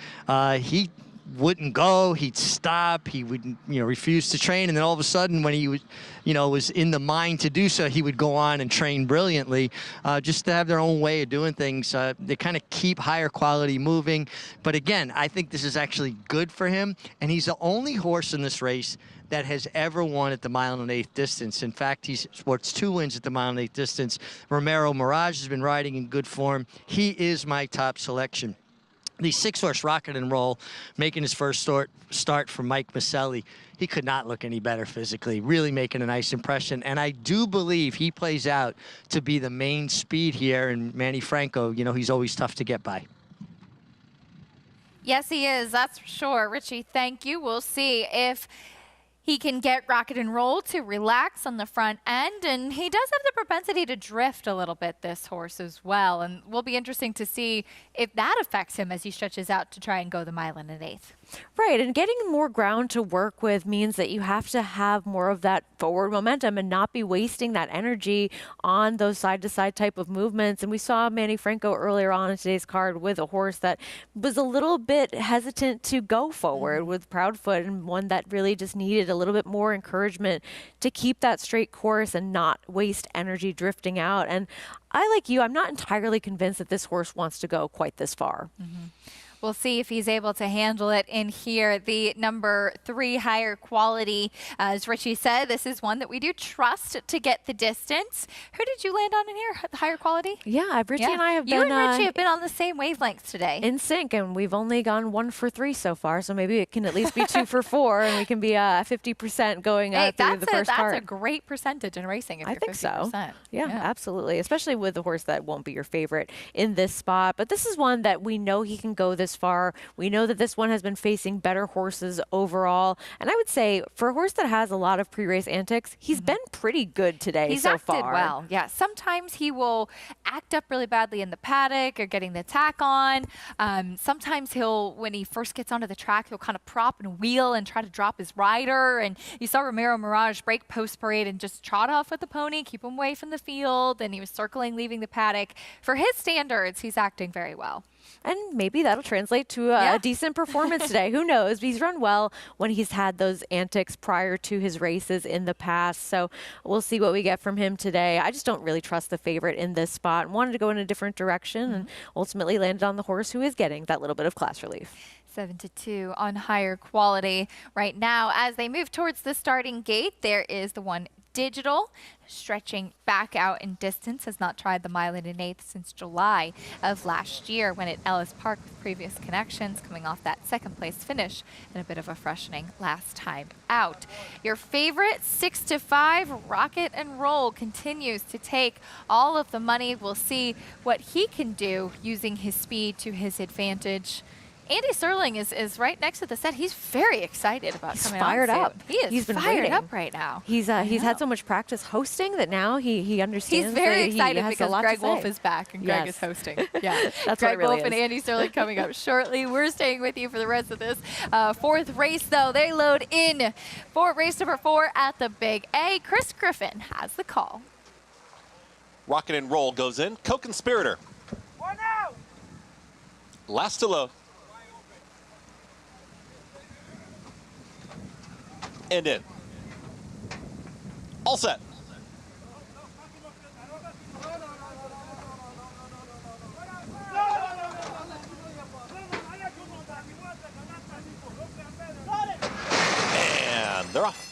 He wouldn't go, he'd stop, he would refuse to train, and then all of a sudden when he was in the mind to do so, he would go on and train brilliantly, just to have their own way of doing things. They kind of keep Higher Quality moving, but again, I think this is actually good for him, and he's the only horse in this race that has ever won at the 1.8 distance. In fact, he sports 2 wins at the 1.8 distance. Romero Mirage has been riding in good form. He is my top selection. The 6-horse Rocket and Roll, making his first start for Mike Maselli. He could not look any better physically, really making a nice impression. And I do believe he plays out to be the main speed here. And Manny Franco, he's always tough to get by. Yes, he is. That's for sure. Richie, thank you. We'll see if He can get Rocket and Roll to relax on the front end, and he does have the propensity to drift a little bit, this horse as well. And will be interesting to see if that affects him as he stretches out to try and go the mile and an eighth. Right, and getting more ground to work with means that you have to have more of that forward momentum and not be wasting that energy on those side-to-side type of movements. And we saw Manny Franco earlier on in today's card with a horse that was a little bit hesitant to go forward with Proudfoot, and one that really just needed a little bit more encouragement to keep that straight course and not waste energy drifting out. And I, like you, I'm not entirely convinced that this horse wants to go quite this far. We'll see if he's able to handle it in here. The number 3 Higher Quality, as Richie said, this is one that we do trust to get the distance. Who did you land on in here? The Higher Quality? Yeah, Richie and I have been... You and Richie have been on the same wavelength today. In sync, and we've only gone 1 for 3 so far, so maybe it can at least be 2 for 4, and we can be 50% going through the first part. That's a great percentage in racing if I you're think 50%. so. Yeah, absolutely, especially with a horse that won't be your favorite in this spot. But this is one that we know he can go this far. We know that this one has been facing better horses overall. And I would say for a horse that has a lot of pre-race antics, he's been pretty good today so far. He's acted well, yeah. Sometimes he will act up really badly in the paddock or getting the tack on. Sometimes he'll, when he first gets onto the track, he'll kind of prop and wheel and try to drop his rider. And you saw Ramiro Mirage break post parade and just trot off with the pony, keep him away from the field. And he was circling, leaving the paddock. For his standards, he's acting very well. And maybe that'll translate to a decent performance today. Who knows? He's run well when he's had those antics prior to his races in the past. So we'll see what we get from him today. I just don't really trust the favorite in this spot and wanted to go in a different direction and ultimately landed on the horse who is getting that little bit of class relief. 7-2 on Higher Quality right now. As they move towards the starting gate, there is the one Digital, stretching back out in distance, has not tried the mile and an eighth since July of last year when at Ellis Park with previous connections, coming off that second place finish and a bit of a freshening last time out. Your favorite 6-5 Rocket and Roll continues to take all of the money. We'll see what he can do using his speed to his advantage. Andy Sterling is right next to the set. He's very excited about coming on. Fired up. He's been fired up right now. He's had so much practice hosting that now he understands. He's very excited because Greg Wolf Wolf is back and Greg is hosting. Yeah, that's Greg what it really Wolf and Andy Sterling coming up shortly. We're staying with you for the rest of this fourth race, though. They load in for race number 4 at the Big A. Chris Griffin has the call. Rocket and Roll goes in. Co-conspirator. One out. Last to low. And in. All set. And they're off.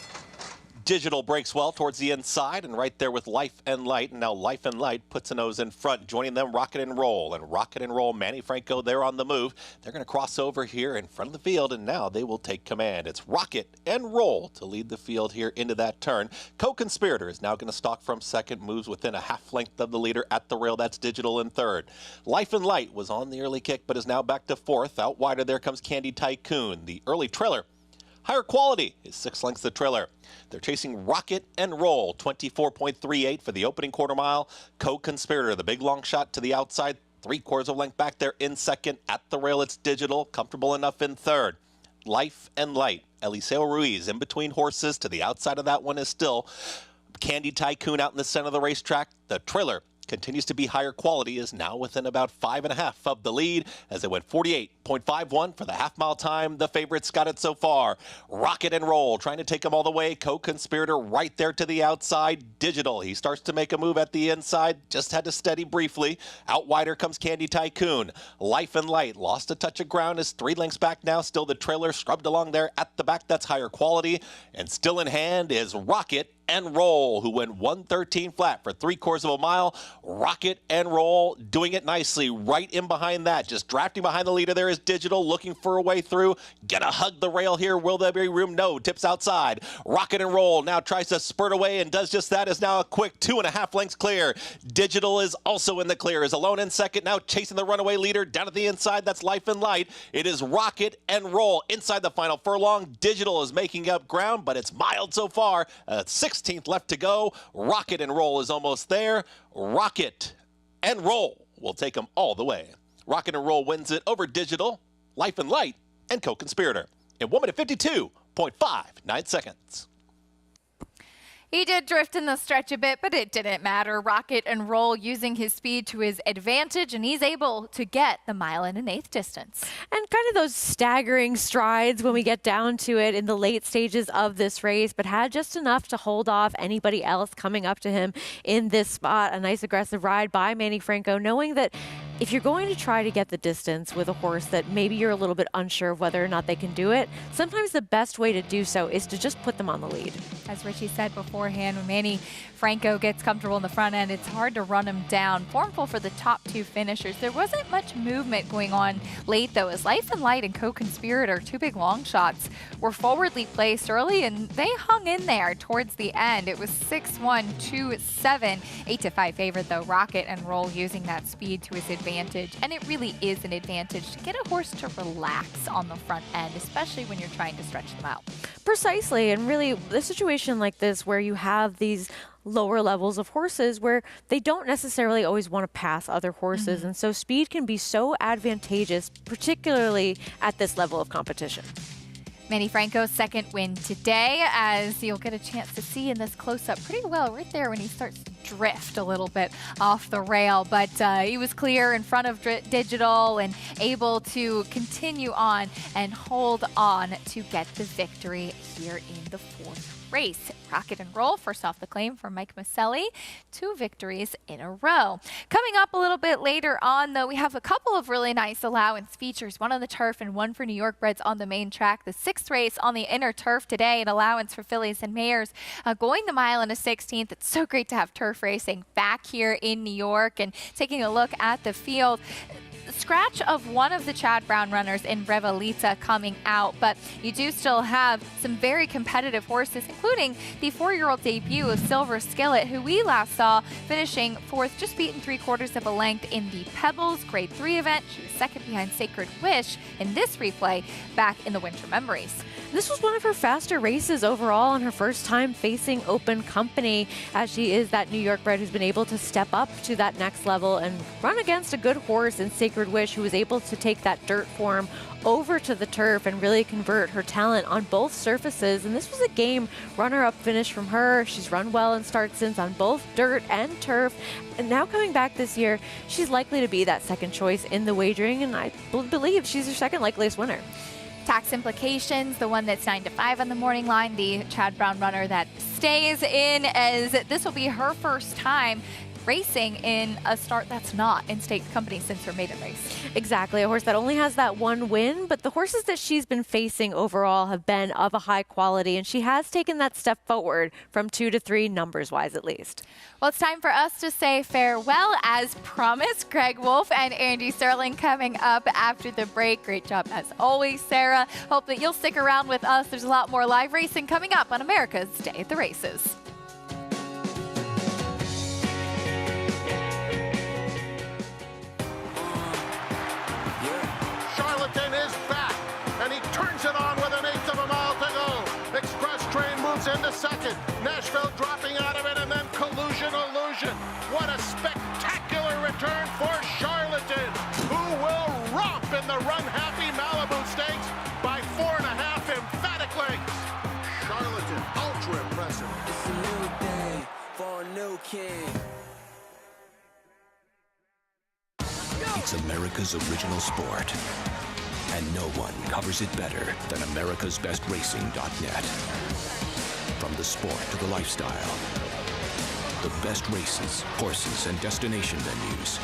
Digital breaks well towards the inside and right there with Life and Light. And now Life and Light puts a nose in front, joining them Rocket and Roll. And Rocket and Roll, Manny Franco, they're on the move. They're going to cross over here in front of the field, and now they will take command. It's Rocket and Roll to lead the field here into that turn. Co-conspirator is now going to stalk from second, moves within a half length of the leader at the rail. That's Digital in third. Life and Light was on the early kick, but is now back to fourth. Out wider, there comes Candy Tycoon, the early trailer. Higher Quality is 6 lengths the trailer. They're chasing Rocket and Roll, 24.38 for the opening quarter mile. Co-conspirator, the big long shot to the outside, 3/4 of a length back there in second. At the rail, it's Digital, comfortable enough in third. Life and Light, Eliseo Ruiz in between horses. To the outside of that one is still Candy Tycoon out in the center of the racetrack. The trailer continues to be Higher Quality, is now within about 5.5 of the lead as they went 48.51 for the half-mile time. The favorites got it so far. Rocket and Roll trying to take them all the way. Co-conspirator right there to the outside. Digital, he starts to make a move at the inside. Just had to steady briefly. Out wider comes Candy Tycoon. Life and Light lost a touch of ground, is 3 lengths back now. Still the trailer scrubbed along there at the back. That's Higher Quality. And still in hand is Rocket and Roll, who went 113 flat for 3/4 of a mile. Rocket and Roll doing it nicely right in behind that. Just drafting behind the leader there is Digital, looking for a way through. Gonna hug the rail here. Will there be room? No, tips outside. Rocket and Roll now tries to spurt away and does just that. Is now a quick 2.5 lengths clear. Digital is also in the clear, is alone in second, now chasing the runaway leader down at the inside. That's Life and Light. It is Rocket and Roll inside the final furlong. Digital is making up ground, but it's mild so far. 16th left to go. Rocket and Roll is almost there. Rocket and Roll will take them all the way. Rocket and Roll wins it over Digital, Life and Light, and Co-Conspirator in 1 minute 52.59 seconds. He did drift in the stretch a bit, but it didn't matter. Rocket and Roll using his speed to his advantage, and he's able to get the 1 1/8 distance. And kind of those staggering strides when we get down to it in the late stages of this race, but had just enough to hold off anybody else coming up to him in this spot. A nice aggressive ride by Manny Franco, knowing that if you're going to try to get the distance with a horse that maybe you're a little bit unsure of whether or not they can do it, sometimes the best way to do so is to just put them on the lead. As Richie said beforehand, when Manny Franco gets comfortable in the front end, it's hard to run him down. Formful for the top two finishers. There wasn't much movement going on late, though, as Life and Light and Co-Conspirator, two big long shots, were forwardly placed early, and they hung in there towards the end. It was 6-1, 2-7, 8-5 favorite, though. Rocket and Roll using that speed to his advantage, and it really is an advantage to get a horse to relax on the front end, especially when you're trying to stretch them out. Precisely, and really the situation like this where you have these lower levels of horses where they don't necessarily always want to pass other horses, and so speed can be so advantageous, particularly at this level of competition. Manny Franco's second win today, as you'll get a chance to see in this close-up pretty well right there when he starts to drift a little bit off the rail. But he was clear in front of Digital and able to continue on and hold on to get the victory here in the fourth race. Rocket and Roll, first off the claim for Mike Maselli, 2 victories in a row. Coming up a little bit later on, though, we have a couple of really nice allowance features, one on the turf and one for New York breds on the main track. The 6th race on the inner turf today, an allowance for fillies and mares going the 1 1/16. It's so great to have turf racing back here in New York. And taking a look at the field, scratch of one of the Chad Brown runners in Revalita coming out, but you do still have some very competitive horses, including the 4-year-old debut of Silver Skillet, who we last saw finishing 4th, just beaten 3/4 of a length in the Pebbles Grade 3 event. She was second behind Sacred Wish in this replay back in the Winter Memories. This was one of her faster races overall and her first time facing open company, as she is that New York bred who's been able to step up to that next level and run against a good horse in Sacred Wish, who was able to take that dirt form over to the turf and really convert her talent on both surfaces. And this was a game runner-up finish from her. She's run well in start since on both dirt and turf. And now coming back this year, she's likely to be that second choice in the wagering, and I believe she's your second likeliest winner. Tax implications, the one that's 9 to 5 on the morning line, the Chad Brown runner that stays in, as this will be her first time racing in a start that's not in state company since her maiden race. Exactly, a horse that only has that one win, but the horses that she's been facing overall have been of a high quality, and she has taken that step forward from 2 to 3 numbers-wise at least. Well, it's time for us to say farewell. As promised, Greg Wolf and Andy Sterling coming up after the break. Great job as always, Sarah. Hope that you'll stick around with us. There's a lot more live racing coming up on America's Day at the Races. Into second, Nashville dropping out of it, and then Collusion Illusion. What a spectacular return for Charlatan, who will romp in the run-happy Malibu Stakes by 4.5 emphatic lengths. Charlatan, ultra impressive. It's a new day for a new king. It's America's original sport, and no one covers it better than americasbestracing.net. From the sport to the lifestyle, the best races, horses, and destination venues,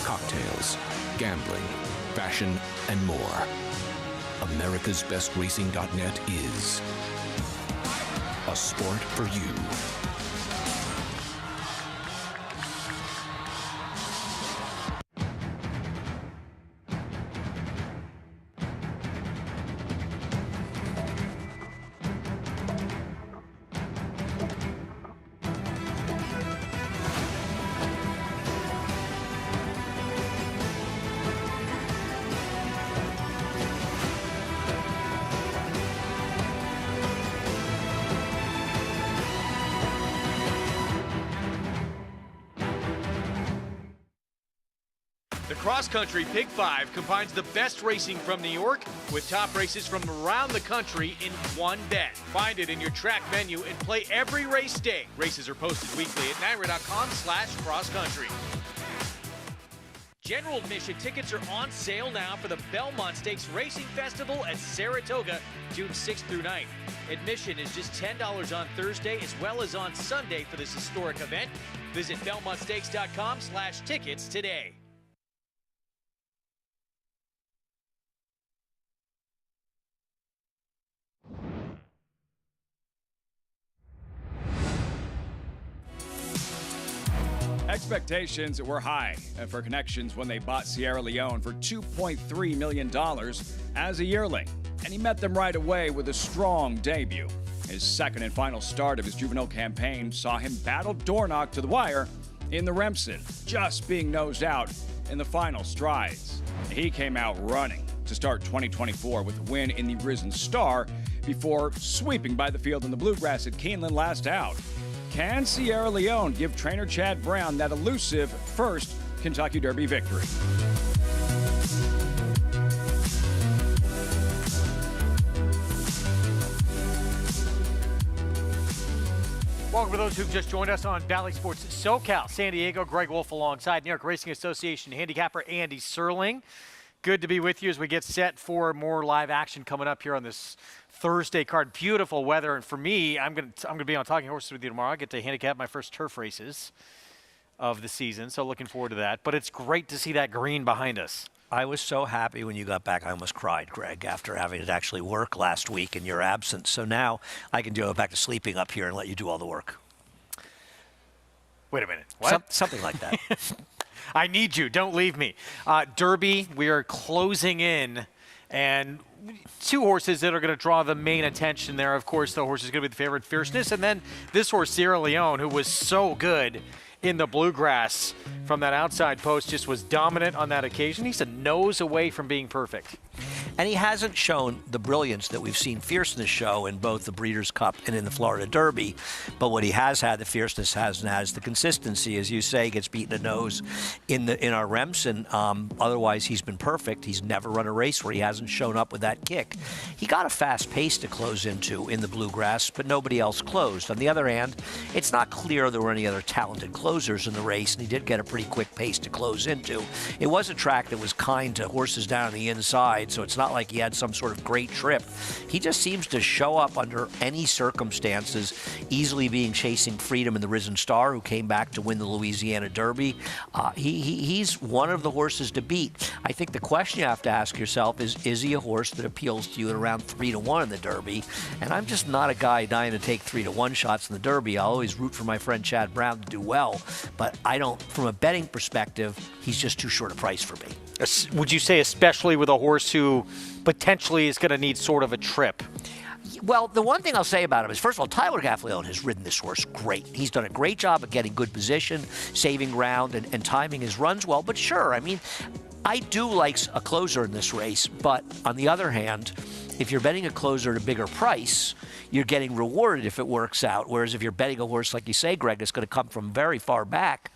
cocktails, gambling, fashion, and more. americasbestracing.net is A sport for you. The Cross Country Pick 5 combines the best racing from New York with top races from around the country in one bet. Find it in your track menu and play every race day. Races are posted weekly at NYRA.com/crosscountry. General admission tickets are on sale now for the Belmont Stakes Racing Festival at Saratoga, June 6th through 9th. Admission is just $10 on Thursday as well as on Sunday for this historic event. Visit BelmontStakes.com/tickets today. Expectations were high for Connections when they bought Sierra Leone for $2.3 million as a yearling, and he met them right away with a strong debut. His second and final start of his juvenile campaign saw him battle Dornoch to the wire in the Remsen, just being nosed out in the final strides. He came out running to start 2024 with a win in the Risen Star before sweeping by the field in the Bluegrass at Keeneland last out. Can Sierra Leone give trainer Chad Brown that elusive first Kentucky Derby victory? Welcome to those who've just joined us on Valley Sports SoCal, San Diego. Greg Wolf alongside New York Racing Association handicapper Andy Serling. Good to be with you as we get set for more live action coming up here on this Thursday card. Beautiful weather, and for me, I'm gonna be on Talking Horses with you tomorrow. I get to handicap my first turf races of the season, so looking forward to that. But it's great to see that green behind us. I was so happy when you got back. I almost cried, Greg, after having to actually work last week in your absence. So now I can go back to sleeping up here and let you do all the work. Wait a minute. What? Something like that. I need you. Don't leave me. Derby, we are closing in, and two horses that are going to draw the main attention there. Of course, the horse is going to be the favorite, Fierceness, and then this horse, Sierra Leone, who was so good in the Bluegrass from that outside post, just was dominant on that occasion. He's a nose away from being perfect. And he hasn't shown the brilliance that we've seen Fierceness show in both the Breeders' Cup and in the Florida Derby. But what he has had, the Fierceness hasn't had, is the consistency. As you say, gets beaten a nose in our Remsen. Otherwise, he's been perfect. He's never run a race where he hasn't shown up with that kick. He got a fast pace to close into in the Bluegrass, but nobody else closed. On the other hand, it's not clear there were any other talented closers in the race, and he did get a pretty quick pace to close into. It was a track that was kind to horses down the inside, so it's not like he had some sort of great trip. He just seems to show up under any circumstances, easily being chasing Freedom in the Risen Star, who came back to win the Louisiana Derby. He's one of the horses to beat. I think the question you have to ask yourself is he a horse that appeals to you at around 3-1 in the Derby? And I'm just not a guy dying to take 3-1 shots in the Derby. I'll always root for my friend Chad Brown to do well, but I don't, from a betting perspective, he's just too short a price for me. Would you say especially with a horse who potentially is going to need sort of a trip? Well, the one thing I'll say about him is, first of all, Tyler Gaffleone has ridden this horse great. He's done a great job of getting good position, saving ground, and timing his runs well. But sure, I mean, I do like a closer in this race. But on the other hand, if you're betting a closer at a bigger price, you're getting rewarded if it works out. Whereas if you're betting a horse, like you say, Greg, that's going to come from very far back,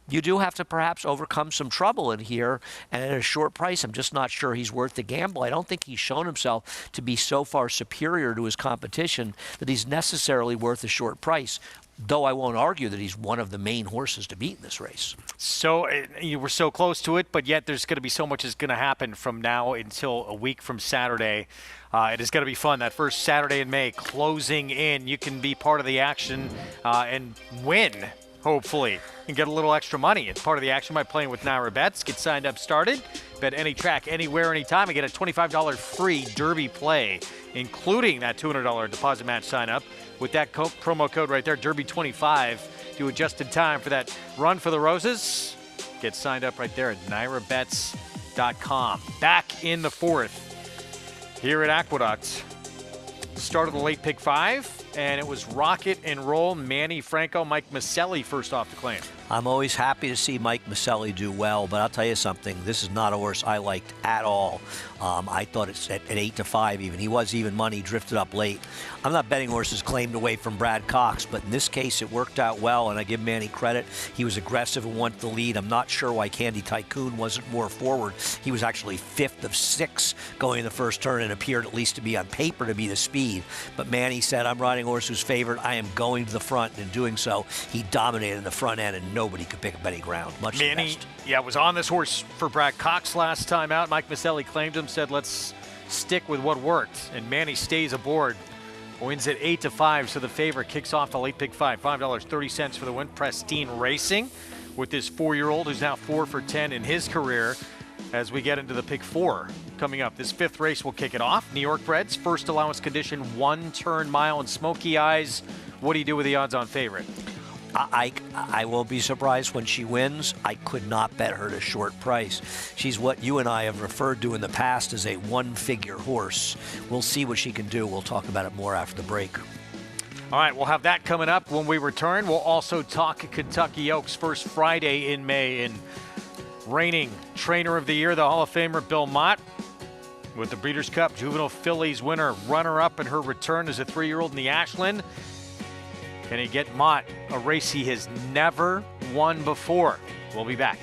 you do have to perhaps overcome some trouble in here, and at a short price, I'm just not sure he's worth the gamble. I don't think he's shown himself to be so far superior to his competition that he's necessarily worth a short price, though I won't argue that he's one of the main horses to beat in this race. So you were so close to it, but yet there's going to be so much that's going to happen from now until a week from Saturday. It is going to be fun. That first Saturday in May, closing in. You can be part of the action and win, hopefully, and get a little extra money. It's part of the action by playing with Naira Bets. Get signed up, started. Bet any track, anywhere, anytime, and get a $25 free Derby play, including that $200 deposit match sign up. with that promo code right there, Derby25, to adjust in time for that run for the roses. Get signed up right there at NyraBets.com. Back in the fourth here at Aqueduct. Start of the late pick 5, and it was Rocket and Roll, Manny Franco, Mike Maselli first off the claim. I'm always happy to see Mike Maselli do well, but I'll tell you something. This is not a horse I liked at all. I thought it's at 8-5 even. He was even money, drifted up late. I'm not betting horses claimed away from Brad Cox, but in this case it worked out well, and I give Manny credit. He was aggressive and wanted the lead. I'm not sure why Candy Tycoon wasn't more forward. He was actually 5th of 6 going in the first turn and appeared at least to be on paper to be the speed. But Manny said, I'm riding a horse who's favored. I am going to the front, and in doing so, he dominated in the front end, and nobody could pick up any ground. Much Manny, was on this horse for Brad Cox last time out. Mike Maselli claimed him, said let's stick with what worked, and Manny stays aboard. Wins at 8-5, so the favorite kicks off the late pick 5. $5.30 for the win. Pristine Racing with this 4-year-old who's now 4 for 10 in his career as we get into the pick 4 coming up. This 5th race will kick it off. New York Breds, first allowance condition, 1-turn mile and Smoky Eyes. What do you do with the odds-on favorite? I won't be surprised when she wins. I could not bet her at a short price. She's what you and I have referred to in the past as a one-figure horse. We'll see what she can do. We'll talk about it more after the break. All right, we'll have that coming up when we return. We'll also talk Kentucky Oaks first Friday in May, and reigning trainer of the year, the Hall of Famer Belmont, with the Breeders' Cup Juvenile Fillies winner, runner-up in her return as a 3-year-old in the Ashland. Can he get Mott a race he has never won before? We'll be back.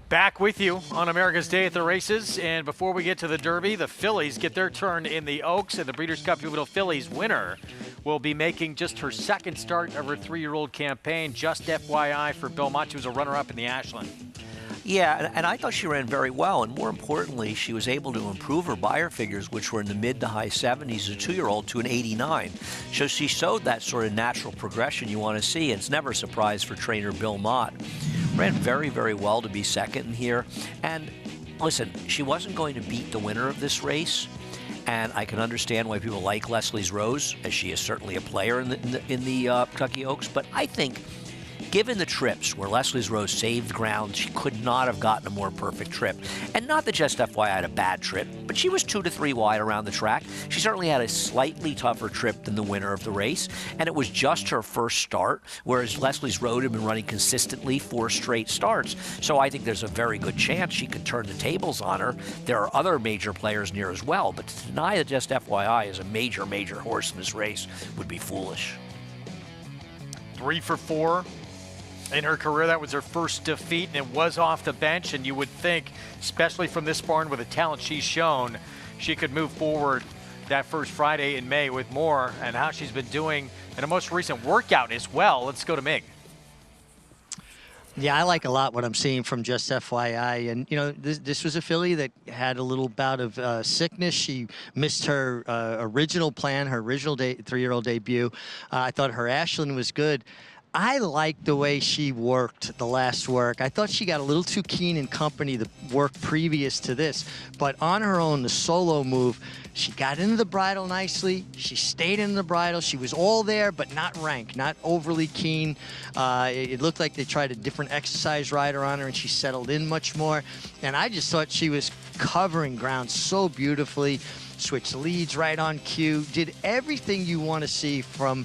Back with you on America's Day at the Races, and before we get to the Derby, the fillies get their turn in the Oaks, and the Breeders' Cup Juvenile Fillies winner will be making just her 2nd start of her 3-year-old campaign. Just FYI for Belmont, she was a runner-up in the Ashland. Yeah, and I thought she ran very well, and more importantly, she was able to improve her buyer figures, which were in the mid to high 70s as a 2-year-old, to an 89. So she showed that sort of natural progression you want to see, and it's never a surprise for trainer Bill Mott. Ran very, very well to be 2nd in here. And listen, she wasn't going to beat the winner of this race, and I can understand why people like Leslie's Rose, as she is certainly a player in the Kentucky Oaks, but I think given the trips where Leslie's Rose saved ground, she could not have gotten a more perfect trip. And not that Just FYI had a bad trip, but she was 2 to 3 wide around the track. She certainly had a slightly tougher trip than the winner of the race, and it was just her first start, whereas Leslie's Rose had been running consistently 4 straight starts. So I think there's a very good chance she could turn the tables on her. There are other major players near as well, but to deny that Just FYI is a major, major horse in this race would be foolish. 3 for 4 in her career. That was her first defeat, and it was off the bench. And you would think, especially from this barn with the talent she's shown, she could move forward that first Friday in May with more, and how she's been doing in a most recent workout as well. Let's go to Mig. Yeah, I like a lot what I'm seeing from Just FYI. And, you know, this was a filly that had a little bout of sickness. She missed her original plan, her original 3-year-old debut. I thought her Ashland was good. I liked the way she worked the last work. I thought she got a little too keen in company the work previous to this. But on her own, the solo move, she got into the bridle nicely. She stayed in the bridle. She was all there, but not rank, not overly keen. It looked like they tried a different exercise rider on her, and she settled in much more. And I just thought she was covering ground so beautifully, switched leads right on cue, did everything you want to see from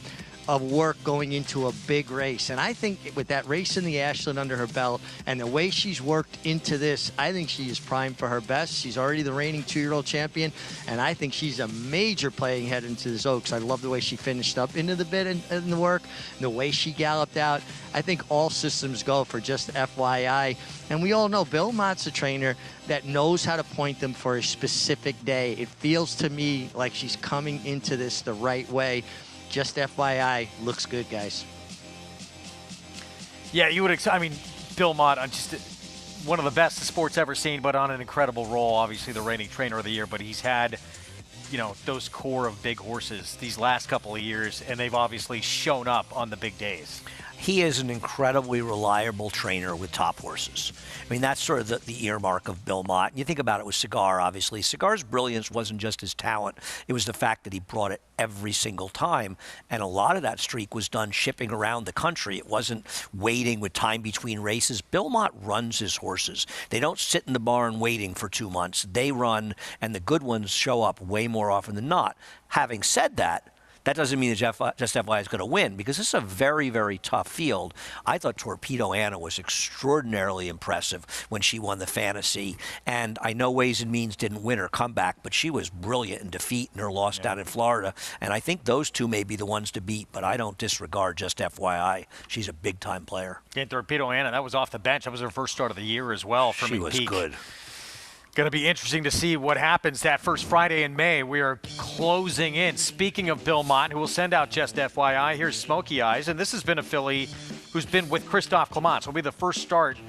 of work going into a big race. And I think with that race in the Ashland under her belt and the way she's worked into this, I think she is primed for her best. She's already the reigning 2-year-old champion, and I think she's a major playing head into this Oaks. I love the way she finished up into the bit in the work, the way she galloped out. I think all systems go for Just FYI. And we all know Belmont's a trainer that knows how to point them for a specific day. It feels to me like she's coming into this the right way. Just FYI, looks good, guys. Yeah, you would. I mean, Belmont, just one of the best the sport's ever seen, but on an incredible roll. Obviously, the reigning trainer of the year, but he's had, you know, those core of big horses these last couple of years, and they've obviously shown up on the big days. He is an incredibly reliable trainer with top horses. I mean, that's sort of the earmark of Belmont. And you think about it with Cigar, obviously. Cigar's brilliance wasn't just his talent. It was the fact that he brought it every single time. And a lot of that streak was done shipping around the country. It wasn't waiting with time between races. Belmont runs his horses. They don't sit in the barn waiting for 2 months. They run, and the good ones show up way more often than not. Having said that, that doesn't mean that Just FYI is going to win, because this is a very, very tough field. I thought Torpedo Anna was extraordinarily impressive when she won the Fantasy. And I know Ways and Means didn't win her comeback, but she was brilliant in defeat in her loss down in Florida. And I think those two may be the ones to beat, but I don't disregard Just FYI. She's a big-time player. And Torpedo Anna, that was off the bench. That was her first start of the year as well for She was good. Going to be interesting to see what happens that first Friday in May. We are closing in. Speaking of Belmont, who will send out Just FYI, here's Smoky Eyes. And this has been a filly who's been with Christophe Clement. So it'll be the first start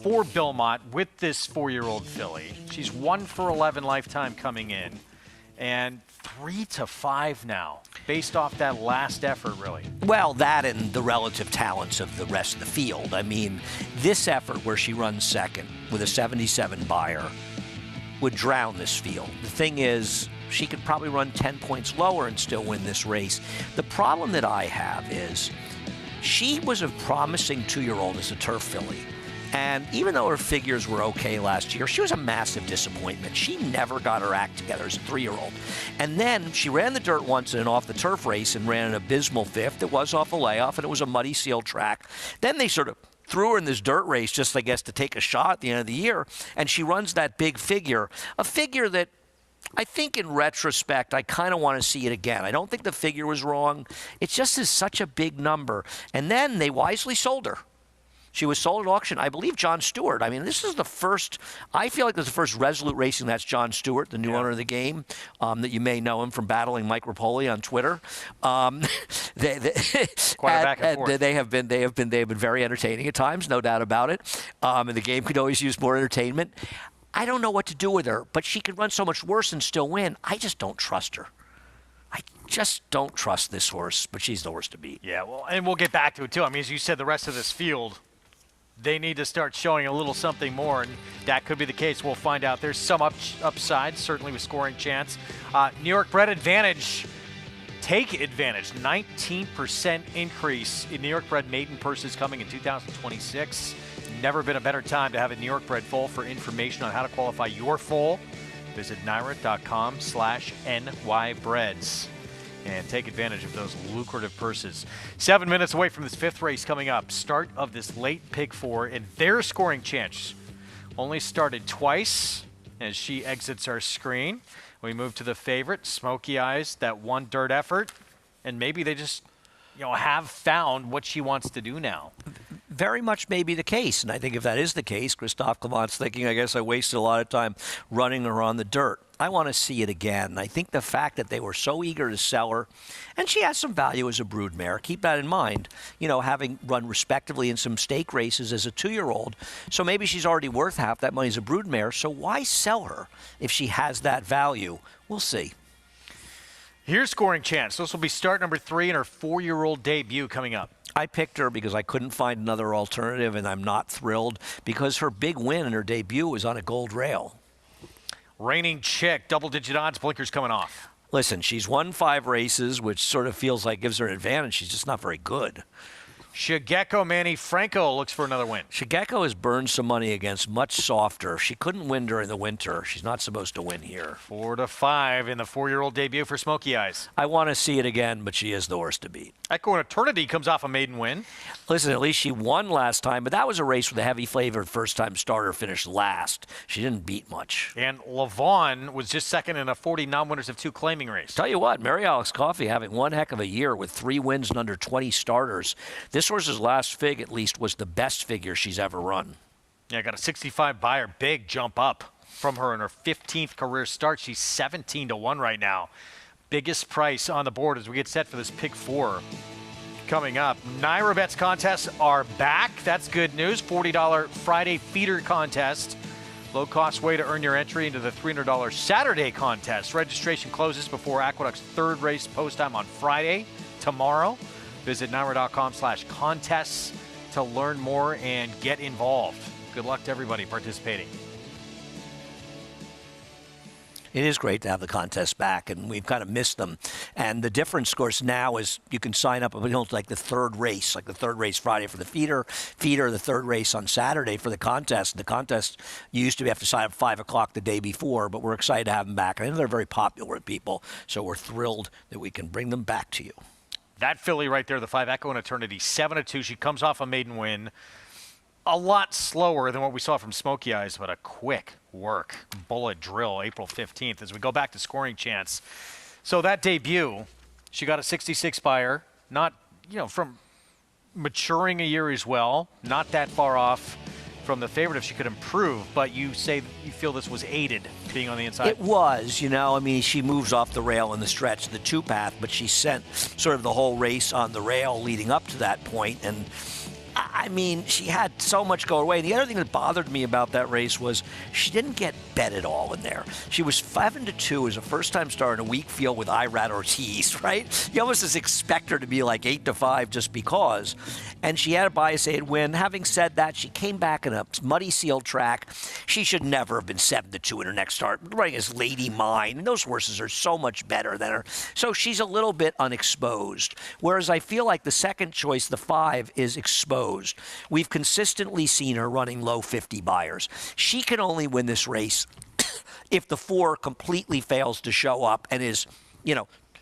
for Belmont with this 4-year-old filly. She's 1 for 11 lifetime coming in. And 3 to 5 now, based off that last effort, really. Well, that and the relative talents of the rest of the field. I mean, this effort where she runs second with a 77 buyer would drown this field. The thing is, she could probably run 10 points lower and still win this race. The problem that I have is she was a promising 2-year-old as a turf filly. And even though her figures were okay last year, she was a massive disappointment. She never got her act together as a 3-year-old. And then she ran the dirt once in an off-the-turf race and ran an abysmal 5th. It was off a layoff, and it was a muddy seal track. Then they sort of threw her in this dirt race just, I guess, to take a shot at the end of the year. And she runs that big figure, a figure that I think in retrospect, I kind of want to see it again. I don't think the figure was wrong. It just is such a big number. And then they wisely sold her. She was sold at auction. I believe John Stewart. I mean, this is the first, I feel like this is the first Resolute Racing. That's John Stewart, the new owner of the game, that you may know him from battling Mike Rapoli on Twitter. Quite a back and forth. They have been very entertaining at times, no doubt about it. And the game could always use more entertainment. I don't know what to do with her, but she could run so much worse and still win. I just don't trust her. I just don't trust this horse, but she's the horse to beat. Yeah, well, and we'll get back to it, too. I mean, as you said, the rest of this field, they need to start showing a little something more, and that could be the case. We'll find out. There's some upside, certainly with scoring chance. New York bred advantage take advantage. 19% increase in New York bred maiden purses coming in 2026. Never been a better time to have a New York bred foal. For information on how to qualify your foal, visit NYRA.com/NYBreds and take advantage of those lucrative purses. 7 minutes away from this 5th race coming up. Start of this late pick 4, and their scoring chance only started twice as she exits our screen. We move to the favorite, Smoky Eyes, that one dirt effort, and maybe they just, have found what she wants to do now. Very much may be the case, and I think if that is the case, Christophe Clement's thinking, I guess I wasted a lot of time running her on the dirt. I want to see it again. I think the fact that they were so eager to sell her, and she has some value as a broodmare. Keep that in mind, having run respectively in some stake races as a 2-year-old. So maybe she's already worth half that money as a broodmare. So why sell her if she has that value? We'll see. Here's scoring chance. This will be start number 3 in her 4-year-old debut coming up. I picked her because I couldn't find another alternative, and I'm not thrilled because her big win in her debut was on a gold rail. Reigning chick, double-digit odds, blinkers coming off. Listen, she's won 5 races, which sort of feels like gives her an advantage. She's just not very good. Shigeko Manny Franco looks for another win. Shigeko has burned some money against much softer. She couldn't win during the winter. She's not supposed to win here. 4-5 in the 4-year-old debut for Smoky Eyes. I want to see it again, but she is the horse to beat. Echo and Eternity comes off a maiden win. Listen, at least she won last time, but that was a race with a heavy-flavored first-time starter finished last. She didn't beat much. And Lavon was just second in a 40 non-winners of 2 claiming race. Tell you what, Mary Alex Coffey having one heck of a year with 3 wins and under 20 starters. This horse's last fig, at least, was the best figure she's ever run. Yeah, got a 65 buyer, big jump up from her in her 15th career start. She's 17-1 right now. Biggest price on the board as we get set for this pick 4 coming up. NYRA Bets contests are back. That's good news. $40 Friday feeder contest. Low-cost way to earn your entry into the $300 Saturday contest. Registration closes before Aqueduct's 3rd race post time on Friday, tomorrow. Visit NYRA.com/contests to learn more and get involved. Good luck to everybody participating. It is great to have the contests back, and we've kind of missed them. And the difference, of course, now is you can sign up like the 3rd race, Friday for the feeder, the 3rd race on Saturday for the contest. And the contest, you used to have to sign up 5 o'clock the day before, but we're excited to have them back. I know they're very popular with people, so we're thrilled that we can bring them back to you. That filly right there, the 5 Echo and Eternity, 7-2. She comes off a maiden win. A lot slower than what we saw from Smoky Eyes, but a quick work. Bullet drill, April 15th. As we go back to scoring chance. So that debut, she got a 66 buyer. Not, from maturing a year as well. Not that far off from the favorite if she could improve, but you say you feel this was aided being on the inside. It was, she moves off the rail in the stretch, the 2-path, but she sent sort of the whole race on the rail leading up to that point, and she had so much go her way. The other thing that bothered me about that race was she didn't get bet at all in there. She was 7-2 as a first-time star in a weak field with Irad Ortiz, right? You almost just expect her to be like 8-5 just because. And she had a bias-aid win. Having said that, she came back in a muddy sealed track. She should never have been 7-2 in her next start. Running as Lady Mine, and those horses are so much better than her. So she's a little bit unexposed. Whereas I feel like the second choice, the 5, is exposed. We've consistently seen her running low 50 buyers. She can only win this race if the 4 completely fails to show up and is,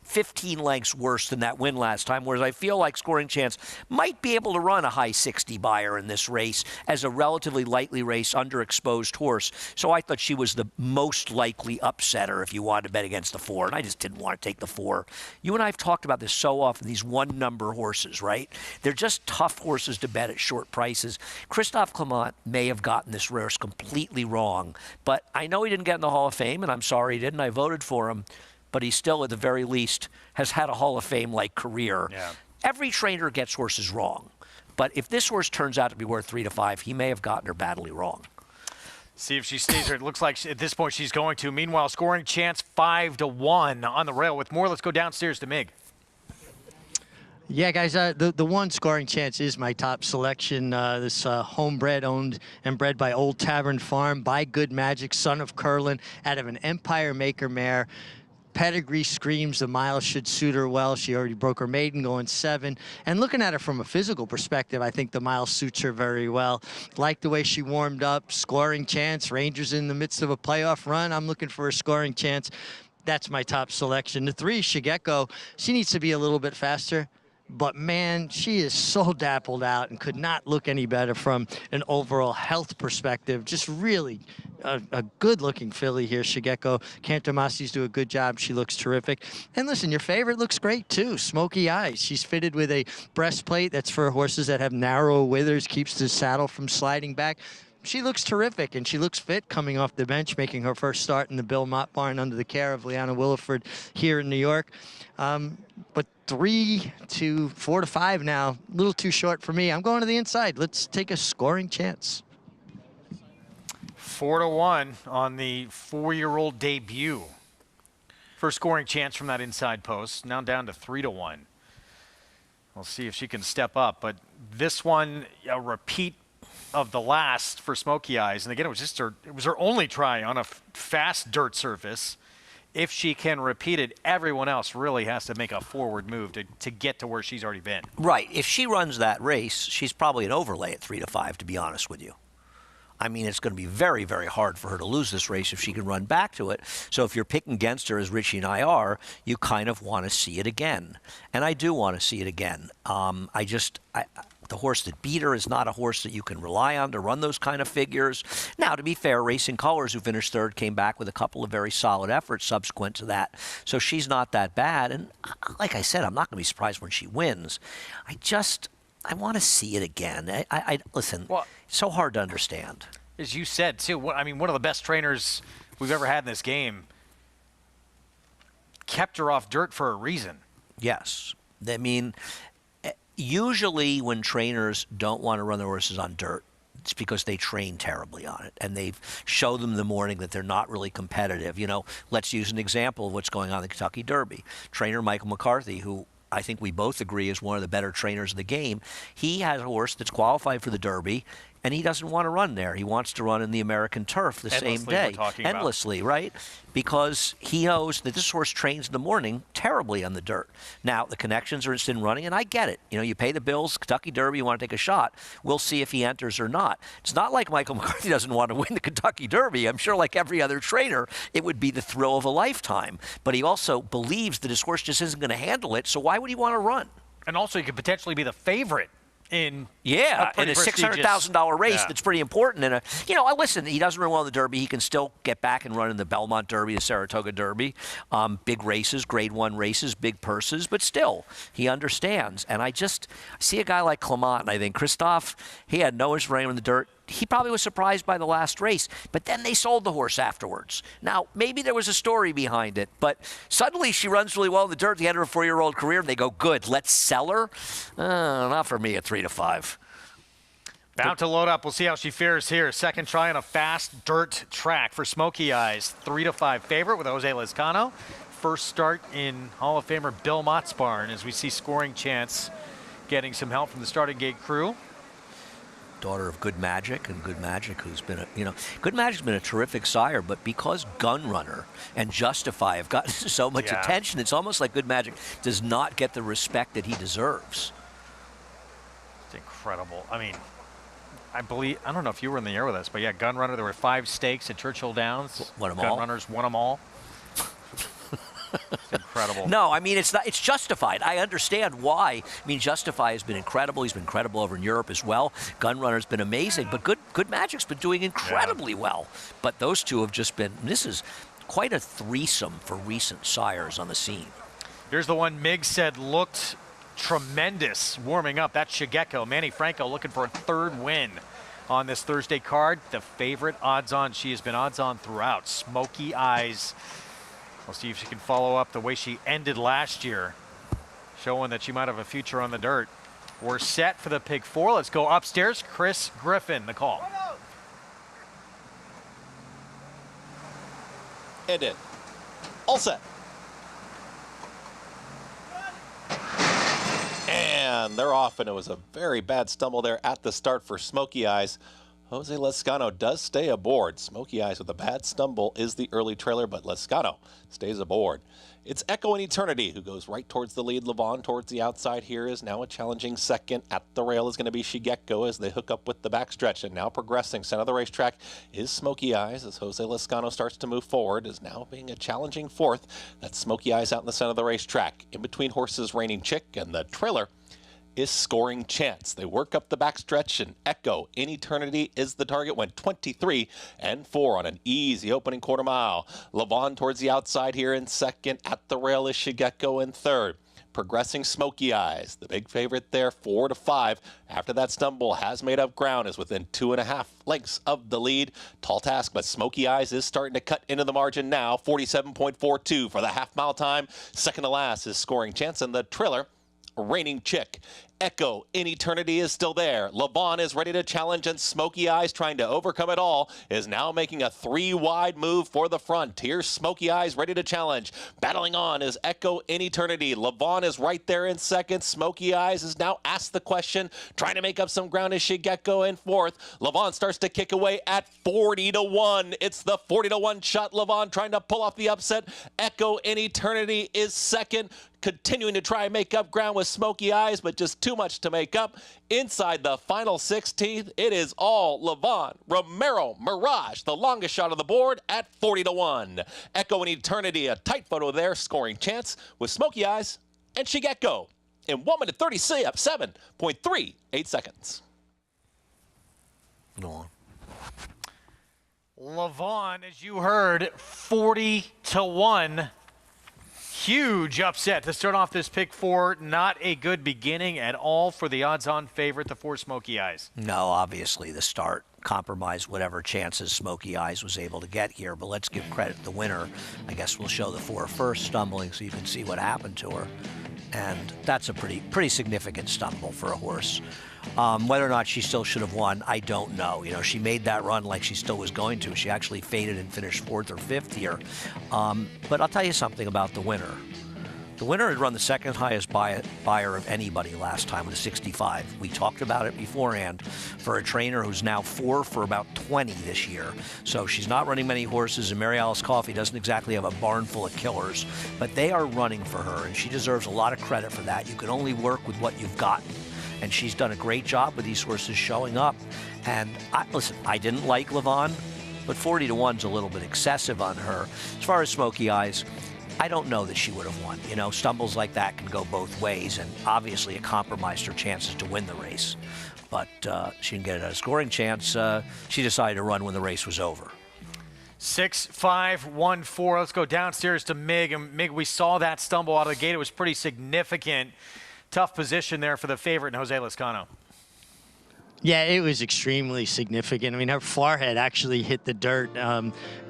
15 lengths worse than that win last time, whereas I feel like Scoring Chance might be able to run a high 60 buyer in this race as a relatively lightly raced, underexposed horse. So I thought she was the most likely upsetter if you wanted to bet against the 4, and I just didn't want to take the 4. You and I have talked about this so often, these one-number horses, right? They're just tough horses to bet at short prices. Christophe Clement may have gotten this race completely wrong, but I know he didn't get in the Hall of Fame, and I'm sorry he didn't. I voted for him. But he still, at the very least, has had a Hall of Fame-like career. Yeah. Every trainer gets horses wrong. But if this horse turns out to be worth 3-5, he may have gotten her badly wrong. See if she stays there. It looks like at this point she's going to. Meanwhile, Scoring Chance 5-1 on the rail. With more, let's go downstairs to Mig. Yeah, guys, the one Scoring Chance is my top selection. This homebred, owned and bred by Old Tavern Farm, by Good Magic, son of Curlin, out of an Empire Maker mare. pedigree screams the miles should suit her well. She already broke her maiden going 7. And looking at it from a physical perspective, I think the miles suits her very well. Like the way she warmed up, scoring chance. Rangers in the midst of a playoff run. I'm looking for a scoring chance. That's my top selection. The 3, Shigeko, she needs to be a little bit faster. But, man, she is so dappled out and could not look any better from an overall health perspective. Just really a good-looking filly here, Shigeko. Cantomasi's do a good job. She looks terrific. And, listen, your favorite looks great, too. Smoky eyes. She's fitted with a breastplate that's for horses that have narrow withers, keeps the saddle from sliding back. She looks terrific, and she looks fit coming off the bench, making her first start in the Belmont barn under the care of Leanna Williford here in New York. But 3 to 4 to 5 now, a little too short for me. I'm going to the inside. Let's take a scoring chance. 4 to 1 on the 4-year-old debut. First scoring chance from that inside post, now down to 3 to 1. We'll see if she can step up, but this one, a repeat of the last for Smoky Eyes. And again, it was her only try on a fast dirt surface. If she can repeat it, everyone else really has to make a forward move to get to where she's already been. Right. If she runs that race, she's probably an overlay at 3 to 5, to be honest with you. I mean, it's going to be very, very hard for her to lose this race if she can run back to it. So if you're picking against her, as Richie and I are, you kind of want to see it again. And I do want to see it again. The horse that beat her is not a horse that you can rely on to run those kind of figures. Now, to be fair, Racing Colors, who finished 3rd, came back with a couple of very solid efforts subsequent to that. So she's not that bad. And like I said, I'm not going to be surprised when she wins. I want to see it again. Listen, well, it's so hard to understand. As you said, too, I mean, one of the best trainers we've ever had in this game kept her off dirt for a reason. Yes. I mean, usually when trainers don't want to run their horses on dirt, it's because they train terribly on it, and they've showed them in the morning that they're not really competitive. You know, let's use an example of what's going on in the Kentucky Derby. Trainer Michael McCarthy, who I think we both agree is one of the better trainers in the game, he has a horse that's qualified for the Derby, and he doesn't want to run there. He wants to run in the American turf the same day. Endlessly, right? Because he knows that this horse trains in the morning terribly on the dirt. Now, the connections are interested in running, and I get it. You know, you pay the bills, Kentucky Derby, you want to take a shot. We'll see if he enters or not. It's not like Michael McCarthy doesn't want to win the Kentucky Derby. I'm sure like every other trainer, it would be the thrill of a lifetime. But he also believes that his horse just isn't going to handle it, so why would he want to run? And also, he could potentially be the favorite in a $600,000 race that's pretty important. And listen, he doesn't run well in the Derby. He can still get back and run in the Belmont Derby, the Saratoga Derby, big races, Grade 1 races, big purses, but still, he understands. And I see a guy like Clement, and I think Christophe, he had no interest running in the dirt. He probably was surprised by the last race, but then they sold the horse afterwards. Now, maybe there was a story behind it, but suddenly she runs really well in the dirt at the end of her 4-year-old career, and they go, good, let's sell her? Not for me at 3 to 5. Bound to load up. We'll see how she fares here. Second try on a fast dirt track for Smoky Eyes. 3 to 5 favorite with Jose Lezcano. First start in Hall of Famer Bill Mott's barn as we see scoring chance getting some help from the starting gate crew. Daughter of Good Magic, and Good Magic, who's been Good Magic's been a terrific sire, but because Gunrunner and Justify have gotten so much attention, it's almost like Good Magic does not get the respect that he deserves. It's incredible. I mean, I don't know if you were in the air with us, but yeah, Gunrunner, there were 5 stakes at Churchill Downs. Won them all. Gunrunners won them all. It's incredible. No, I mean, it's justified. I understand why. I mean, Justify has been incredible. He's been incredible over in Europe as well. Gunrunner's been amazing, but Good Magic's been doing incredibly well. But those two have just been, this is quite a threesome for recent sires on the scene. Here's the one Miggs said looked tremendous warming up. That's Shigeko. Manny Franco looking for a 3rd win on this Thursday card. The favorite odds on. She has been odds on throughout. Smoky Eyes. We'll see if she can follow up the way she ended last year, showing that she might have a future on the dirt. We're set for the Pig 4. Let's go upstairs. Chris Griffin, the call. And in. All set. And they're off, and it was a very bad stumble there at the start for Smoky Eyes, Jose Lezcano does stay aboard. Smoky Eyes with a bad stumble is the early trailer, but Lezcano stays aboard. It's Echo and Eternity who goes right towards the lead. Levon towards the outside here is now a challenging second. At the rail is going to be Shigeko as they hook up with the backstretch. And now progressing center of the racetrack is Smoky Eyes as Jose Lezcano starts to move forward, is now being a challenging fourth. That's Smoky Eyes out in the center of the racetrack. In between horses, Reigning Chick, and the trailer is Scoring Chance. They work up the backstretch, and Echo in Eternity is the target. Went 23 and 4 on an easy opening quarter mile. Levon towards the outside here in second. At the rail is Shigeko in third. Progressing Smoky Eyes, the big favorite there, 4 to 5. After that stumble, has made up ground, is within 2.5 lengths of the lead. Tall task, but Smoky Eyes is starting to cut into the margin now. 47.42 for the half-mile time. Second to last is Scoring Chance, and the trailer, Reigning Chick. Echo in Eternity is still there. Levon is ready to challenge, and Smoky Eyes, trying to overcome it all, is now making a 3-wide move for the front. Here's Smoky Eyes ready to challenge. Battling on is Echo in Eternity. Levon is right there in second. Smoky Eyes is now asked the question, trying to make up some ground is Shigeko in fourth. Levon starts to kick away at 40 to 1. It's the 40 to 1 shot. Levon trying to pull off the upset. Echo in Eternity is second, continuing to try and make up ground with Smoky Eyes, but just too much to make up. Inside the final 16th, it is all Levon. Romero Mirage, the longest shot of the board at 40 to 1. Echo in Eternity, a tight photo there. Scoring Chance with Smoky Eyes and Shigeko in 1 minute 37.38 seconds. Go on. Levon, as you heard, 40 to 1. Huge upset to start off this pick four. Not a good beginning at all for the odds-on favorite, the 4 Smoky Eyes. No, obviously the start compromised whatever chances Smoky Eyes was able to get here, but let's give credit to the winner. I guess we'll show the 4 first stumbling so you can see what happened to her. And that's a pretty significant stumble for a horse. Whether or not she still should have won, I don't know. You know, she made that run like she still was going to. She actually faded and finished 4th or 5th here. But I'll tell you something about the winner. The winner had run the second highest buyer of anybody last time with a 65. We talked about it beforehand for a trainer who's now 4 for about 20 this year. So she's not running many horses, and Mary Alice Coffey doesn't exactly have a barn full of killers, but they are running for her, and she deserves a lot of credit for that. You can only work with what you've got. And she's done a great job with these horses showing up. And listen, I didn't like Levon, but 40 to 1's a little bit excessive on her. As far as Smoky Eyes, I don't know that she would have won. You know, stumbles like that can go both ways, and obviously it compromised her chances to win the race. But she didn't get it at a Scoring Chance. She decided to run when the race was over. 6-5-1-4. Let's go downstairs to Mig. And Mig, we saw that stumble out of the gate. It was pretty significant. Tough position there for the favorite in Jose Lezcano. Yeah, it was extremely significant. I mean, her forehead actually hit the dirt.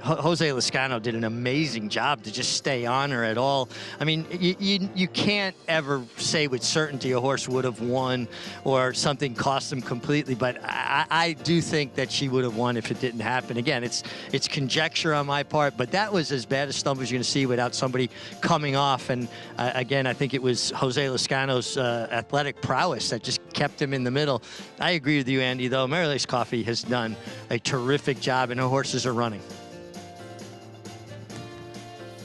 Jose Lezcano did an amazing job to just stay on her at all. I mean, you can't ever say with certainty a horse would have won or something cost them completely, but I do think that she would have won if it didn't happen. Again, it's conjecture on my part, but that was as bad a stumble as you're going to see without somebody coming off. And again, I think it was Jose Lezcano's athletic prowess that just kept him in the middle. I agree with you, Andy, though. Mary Alice Coffey has done a terrific job, and her horses are running.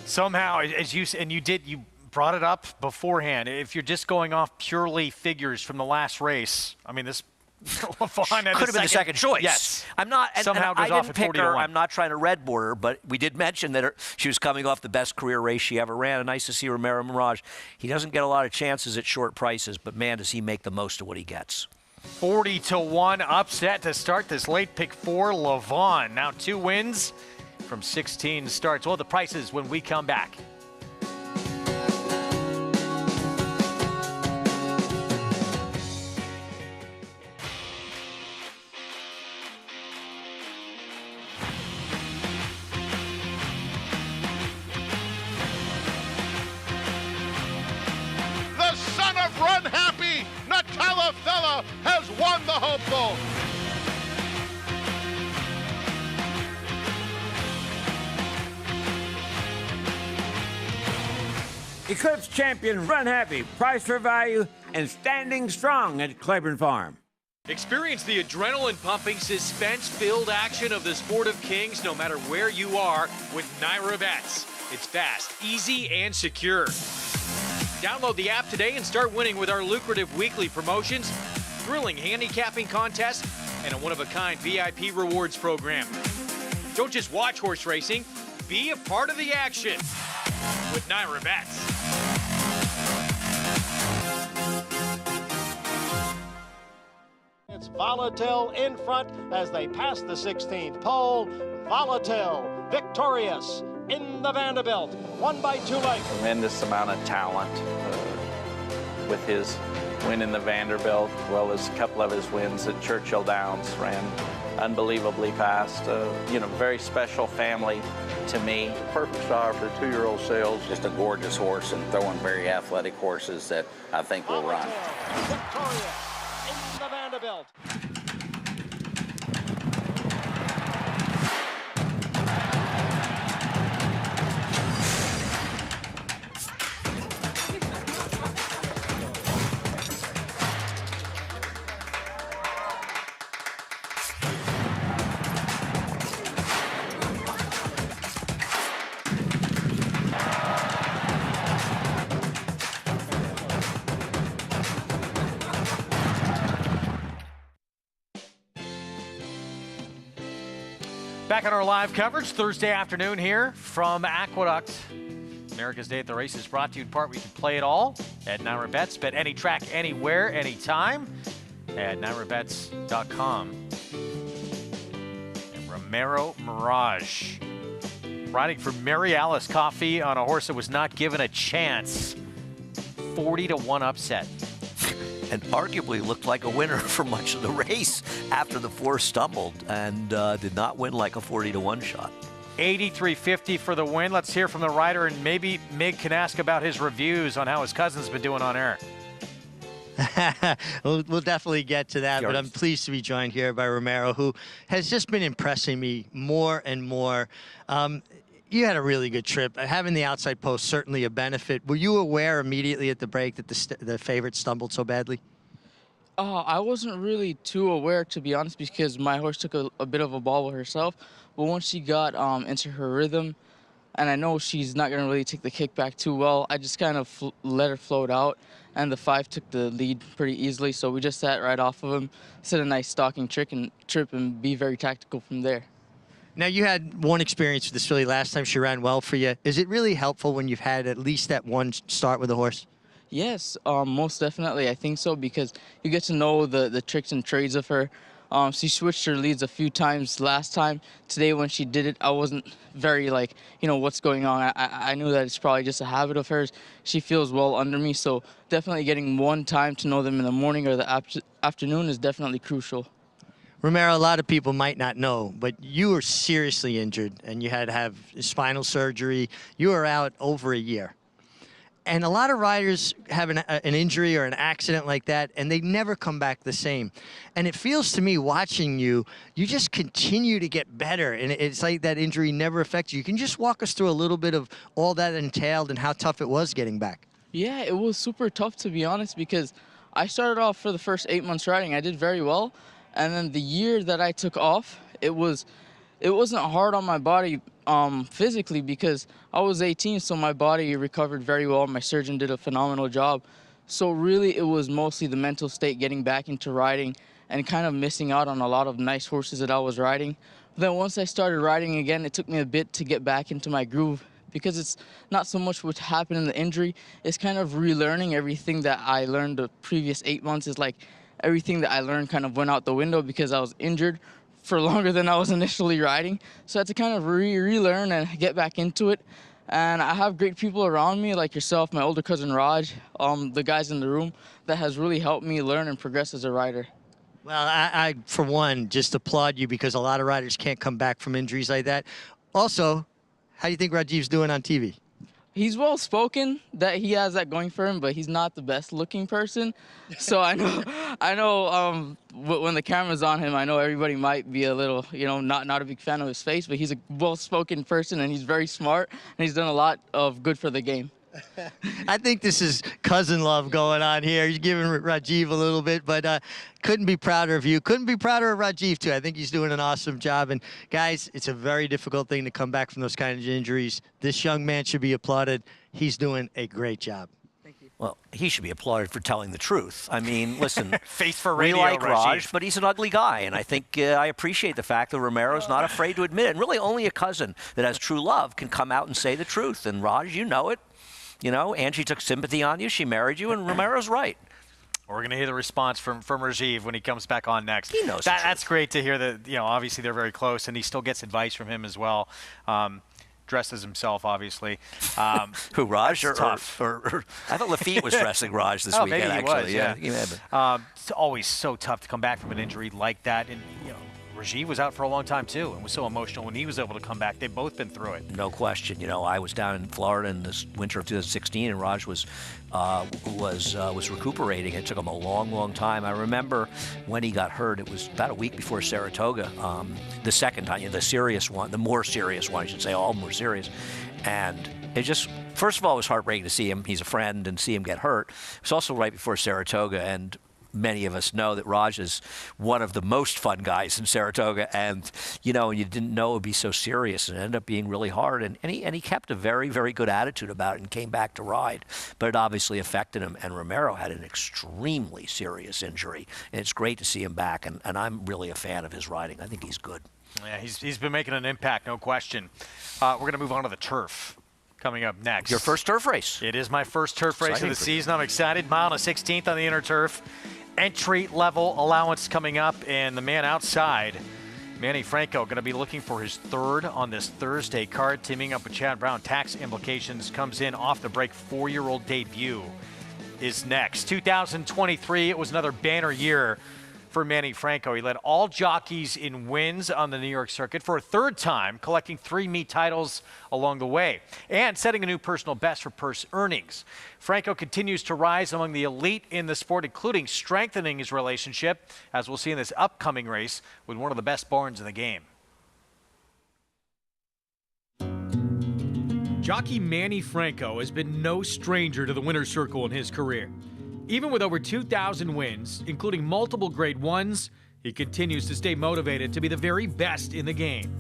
Somehow, as you brought it up beforehand, if you're just going off purely figures from the last race, I mean, this Levon could have been the second choice. Yes. I'm not, and somehow goes I off didn't at pick 40 to her. 1. I'm not trying to red board her, but we did mention that she was coming off the best career race she ever ran. And nice to see Romero Mirage. He doesn't get a lot of chances at short prices, but man, does he make the most of what he gets. 40 to 1 upset to start this late pick four. Levon now 2 wins from 16 starts. Well, the prices when we come back. The son of Run Happy, Natala Fella, has won the hopeful. Eclipse champion Run Happy, price for value, and standing strong at Claiborne Farm. Experience the adrenaline-pumping, suspense-filled action of the Sport of Kings no matter where you are with Naira Bets. It's fast, easy, and secure. Download the app today and start winning with our lucrative weekly promotions, thrilling handicapping contests, and a one-of-a-kind VIP rewards program. Don't just watch horse racing, be a part of the action with Naira Bets. It's Volatile in front as they pass the 16th pole. Volatile victorious in the Vanderbilt, 1 by 2 lengths. Tremendous amount of talent with his win in the Vanderbilt, as well as a couple of his wins at Churchill Downs. Ran unbelievably fast. Very special family to me. Perfect start for 2-year-old sales. Just a gorgeous horse and throwing very athletic horses that I think will run. Victorious in the Vanderbilt. Back on our live coverage Thursday afternoon here from Aqueduct. America's Day at the Races brought to you in part. We can play it all at Naira Bets. Bet any track, anywhere, anytime at nairabets.com. And Romero Mirage riding for Mary Alice Coffee on a horse that was not given a chance. 40-1 upset. And arguably looked like a winner for much of the race after the 4 stumbled and did not win like a 40-1 shot. 83.50 for the win. Let's hear from the rider, and maybe Mig can ask about his reviews on how his cousin's been doing on air. We'll definitely get to that, but I'm pleased to be joined here by Romero, who has just been impressing me more and more. You had a really good trip. Having the outside post certainly a benefit. Were you aware immediately at the break that the favorite stumbled so badly? I wasn't really too aware, to be honest, because my horse took a bit of a bobble herself. But once she got into her rhythm, and I know she's not going to really take the kickback too well, I just kind of let her float out, and the 5 took the lead pretty easily. So we just sat right off of him, set a nice stalking trip, and be very tactical from there. Now, you had one experience with this filly last time. She ran well for you. Is it really helpful when you've had at least that one start with a horse? Yes, most definitely. I think so, because you get to know the tricks and trades of her. She switched her leads a few times last time. Today, when she did it, I wasn't very what's going on. I knew that it's probably just a habit of hers. She feels well under me, so definitely getting one time to know them in the morning or the afternoon is definitely crucial. Romero, a lot of people might not know, but you were seriously injured and you had to have spinal surgery. You were out over a year. And a lot of riders have an injury or an accident like that, and they never come back the same. And it feels to me, watching you, you just continue to get better. And it's like that injury never affects you. You can just walk us through a little bit of all that entailed and how tough it was getting back. Yeah, it was super tough, to be honest, because I started off for the first 8 months riding. I did very well. And then the year that I took off, it wasn't hard on my body physically, because I was 18, so my body recovered very well. My surgeon did a phenomenal job. So really, it was mostly the mental state, getting back into riding and kind of missing out on a lot of nice horses that I was riding. Then once I started riding again, it took me a bit to get back into my groove, because it's not so much what happened in the injury. It's kind of relearning everything that I learned the previous 8 months. Is like everything that I learned kind of went out the window because I was injured for longer than I was initially riding. So I had to kind of relearn and get back into it. And I have great people around me, like yourself, my older cousin Raj, the guys in the room, that has really helped me learn and progress as a rider. Well, I for one, just applaud you, because a lot of riders can't come back from injuries like that. Also, how do you think Rajiv's doing on TV? He's well spoken, that he has that going for him, but he's not the best looking person. So I know when the camera's on him, I know everybody might be a little, not a big fan of his face, but he's a well spoken person and he's very smart and he's done a lot of good for the game. I think this is cousin love going on here. He's giving Rajiv a little bit, but couldn't be prouder of you. Couldn't be prouder of Rajiv, too. I think he's doing an awesome job. And, guys, it's a very difficult thing to come back from those kind of injuries. This young man should be applauded. He's doing a great job. Well, he should be applauded for telling the truth. I mean, listen, face for we radio, like Raj, Rajiv. but he's an ugly guy, and I think I appreciate the fact that Romero's not afraid to admit it. And really, only a cousin that has true love can come out and say the truth. And Raj, you know it. You know, Angie took sympathy on you. She married you, and Romero's right. We're going to hear the response from Rajiv when he comes back on next. He knows That's great to hear that, you know, obviously they're very close, and he still gets advice from him as well. Dressed as himself, obviously. Who, Raj? Or I thought Lafitte was dressing Raj this weekend, maybe he actually. Was, it's always so tough to come back from an injury like that. And, you know, Rajiv was out for a long time, too, and was so emotional when he was able to come back. They've both been through it. No question. You know, I was down in Florida in this winter of 2016, and Raj was recuperating. It took him a long, long time. I remember when he got hurt, it was about a week before Saratoga, the second time, you know, the serious one, the more serious one, I should say, all more serious. And it just, first of all, it was heartbreaking to see him. He's a friend, and see him get hurt. It was also right before Saratoga, and many of us know that Raj is one of the most fun guys in Saratoga, and you know, you didn't know it would be so serious, and it ended up being really hard. And he kept a very, very good attitude about it and came back to ride, but it obviously affected him. And Romero had an extremely serious injury, and it's great to see him back. And I'm really a fan of his riding. I think he's good. Yeah, he's been making an impact, no question. We're going to move on to the turf. Coming up next. Your first turf race. It is my first turf race of the season. I'm excited. Mile and a 16th on the inner turf. Entry-level allowance coming up, and the man outside, Manny Franco, going to be looking for his third on this Thursday card, teaming up with Chad Brown. Tax implications, comes in off the break. 4-year-old debut is next. 2023, it was another banner year for Manny Franco. He led all jockeys in wins on the New York circuit for a third time, collecting 3 meet titles along the way, and setting a new personal best for purse earnings. Franco continues to rise among the elite in the sport, including strengthening his relationship, as we'll see in this upcoming race, with one of the best barns in the game. Jockey Manny Franco has been no stranger to the winner's circle in his career. Even with over 2,000 wins, including multiple Grade 1s, he continues to stay motivated to be the very best in the game.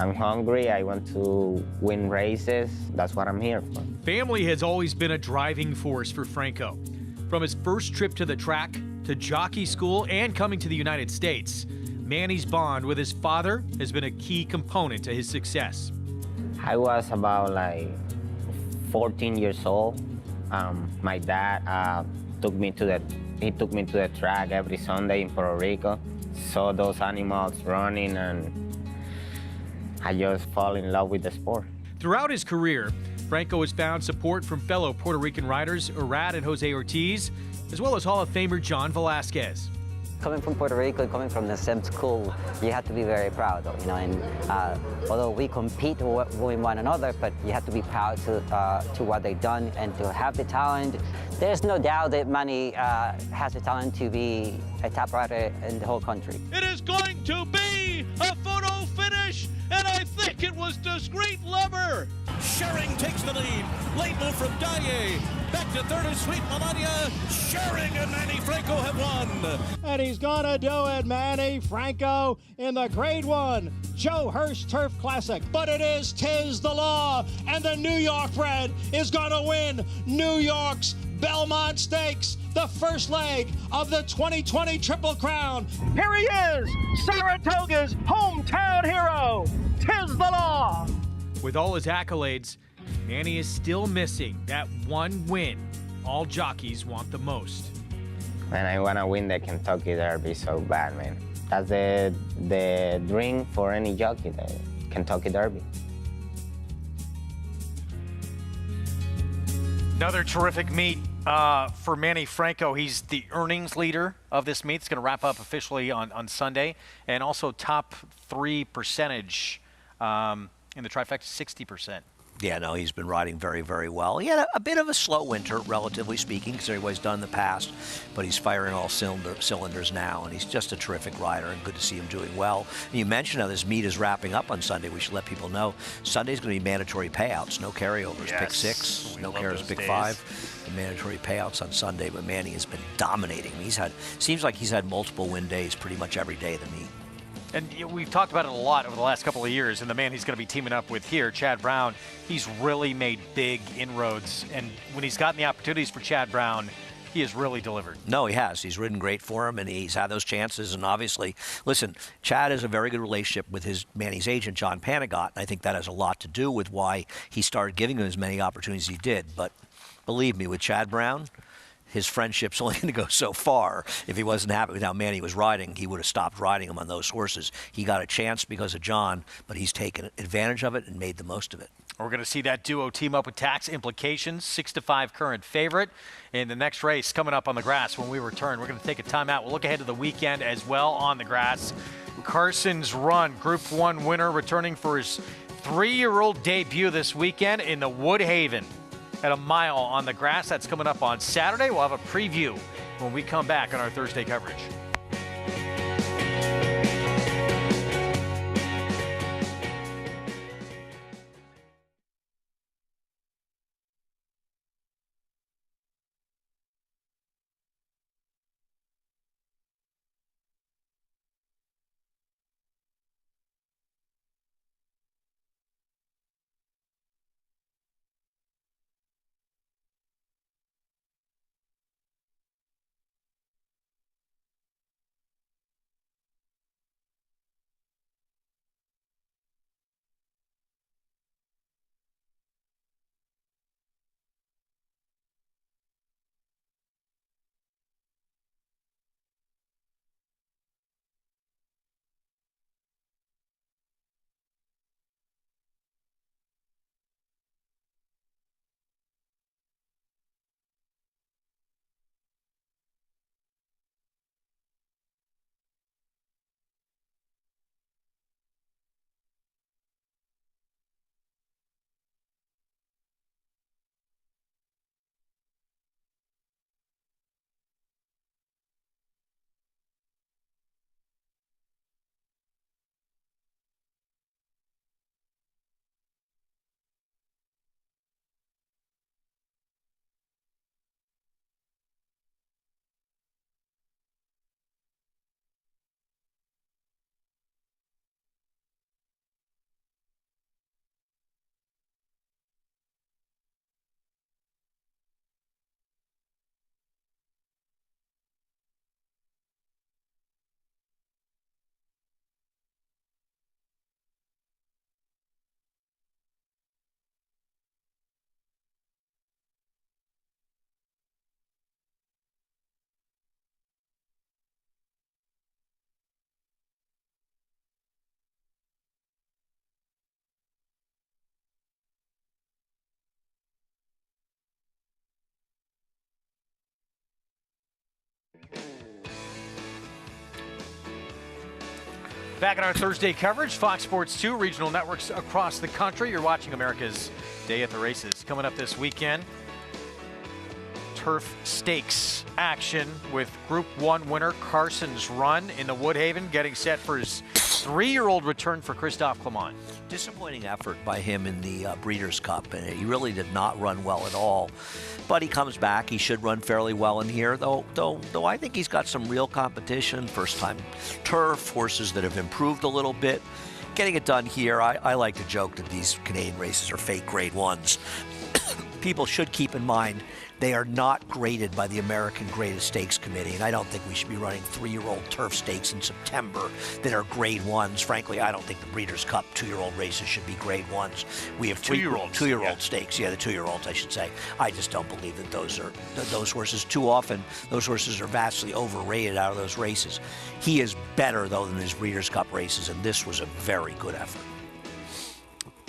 I'm hungry. I want to win races. That's what I'm here for. Family has always been a driving force for Franco. From his first trip to the track, to jockey school, and coming to the United States, Manny's bond with his father has been a key component to his success. I was about like 14 years old. My dad took me to the track every Sunday in Puerto Rico. Saw those animals running, and I just fall in love with the sport. Throughout his career, Franco has found support from fellow Puerto Rican riders Arad and Jose Ortiz, as well as Hall of Famer John Velasquez. Coming from Puerto Rico, coming from the same school, you have to be very proud, you know. And although we compete with one another, but you have to be proud to what they've done and to have the talent. There's no doubt that Manny has the talent to be a top rider in the whole country. It is going to be a photo finish, and I think it was discreet lever. Schering takes the lead. Late move from Dye. Back to third is Sweet Melania. Schering and Manny Franco have won. And he's gonna do it, Manny Franco, in the Grade 1 Joe Hurst Turf Classic. But it is Tiz the Law, and the New York bred is gonna win New York's Belmont Stakes, the first leg of the 2020 Triple Crown. Here he is, Saratoga's hometown hero, Tiz the Law. With all his accolades, Manny is still missing that one win all jockeys want the most. Man, I want to win the Kentucky Derby so bad, man. That's the dream for any jockey, the Kentucky Derby. Another terrific meet for Manny Franco. He's the earnings leader of this meet. It's going to wrap up officially on Sunday. And also top 3 percentage in the trifecta, 60%. Yeah, no, he's been riding very, very well. He had a bit of a slow winter, relatively speaking, considering what he's done in the past, but he's firing all cylinders now, and he's just a terrific rider, and good to see him doing well. And you mentioned how this meet is wrapping up on Sunday. We should let people know Sunday's going to be mandatory payouts, no carryovers. Yes, Pick 6, no carries, pick days. 5. The mandatory payouts on Sunday, but Manny has been dominating. Seems like he's had multiple win days pretty much every day of the meet. And we've talked about it a lot over the last couple of years, and the man he's going to be teaming up with here, Chad Brown, he's really made big inroads. And when he's gotten the opportunities for Chad Brown, he has really delivered. No, he has. He's ridden great for him, and he's had those chances. And obviously, listen, Chad has a very good relationship with Manny's agent, John Panagot, and I think that has a lot to do with why he started giving him as many opportunities as he did. But believe me, with Chad Brown, his friendship's only going to go so far. If he wasn't happy with how Manny was riding, he would have stopped riding him on those horses. He got a chance because of John, but he's taken advantage of it and made the most of it. We're going to see that duo team up with tax implications. 6-5 current favorite in the next race coming up on the grass. When we return, we're going to take a timeout. We'll look ahead to the weekend as well on the grass. Carson's Run, Group 1 winner, returning for his 3-year-old debut this weekend in the Woodhaven at a mile on the grass. That's coming up on Saturday. We'll have a preview when we come back on our Thursday coverage. Back in our Thursday coverage, Fox Sports 2, regional networks across the country. You're watching America's Day at the Races. Coming up this weekend, Turf Stakes action with Group 1 winner Carson's Run in the Woodhaven, getting set for his 3-year-old return for Christophe Clement. Disappointing effort by him in the Breeders' Cup. And he really did not run well at all. But he comes back. He should run fairly well in here, though I think he's got some real competition. First-time turf, horses that have improved a little bit. Getting it done here, I like to joke that these Canadian races are fake Grade 1s. People should keep in mind they are not graded by the American Graded Stakes Committee, and I don't think we should be running 3-year-old turf stakes in September that are Grade 1s. Frankly, I don't think the Breeders' Cup 2-year-old races should be Grade 1s. We have 2-year-old stakes. Yeah, the 2-year-olds, I should say. I just don't believe that those horses, too often, those horses are vastly overrated out of those races. He is better, though, than his Breeders' Cup races, and this was a very good effort.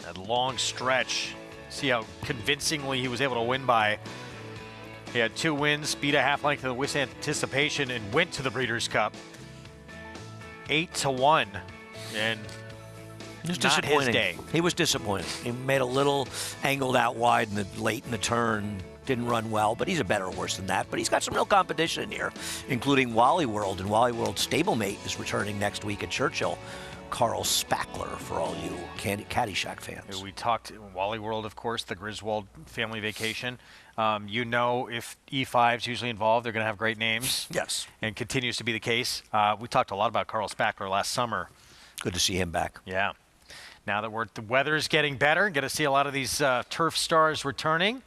That long stretch. See how convincingly he was able to win by. He had 2 wins, beat a half length of the With Anticipation, and went to the Breeders' Cup 8-1. And It was not disappointing. his day. He was disappointed. He made a little angled out wide late in the turn. Didn't run well, but he's a better horse than that. But he's got some real competition in here, including Wally World. And Wally World's stablemate is returning next week at Churchill. Carl Spackler, for all you Caddyshack fans. We talked Wally World, of course, the Griswold family vacation. If E5's usually involved, they're going to have great names. Yes. And continues to be the case. We talked a lot about Carl Spackler last summer. Good to see him back. Yeah. Now that the weather's getting better, get to see a lot of these turf stars returning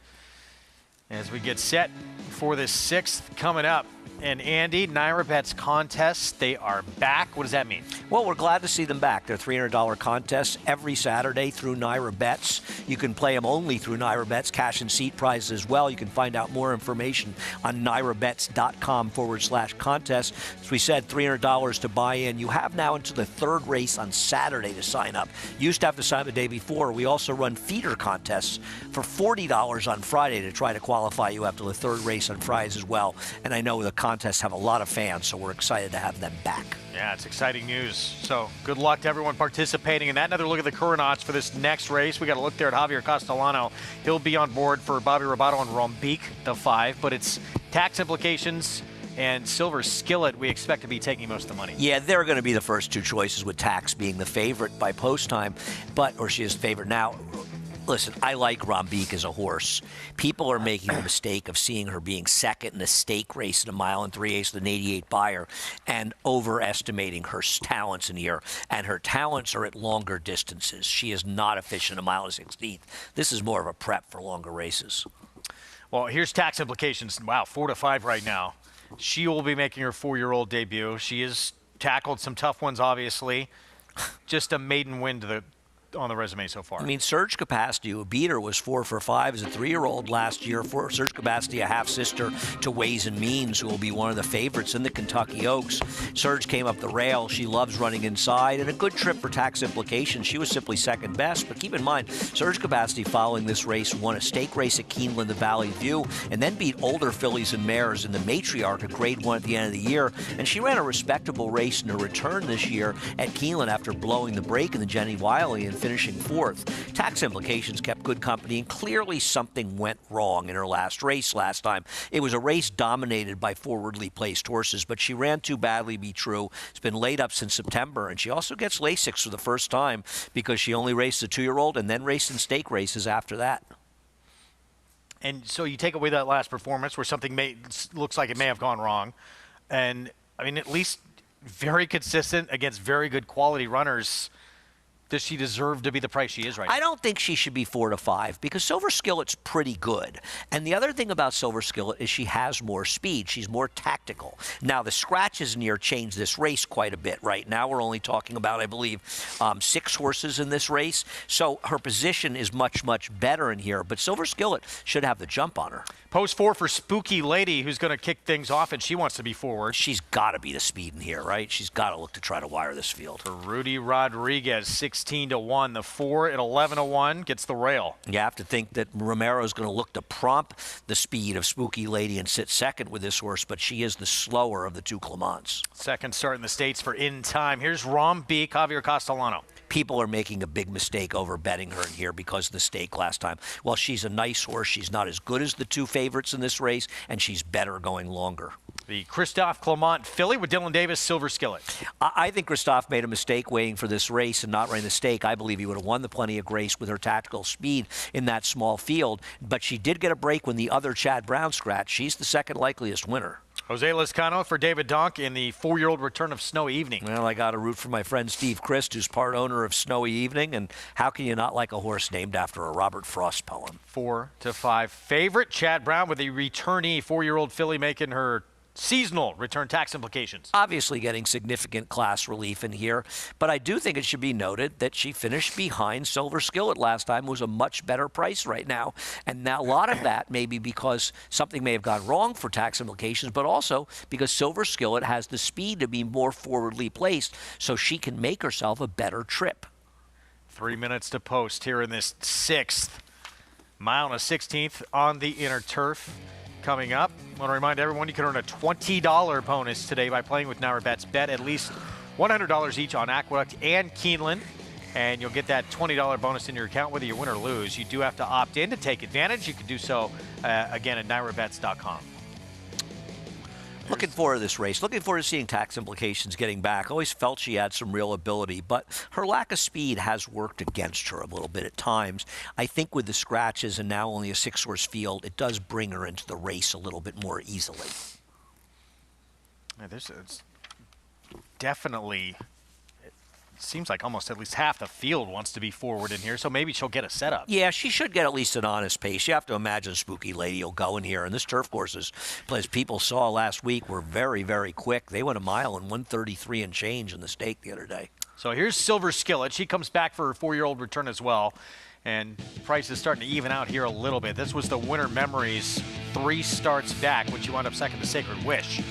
as we get set for this 6th coming up. And Andy, Naira Bet's contests, they are back. What does that mean? Well, we're glad to see them back. They're $300 contests every Saturday through Naira Bets. You can play them only through Naira Bets, cash and seat prizes as well. You can find out more information on nairabets.com/contest. As we said, $300 to buy in. You have now until the 3rd race on Saturday to sign up. You used to have to sign up the day before. We also run feeder contests for $40 on Friday to try to qualify you up to the 3rd race on Fridays as well. And I know the contests have a lot of fans, so we're excited to have them back. Yeah, it's exciting news. So good luck to everyone participating in that. Another look at the current odds for this next race. We got to look there at Javier Castellano. He'll be on board for Bobby Robato and Rombique, the 5, but it's tax implications and Silver Skillet we expect to be taking most of the money. Yeah, they're going to be the first 2 choices, with Tax being the favorite by post time, or she is the favorite now. Listen, I like Rombique as a horse. People are making the mistake of seeing her being second in a stake race in a 1 3/8 with an 88 buyer and overestimating her talents in here. And her talents are at longer distances. She is not efficient a 1 16th. This is more of a prep for longer races. Well, here's tax implications. Wow, 4 to 5 right now. She will be making her 4-year-old debut. She has tackled some tough ones, obviously. Just a maiden win on the resume so far. I mean, Surge Capacity, who beat her, was 4 for 5 as a 3-year-old last year. For Surge Capacity, a half-sister to Ways and Means, who will be one of the favorites in the Kentucky Oaks. Surge came up the rail. She loves running inside, and a good trip for tax implications. She was simply second best, but keep in mind, Surge Capacity, following this race, won a stake race at Keeneland, the Valley View, and then beat older fillies and mares in the Matriarch at Grade 1 at the end of the year. And she ran a respectable race in her return this year at Keeneland after blowing the break in the Jenny Wiley and finishing 4th. Tax implications kept good company, and clearly something went wrong in her last race last time. It was a race dominated by forwardly placed horses, but she ran too badly to be true. It's been laid up since September, and she also gets Lasix for the first time because she only raced a 2-year-old and then raced in stake races after that. And so you take away that last performance where something looks like it may have gone wrong. And, I mean, at least very consistent against very good quality runners. Does she deserve to be the price she is right now? I don't think she should be 4 to 5 because Silver Skillet's pretty good. And the other thing about Silver Skillet is she has more speed. She's more tactical. Now, the scratches in here change this race quite a bit. Right now, we're only talking about, I believe, 6 horses in this race. So her position is much, much better in here. But Silver Skillet should have the jump on her. Post 4 for Spooky Lady, who's going to kick things off, and she wants to be forward. She's got to be the speed in here, right? She's got to look to try to wire this field. For Rudy Rodriguez, 16 to 1. The 4 at 11 to 1 gets the rail. You have to think that Romero's going to look to prompt the speed of Spooky Lady and sit second with this horse, but she is the slower of the 2 Clements. Second start in the States for In Time. Here's Rombique, Javier Castellano. People are making a big mistake over betting her in here because of the stake last time. Well, she's a nice horse. She's not as good as the 2 favorites in this race, and she's better going longer. The Christophe Clement filly with Dylan Davis, Silver Skillet. I think Christophe made a mistake waiting for this race and not running the stake. I believe he would have won the Plenty of Grace with her tactical speed in that small field, but she did get a break when the other Chad Brown scratched. She's the second likeliest winner. Jose Lezcano for David Donk in the 4-year-old return of Snowy Evening. Well, I got to root for my friend Steve Christ, who's part owner of Snowy Evening, and how can you not like a horse named after a Robert Frost poem? 4 to 5 favorite. Chad Brown with a returnee 4-year-old filly making her seasonal return tax implications. Obviously getting significant class relief in here, but I do think it should be noted that she finished behind Silver Skillet last time. It was a much better price right now, and now a lot of that may be because something may have gone wrong for tax implications, but also because Silver Skillet has the speed to be more forwardly placed, so she can make herself a better trip. 3 minutes to post here in this 6th mile and a 16th on the inner turf. Coming up, I want to remind everyone you can earn a $20 bonus today by playing with Naira Bets. Bet at least $100 each on Aqueduct and Keeneland. and you'll get that $20 bonus in your account whether you win or lose. You do have to opt in to take advantage. You can do so, again, at NyraBets.com. Looking forward to this race. Looking forward to seeing Tax Implications getting back. Always felt she had some real ability, but her lack of speed has worked against her a little bit at times. I think with the scratches and now only a 6-horse field, it does bring her into the race a little bit more easily. Yeah, it's definitely, it seems like almost at least half the field wants to be forward in here, so maybe she'll get a setup. Yeah, she should get at least an honest pace. You have to imagine Spooky Lady will go in here. And this turf courses, as people saw last week, were very, very quick. They went a mile in 1:33 and change in the stake the other day. So here's Silver Skillet. She comes back for her 4-year-old return as well. And price is starting to even out here a little bit. This was the Winter Memories 3 starts back, which you wound up second to Sacred Wish.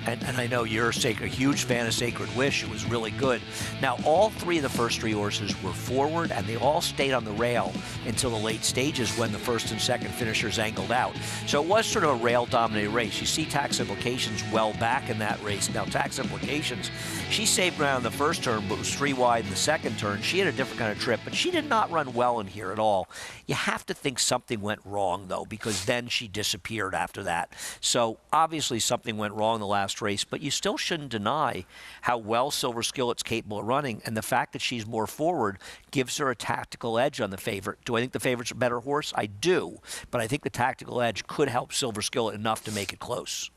And I know you're a huge fan of Sacred Wish. It was really good. Now, all 3 of the first 3 horses were forward, and they all stayed on the rail until the late stages when the first and second finishers angled out. So it was sort of a rail-dominated race. You see Tax Implications well back in that race. Now, Tax Implications, she saved ground in the first turn, but was 3 wide in the second turn. She had a different kind of trip, but she did not run well in here at all. You have to think something went wrong, though, because then she disappeared after that. So obviously something went wrong in the last race, but you still shouldn't deny how well Silver Skillet's capable of running, and the fact that she's more forward gives her a tactical edge on the favorite. Do I think the favorite's a better horse? I do, but I think the tactical edge could help Silver Skillet enough to make it close.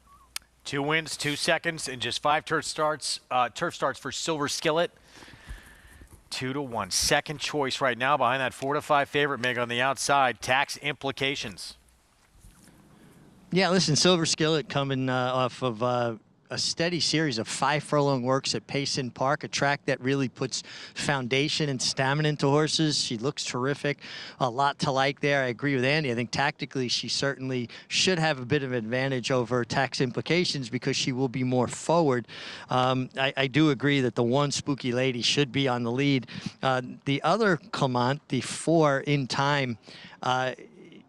2 wins, 2 seconds, and just 5 turf starts for Silver Skillet. 2-1. Second choice right now behind that 4-5 favorite, Meg, on the outside. Tax Implications. Yeah, listen, Silver Skillet coming off of a steady series of 5 furlong works at Payson Park, a track that really puts foundation and stamina into horses. She looks terrific. A lot to like there. I agree with Andy. I think tactically she certainly should have a bit of advantage over Tax Implications because she will be more forward. I do agree that the 1 Spooky Lady should be on the lead. The other Clement, the 4 In Time,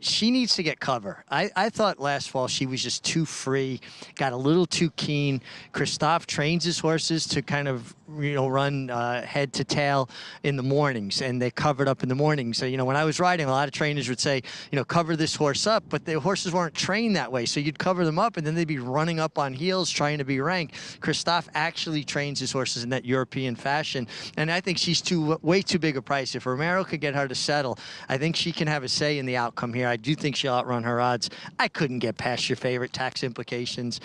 she needs to get cover. I thought last fall she was just too free, got a little too keen. Christophe trains his horses to kind of, run head to tail in the mornings, and they covered up in the mornings. So, when I was riding, a lot of trainers would say, cover this horse up, but the horses weren't trained that way. So you'd cover them up, and then they'd be running up on heels trying to be ranked. Christophe actually trains his horses in that European fashion, and I think she's way too big a price. If Romero could get her to settle, I think she can have a say in the outcome here. I do think she'll outrun her odds. I couldn't get past your favorite, Tax Implications.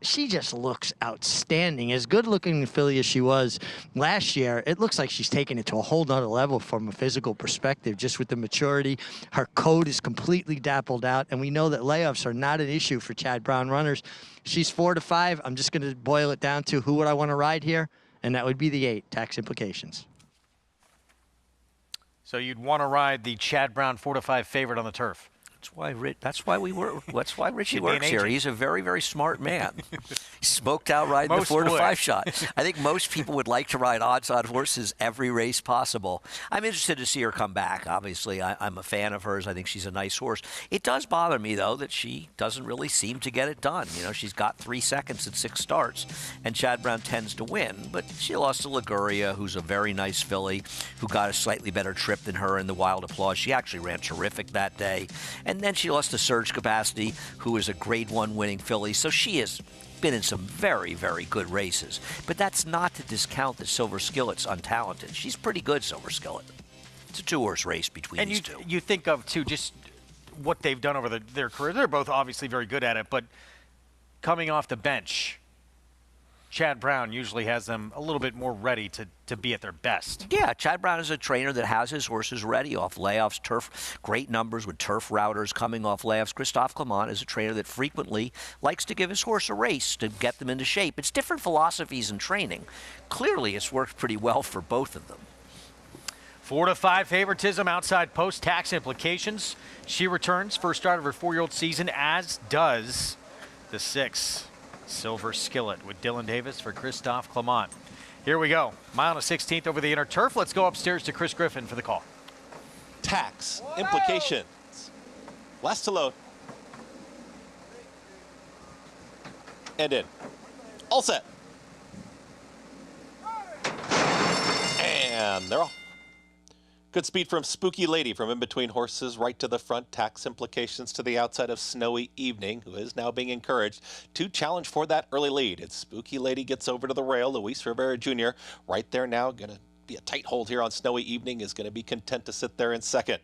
She just looks outstanding. As good-looking a filly as she was last year, it looks like she's taken it to a whole nother level from a physical perspective, just with the maturity. Her coat is completely dappled out, and we know that layoffs are not an issue for Chad Brown runners. She's 4-5. I'm just going to boil it down to who would I want to ride here, and that would be the 8, Tax Implications. So you'd want to ride the Chad Brown 4-5 favorite on the turf. That's why Richie works here. He's a very, very smart man. He smoked out riding the 4-5 shot. I think most people would like to ride odds-on horses every race possible. I'm interested to see her come back. Obviously, I'm a fan of hers. I think she's a nice horse. It does bother me, though, that she doesn't really seem to get it done. She's got 3 seconds at 6 starts, and Chad Brown tends to win. But she lost to Liguria, who's a very nice filly, who got a slightly better trip than her in the Wild Applause. She actually ran terrific that day. And then she lost to Surge Capacity, who is a Grade 1 winning filly. So she has been in some very, very good races. But that's not to discount that Silver Skillet's untalented. She's pretty good, Silver Skillet. It's a 2-horse race between these two. You think of, too, just what they've done over their career. They're both obviously very good at it, but coming off the bench, Chad Brown usually has them a little bit more ready to be at their best. Yeah, Chad Brown is a trainer that has his horses ready off layoffs, turf, great numbers with turf routers coming off layoffs. Christophe Clement is a trainer that frequently likes to give his horse a race to get them into shape. It's different philosophies in training. Clearly, it's worked pretty well for both of them. 4-5 favoritism outside post, Tax Implications. She returns, first start of her 4-year-old season, as does the 6. Silver Skillet with Dylan Davis for Christophe Clement. Here we go. Mile and a 16th over the inner turf. Let's go upstairs to Chris Griffin for the call. Tax Implications. Last to load. And in. All set. And they're off. Good speed from Spooky Lady from in between horses right to the front. Tax Implications to the outside of Snowy Evening, who is now being encouraged to challenge for that early lead. It's Spooky Lady gets over to the rail. Luis Rivera Jr. right there now, going to be a tight hold here on Snowy Evening, is going to be content to sit there in second.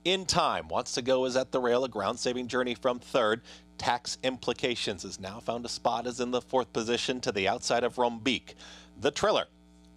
In Time wants to go, is at the rail, a ground-saving journey from third. Tax Implications has now found a spot, is in the fourth position to the outside of Rombeek. The Triller,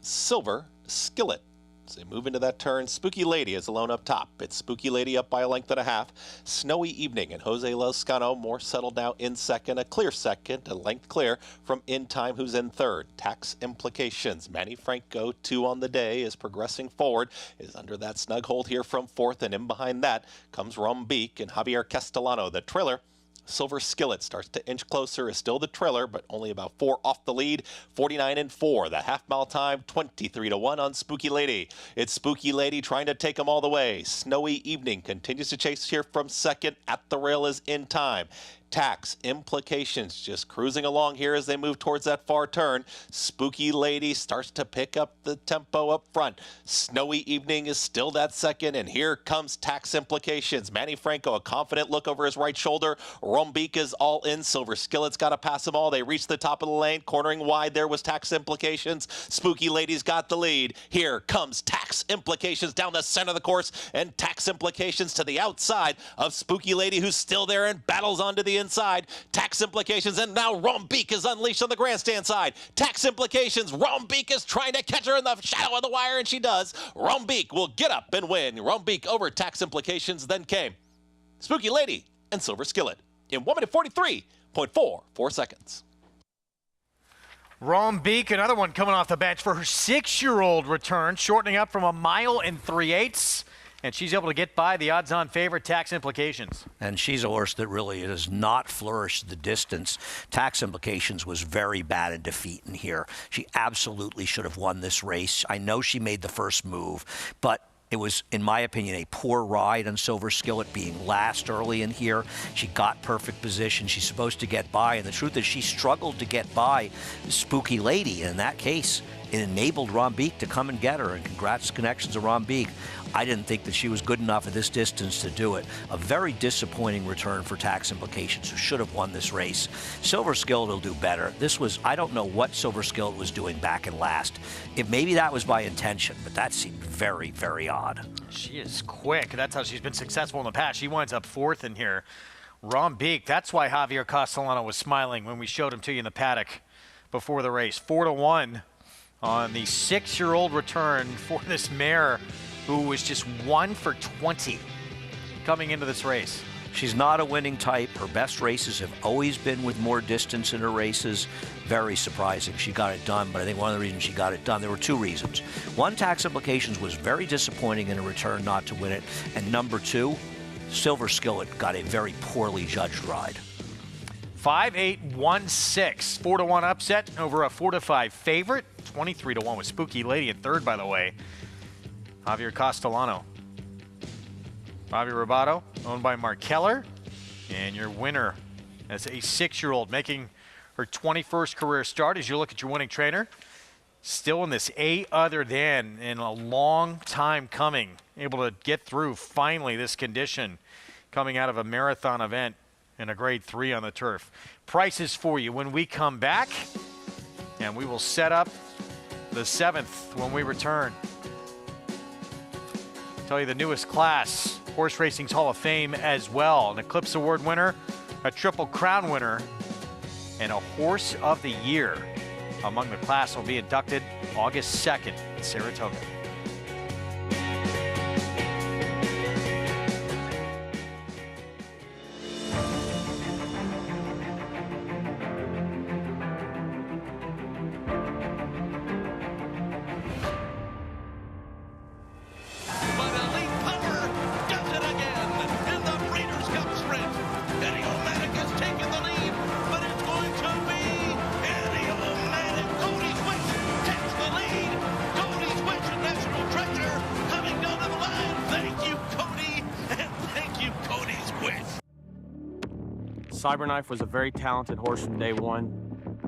Silver Skillet. As they move into that turn, Spooky Lady is alone up top. It's Spooky Lady up by a length and a half. Snowy Evening and Jose Lozcano more settled now in second. A clear second, a length clear from In Time, who's in third. Tax Implications. Manny Franco, 2 on the day, is progressing forward, is under that snug hold here from fourth, and in behind that comes Rombeek and Javier Castellano. The Triller, Silver Skillet, starts to inch closer, is still the Triller, but only about 4 off the lead. 49-4. The half-mile time, 23-1 on Spooky Lady. It's Spooky Lady trying to take them all the way. Snowy Evening continues to chase here from second. At the rail is In Time. Tax Implications just cruising along here as they move towards that far turn. Spooky Lady starts to pick up the tempo up front. Snowy Evening is still that second, and here comes Tax Implications. Manny Franco, a confident look over his right shoulder. Rombeek is all in. Silver Skillet's got to pass them all. They reach the top of the lane. Cornering wide there was Tax Implications. Spooky Lady's got the lead. Here comes Tax Implications down the center of the course, and Tax Implications to the outside of Spooky Lady, who's still there and battles onto the inside. Tax Implications, and now Rombeek is unleashed on the grandstand side. Tax Implications, Rombeek is trying to catch her in the shadow of the wire, and she does. Rombeek will get up and win. Rombeek over Tax Implications, then came Spooky Lady and Silver Skillet in 1 minute 43.44 seconds. Rombeek, another one coming off the bench for her 6-year-old return, shortening up from 1 mile and 3/8. And she's able to get by the odds-on favorite, Tax Implications. And she's a horse that really has not flourished the distance. Tax Implications was very bad in defeat in here. She absolutely should have won this race. I know she made the first move, but it was, in my opinion, a poor ride on Silver Skillet being last early in here. She got perfect position. She's supposed to get by, and the truth is she struggled to get by Spooky Lady. And in that case, it enabled Rombeek to come and get her, and congrats connections to Rombeek. I didn't think that she was good enough at this distance to do it. A very disappointing return for Tax Implications, who should have won this race. Silver Skillet will do better. This was, I don't know what Silver Skillet was doing back in last. Maybe that was by intention, but that seemed very, very odd. She is quick. That's how she's been successful in the past. She winds up fourth in here. Rombeek, that's why Javier Castellano was smiling when we showed him to you in the paddock before the race. 4-1 on the 6-year-old return for this mare, who was just 1 for 20 coming into this race. She's not a winning type. Her best races have always been with more distance in her races. Very surprising. She got it done, but I think one of the reasons she got it done, there were 2 reasons. One, Tax Implications was very disappointing in a return not to win it. And number 2, Silver Skillet got a very poorly judged ride. 5-8-1-6. 4-1 upset over a 4-5 favorite. 23-1 with Spooky Lady in third, by the way. Javier Castellano. Bobby Robato, owned by Mark Keller. And your winner as a 6-year-old making her 21st career start. As you look at your winning trainer, still in this A other than, in a long time coming, able to get through finally this condition coming out of a marathon event in a grade 3 on the turf. Prices for you when we come back, and we will set up the 7th when we return. Tell you the newest class, Horse Racing's Hall of Fame as well. An Eclipse Award winner, a Triple Crown winner, and a Horse of the Year among the class will be inducted August 2nd in Saratoga. Cyberknife was a very talented horse from day one.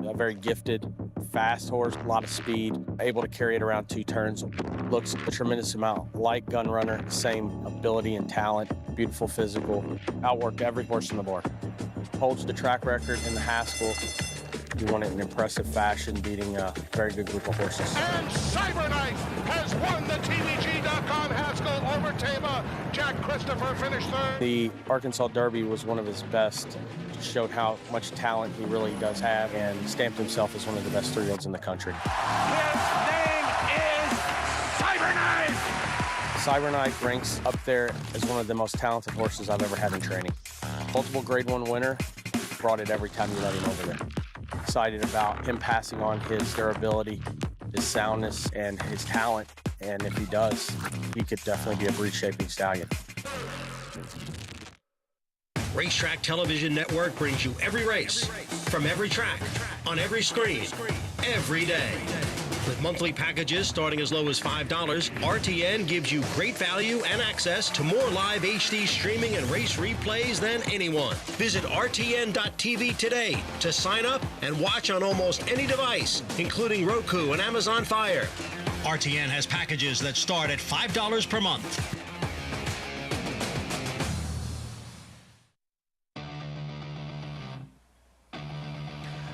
A very gifted, fast horse, a lot of speed, able to carry it around 2 turns. Looks a tremendous amount like Gun Runner, same ability and talent, beautiful physical, outworked every horse on the board. Holds the track record in the Haskell. He won it in impressive fashion, beating a very good group of horses. And Cyberknife has won the TVG.com Haskell over Tama. Jack Christopher finished third. The Arkansas Derby was one of his best. Showed how much talent he really does have and stamped himself as one of the best 3-year-olds in the country. His name is Cyberknife. Cyberknife ranks up there as one of the most talented horses I've ever had in training. Multiple Grade 1 winner, brought it every time you let him over there. Excited about him passing on his durability, his soundness, and his talent. And if he does, he could definitely be a breed-shaping stallion. Racetrack Television Network brings you every race, from every track, on every screen, every day. With monthly packages starting as low as $5, RTN gives you great value and access to more live HD streaming and race replays than anyone. Visit RTN.tv today to sign up and watch on almost any device, including Roku and Amazon Fire. RTN has packages that start at $5 per month.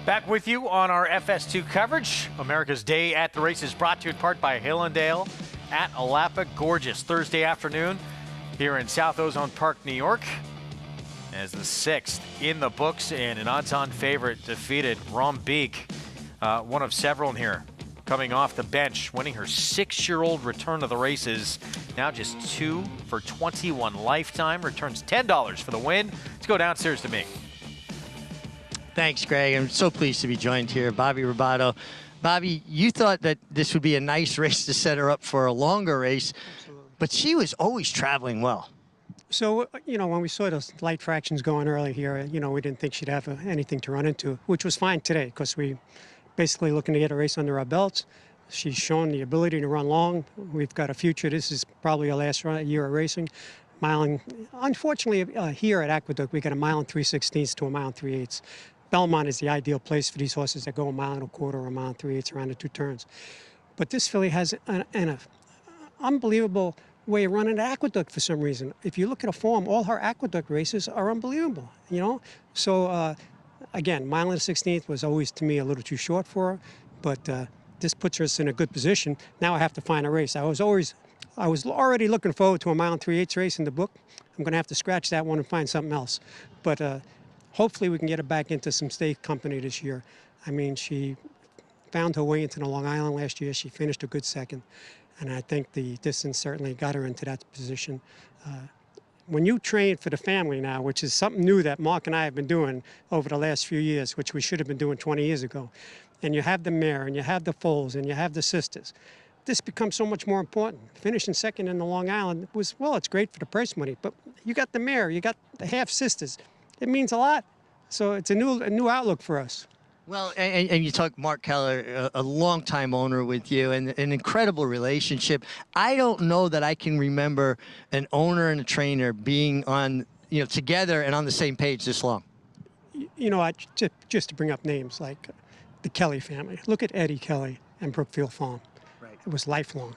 Back with you on our FS2 coverage. America's Day at the Races brought to you in part by Hillendale at Alapa. Gorgeous Thursday afternoon here in South Ozone Park, New York. As the 6th in the books and an odds-on favorite defeated Rombeek, one of several in here, coming off the bench, winning her 6-year-old return to the races. Now just 2 for 21 lifetime. Returns $10 for the win. Let's go downstairs to me. Thanks, Greg. I'm so pleased to be joined here. Bobby Robato. Bobby, you thought that this would be a nice race to set her up for a longer race, but she was always traveling well. So, when we saw those light fractions going early here, we didn't think she'd have anything to run into, which was fine today because we basically looking to get a race under our belts. She's shown the ability to run long. We've got a future. This is probably our last year of racing. Unfortunately, here at Aqueduct, we got 1 3/16 to 1 3/8. Belmont is the ideal place for these horses that go 1 1/4 or 1 3/8 around the 2 turns. But this filly has an unbelievable way of running at Aqueduct for some reason. If you look at her form, all her Aqueduct races are unbelievable, So, again, 1 1/16 was always, to me, a little too short for her. But this puts us in a good position. Now I have to find a race. I was already looking forward to a 1 3/8 race in the book. I'm going to have to scratch that one and find something else. But hopefully we can get her back into some state company this year. I mean, she found her way into the Long Island last year. She finished a good second. And I think the distance certainly got her into that position. When you train for the family now, which is something new that Mark and I have been doing over the last few years, which we should have been doing 20 years ago, and you have the mare, and you have the foals, and you have the sisters, this becomes so much more important. Finishing second in the Long Island was, well, it's great for the prize money, but you got the mare, you got the half sisters. It means a lot. So it's a new outlook for us. Well, and you talk Mark Keller, a longtime owner with you, and an incredible relationship. I don't know that I can remember an owner and a trainer being on, together and on the same page this long. Just to bring up names like the Kelly family. Look at Eddie Kelly and Brookfield Farm. Right. It was lifelong.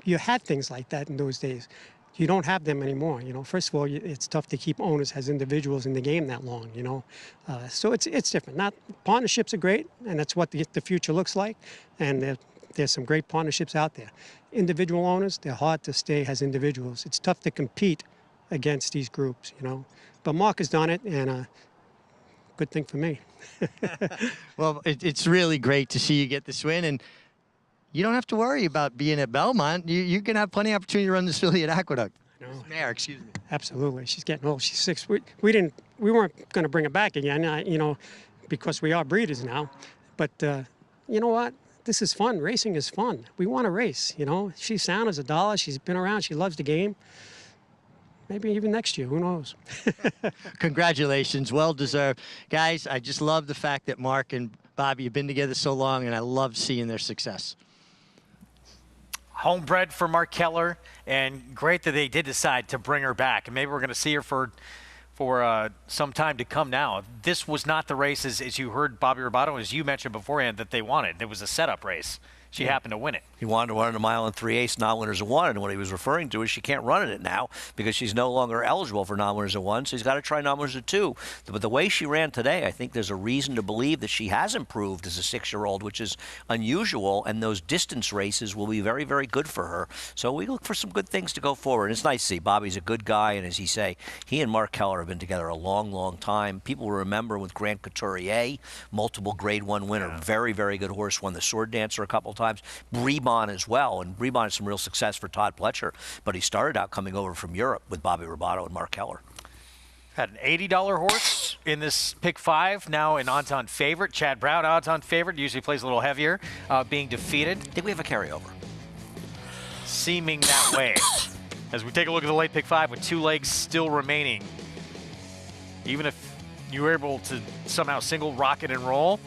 You had things like that in those days. You don't have them anymore. First of all, it's tough to keep owners as individuals in the game that long. So it's different. Partnerships are great, and that's what the future looks like. And there's some great partnerships out there. Individual owners, they're hard to stay as individuals. It's tough to compete against these groups. But Mark has done it, and good thing for me. Well, it's really great to see you get this win, and you don't have to worry about being at Belmont. You can have plenty of opportunity to run this filly at Aqueduct. No. Mare, excuse me. Absolutely. She's getting old. She's 6. We weren't going to bring her back again, because we are breeders now. But you know what? This is fun. Racing is fun. We want to race, She's sound as a dollar. She's been around. She loves the game. Maybe even next year. Who knows? Congratulations. Well deserved. Guys, I just love the fact that Mark and Bobby have been together so long, and I love seeing their success. Homebred for Mark Keller, and great that they did decide to bring her back. And maybe we're going to see her for some time to come now. This was not the race, as you heard Bobby Robato, as you mentioned beforehand, that they wanted. It was a setup race. She happened to win it. He wanted to run a mile and 3/8 non-winners of 1, and what he was referring to is she can't run in it now because she's no longer eligible for non-winners of 1, so he's got to try non-winners of 2. But the way she ran today, I think there's a reason to believe that she has improved as a 6-year-old, which is unusual, and those distance races will be very, very good for her. So we look for some good things to go forward. It's nice to see. Bobby's a good guy, and as he say, he and Mark Keller have been together a long, long time. People will remember with Grant Couturier, multiple Grade 1 winner, very, very good horse, won the Sword Dancer a couple times. Brabant as well, and Brabant had some real success for Todd Pletcher, but he started out coming over from Europe with Bobby Robato and Mark Keller. Had an $80 horse in this pick 5, now an odds-on favorite. Chad Brown, odds-on favorite, usually plays a little heavier, being defeated. I think we have a carryover. Seeming that way. As we take a look at the late pick 5 with 2 legs still remaining. Even if you were able to somehow single, rocket, and roll,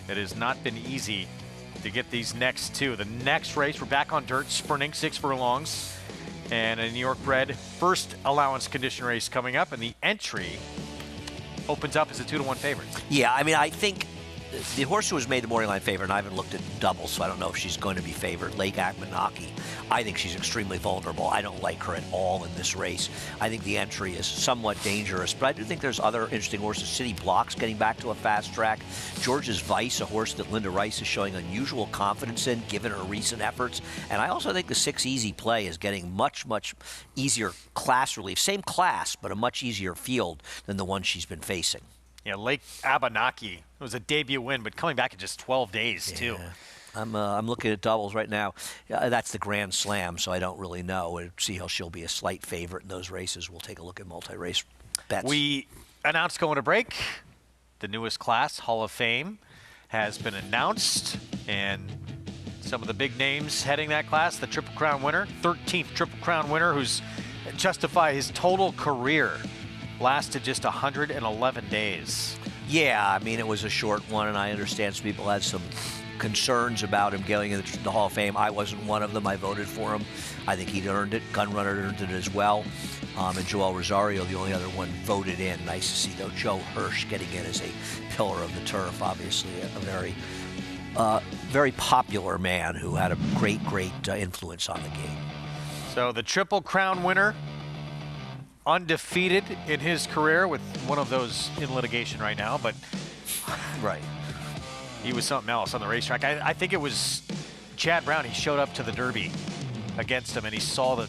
it has not been easy to get these next 2. The next race, we're back on dirt, sprinting 6 furlongs. And a New York bred first allowance condition race coming up, and the entry opens up as a 2-to-1 favorite. Yeah, I mean, I think the horse who was made the morning line favorite, and I haven't looked at doubles, so I don't know if she's going to be favored, Lake Akmanaki. I think she's extremely vulnerable. I don't like her at all in this race. I think the entry is somewhat dangerous, but I do think there's other interesting horses. City Blocks getting back to a fast track. George's Vice, a horse that Linda Rice is showing unusual confidence in, given her recent efforts. And I also think the 6 Easy Play is getting much, much easier class relief. Same class, but a much easier field than the one she's been facing. Yeah, Lake Abenaki. It was a debut win, but coming back in just 12 days, too. I'm looking at doubles right now. That's the Grand Slam, so I don't really know. We'll see how she'll be a slight favorite in those races. We'll take a look at multi-race bets. We announced going to break. The newest class, Hall of Fame, has been announced, and some of the big names heading that class, the Triple Crown winner, 13th Triple Crown winner, who's justify his total career lasted just 111 days. Yeah, I mean, it was a short one, and I understand some people had some concerns about him getting in the Hall of Fame. I wasn't one of them. I voted for him. I think he'd earned it. Gunrunner earned it as well. And Joel Rosario, the only other one, voted in. Nice to see, though, Joe Hirsch getting in as a pillar of the turf. Obviously, a very, very popular man who had a great influence on the game. So the Triple Crown winner, undefeated in his career, with one of those in litigation right now, but right. He was something else on the racetrack. I think it was Chad Brown. He showed up to the Derby against him, and he saw the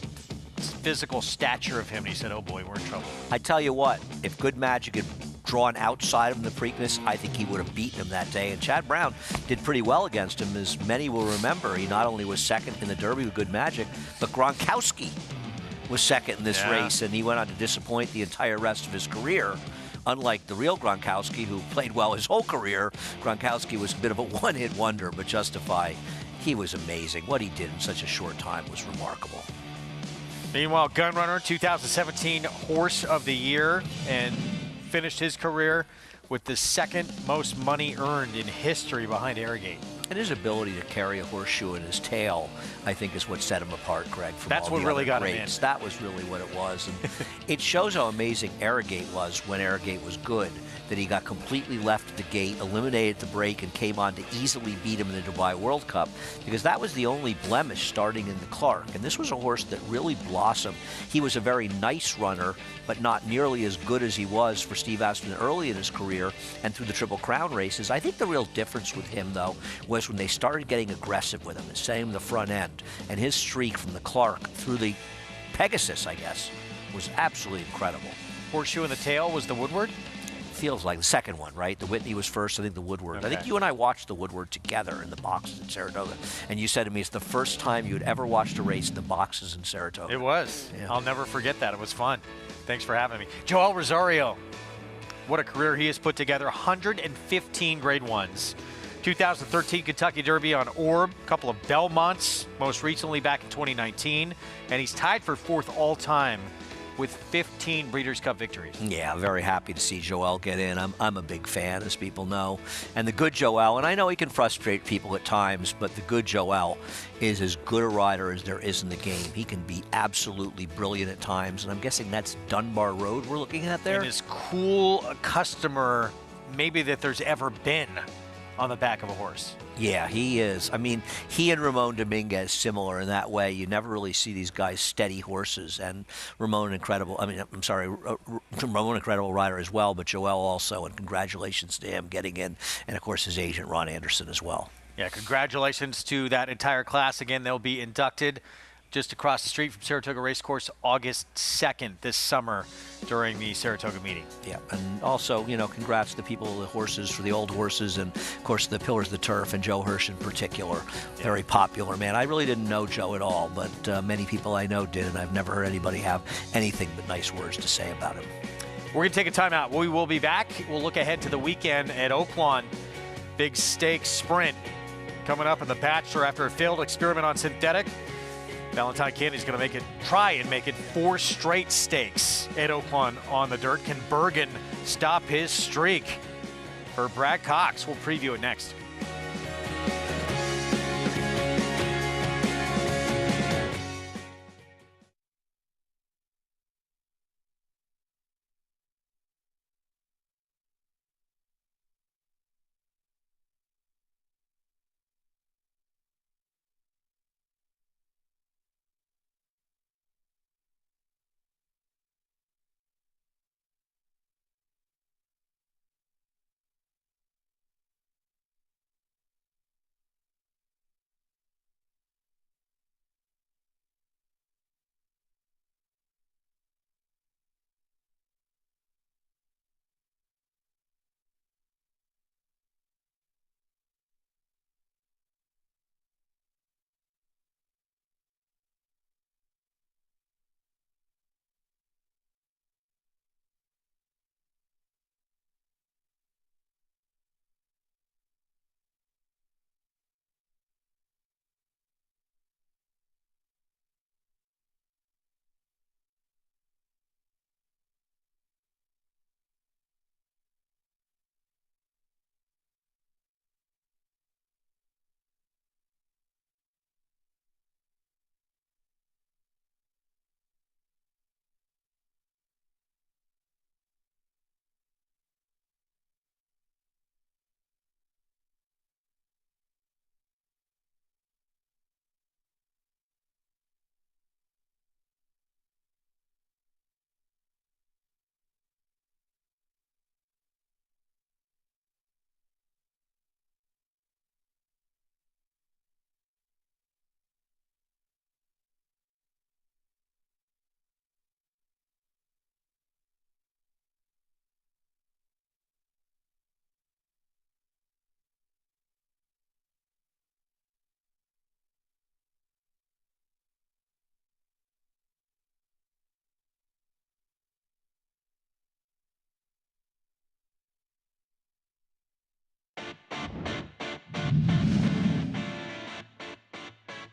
physical stature of him, and he said, oh boy, we're in trouble. I tell you what, if Good Magic had drawn outside of the Preakness, I think he would have beaten him that day. And Chad Brown did pretty well against him, as many will remember. He not only was second in the Derby with Good Magic, but Gronkowski was second in this race, and he went on to disappoint the entire rest of his career. Unlike the real Gronkowski, who played well his whole career, Gronkowski was a bit of a one-hit wonder, but Justify, he was amazing. What he did in such a short time was remarkable. Meanwhile, Gunrunner, 2017 Horse of the Year, and finished his career with the second most money earned in history behind Arrogate. And his ability to carry a horseshoe in his tail, I think, is what set him apart, Greg, from That's all what the really other got him greats. in. That was really what it was. And it shows how amazing Arrogate was when Arrogate was good, that he got completely left at the gate, eliminated the break, and came on to easily beat him in the Dubai World Cup, because that was the only blemish starting in the Clark. And this was a horse that really blossomed. He was a very nice runner, but not nearly as good as he was for Steve Aston early in his career and through the Triple Crown races. I think the real difference with him, though, was when they started getting aggressive with him, same the front end. And his streak from the Clark through the Pegasus, I guess, was absolutely incredible. Horseshoe in the tail was the Woodward? Feels like the second one, right? The Whitney was first, I think the Woodward. Okay. I think you and I watched the Woodward together in the boxes in Saratoga. And you said to me it's the first time you had ever watched a race in the boxes in Saratoga. It was. Yeah. I'll never forget that. It was fun. Thanks for having me. Joel Rosario, what a career he has put together. 115 Grade 1s. 2013 Kentucky Derby on Orb, a couple of Belmonts, most recently back in 2019. And he's tied for 4th all-time with 15 Breeders' Cup victories. Yeah, I'm very happy to see Joel get in. I'm a big fan, as people know. And the good Joel, and I know he can frustrate people at times, but the good Joel is as good a rider as there is in the game. He can be absolutely brilliant at times, and I'm guessing that's Dunbar Road we're looking at there? And as cool a customer maybe that there's ever been on the back of a horse. Yeah, he is. I mean, he and Ramon Dominguez similar in that way. You never really see these guys steady horses, and Ramon incredible. I mean, I'm sorry, Ramon incredible rider as well, but Joel also, and congratulations to him getting in, and of course his agent Ron Anderson as well. Yeah, congratulations to that entire class. Again, they'll be inducted just across the street from Saratoga Racecourse August 2nd this summer during the Saratoga meeting. Yeah, and also, you know, congrats to people, the horses, for the old horses, and of course the Pillars of the Turf, and Joe Hirsch in particular. Yeah. Very popular man. I really didn't know Joe at all, but many people I know did, and I've never heard anybody have anything but nice words to say about him. We're going to take a timeout. We will be back. We'll look ahead to the weekend at Oaklawn. Big Stakes Sprint coming up in the Bachelor after a failed experiment on synthetic. Valentine Candy's going to try and make it 4 straight stakes at Oaklawn on the dirt. Can Bergen stop his streak? For Brad Cox, we'll preview it next.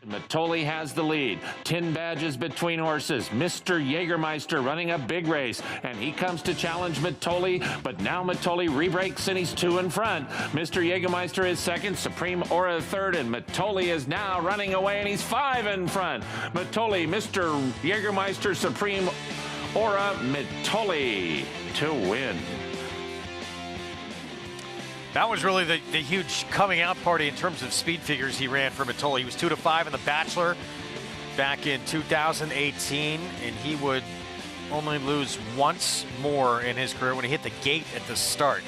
Matoli has the lead. 10 badges between horses. Mr. Jägermeister running a big race, and he comes to challenge Matoli, but now Matoli rebreaks and he's 2 in front. Mr. Jägermeister is second, Supreme Aura third, and Matoli is now running away and he's 5 in front. Matoli, Mr. Jägermeister, Supreme Aura, Matoli to win. That was really the huge coming out party in terms of speed figures he ran for Matoli. He was 2-5 in the Bachelor back in 2018, and he would only lose once more in his career when he hit the gate at the start.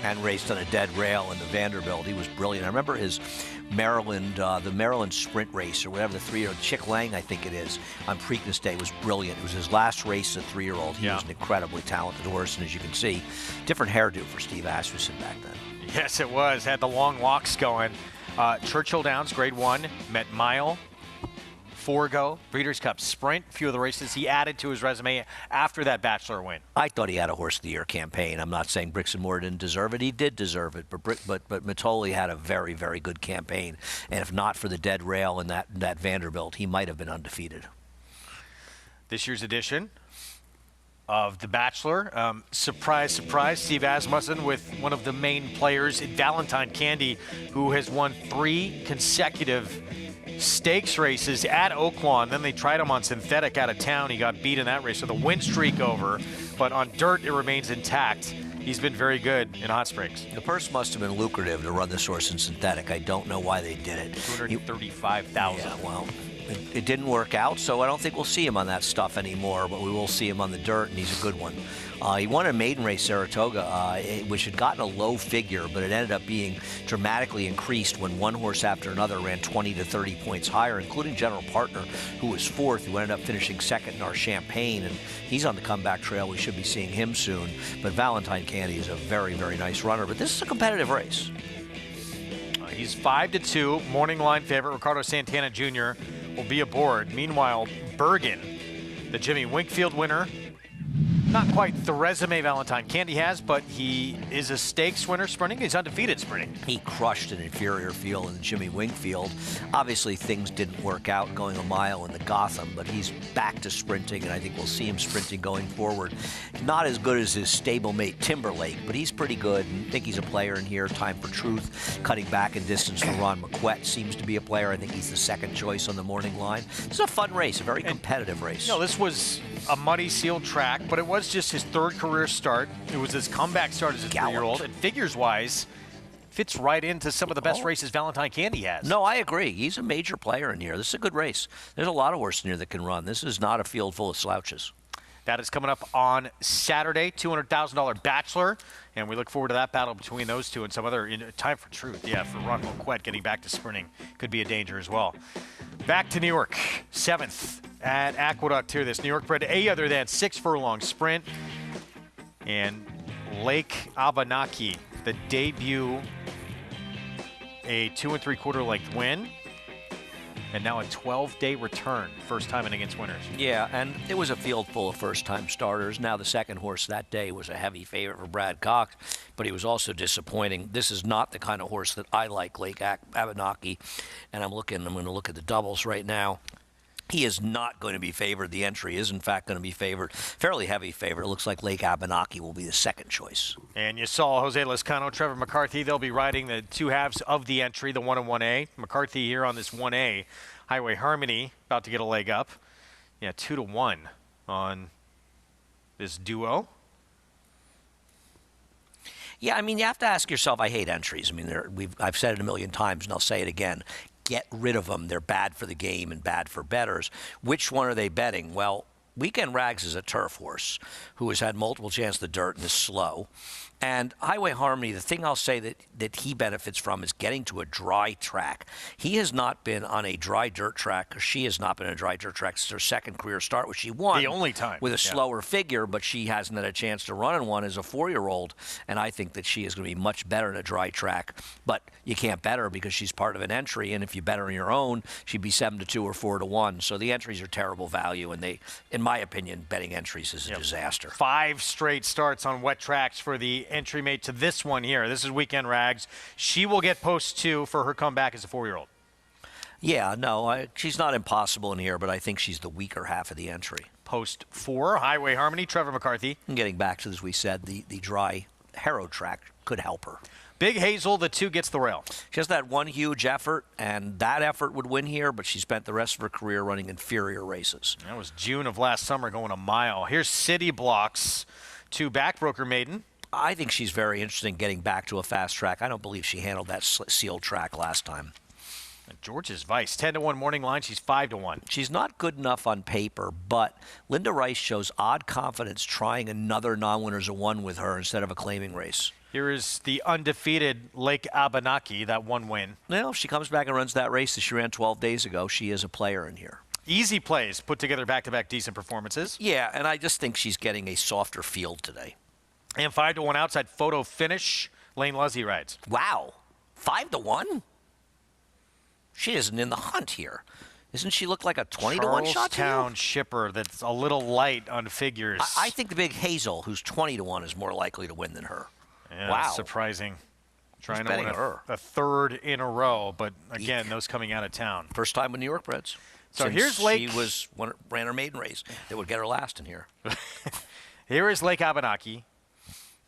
And raced on a dead rail in the Vanderbilt. He was brilliant. I remember his Maryland, the Maryland sprint race, or whatever, the 3-year-old, Chick Lang, I think it is, on Preakness Day was brilliant. It was his last race as a 3-year-old. He was an incredibly talented horse, and as you can see, different hairdo for Steve Asmussen back then. Yes, it was. Had the long locks going. Churchill Downs, Grade 1, met Mile, Forgo, Breeders' Cup Sprint, a few of the races he added to his resume after that Bachelor win. I thought he had a Horse of the Year campaign. I'm not saying Brixton Moore didn't deserve it. He did deserve it, but Matoli had a very, very good campaign. And if not for the dead rail in that Vanderbilt, he might have been undefeated. This year's edition of The Bachelor, surprise, surprise, Steve Asmussen with one of the main players in Valentine Candy, who has won 3 consecutive stakes races at Oaklawn. Then they tried him on synthetic out of town. He got beat in that race, so the win streak over. But on dirt, it remains intact. he's been very good in Hot Springs. The purse must have been lucrative to run this horse in synthetic. I don't know why they did it. $235,000. Yeah, well, it didn't work out, so I don't think we'll see him on that stuff anymore, but we will see him on the dirt, and he's a good one. He won a maiden race, Saratoga, which had gotten a low figure, but it ended up being dramatically increased when one horse after another ran 20 to 30 points higher, including General Partner, who was fourth, who ended up finishing second in our Champagne, and he's on the comeback trail. We should be seeing him soon. But Valentine Candy is a very, very nice runner, but this is a competitive race. He's 5-2, morning line favorite. Ricardo Santana Jr. will be aboard. Meanwhile, Bergen, the Jimmy Winkfield winner, not quite the resume Valentine Candy has, but he is a stakes winner sprinting. He's undefeated sprinting. He crushed an inferior field in Jimmy Winkfield. Obviously, things didn't work out going a mile in the Gotham, but he's back to sprinting, and I think we'll see him sprinting going forward. Not as good as his stablemate Timberlake, but he's pretty good, and I think he's a player in here. Time for Truth, cutting back in distance for Ron McQuett, seems to be a player. I think he's the second choice on the morning line. It's a fun race, a very competitive race. You know, this was a muddy sealed track, but it was just his third career start. It was his comeback start as a 3-year-old, and figures-wise, fits right into some of the best races Valentine Candy has. No, I agree. He's a major player in here. This is a good race. There's a lot of horses in here that can run. This is not a field full of slouches. That is coming up on Saturday, $200,000 Bachelor, and we look forward to that battle between those two and some other Time for Truth. Yeah, for Ron McQuett getting back to sprinting could be a danger as well. Back to New York, 7th at Aqueduct here. This New York bred a other than 6 furlong sprint. And Lake Abenaki, the debut, a 2 3/4 length win. And now a 12-day return, first time in against winners. Yeah, and it was a field full of first-time starters. Now the second horse that day was a heavy favorite for Brad Cox, but he was also disappointing. This is not the kind of horse that I like, Lake Abenaki, and I'm going to look at the doubles right now. He is not going to be favored. The entry is, in fact, going to be favored. Fairly heavy favorite. It looks like Lake Abenaki will be the second choice. And you saw Jose Lescano, Trevor McCarthy. They'll be riding the two halves of the entry, the 1 and 1A. McCarthy here on this 1A. Highway Harmony about to get a leg up. Yeah, 2-1 on this duo. Yeah, I mean, you have to ask yourself, I hate entries. I mean, I've said it a million times, and I'll say it again. Get rid of them. They're bad for the game and bad for bettors. Which one are they betting? Well, Weekend Rags is a turf horse who has had multiple chances of the dirt and is slow. And Highway Harmony, the thing I'll say that he benefits from is getting to a dry track. He has not been on a dry dirt track, or she has not been on a dry dirt track since her second career start, which she won. The only time. With a slower figure, but she hasn't had a chance to run in one as a 4-year-old. And I think that she is going to be much better in a dry track. But you can't bet her because she's part of an entry. And if you bet her on your own, she'd be 7-2 or 4-1. So the entries are terrible value. And they, in my opinion, betting entries is a disaster. 5 straight starts on wet tracks for the entry mate to this one here. This is Weekend Rags. She will get post 2 for her comeback as a 4-year-old. Yeah, no, she's not impossible in here, but I think she's the weaker half of the entry. Post 4, Highway Harmony, Trevor McCarthy. And getting back to, as we said, the dry Harrow track could help her. Big Hazel, the 2 gets the rail. She has that one huge effort, and that effort would win here, but she spent the rest of her career running inferior races. That was June of last summer going a mile. Here's City Blocks, 2 backbroker maiden. I think she's very interested in getting back to a fast track. I don't believe she handled that sealed track last time. And George's Vice, 10-1 morning line. She's 5-1. She's not good enough on paper, but Linda Rice shows odd confidence trying another non-winners of 1 with her instead of a claiming race. Here is the undefeated Lake Abenaki, that 1 win. Well, if she comes back and runs that race that she ran 12 days ago, she is a player in here. Easy plays, put together back-to-back decent performances. Yeah, and I just think she's getting a softer field today. And 5-1 outside Photo Finish, Lane Luzzy rides. Wow, 5-1? She isn't in the hunt here. Doesn't she look like a 20-1 shot to you? Charlestown shipper that's a little light on figures. I think the Big Hazel, who's 20-1, is more likely to win than her. Yeah, wow. Trying to win her. a 3rd in a row, but again, those coming out of town. First time with New York breds. So Since here's Lake. She ran her maiden race. That would get her last in here. Here is Lake Abenaki.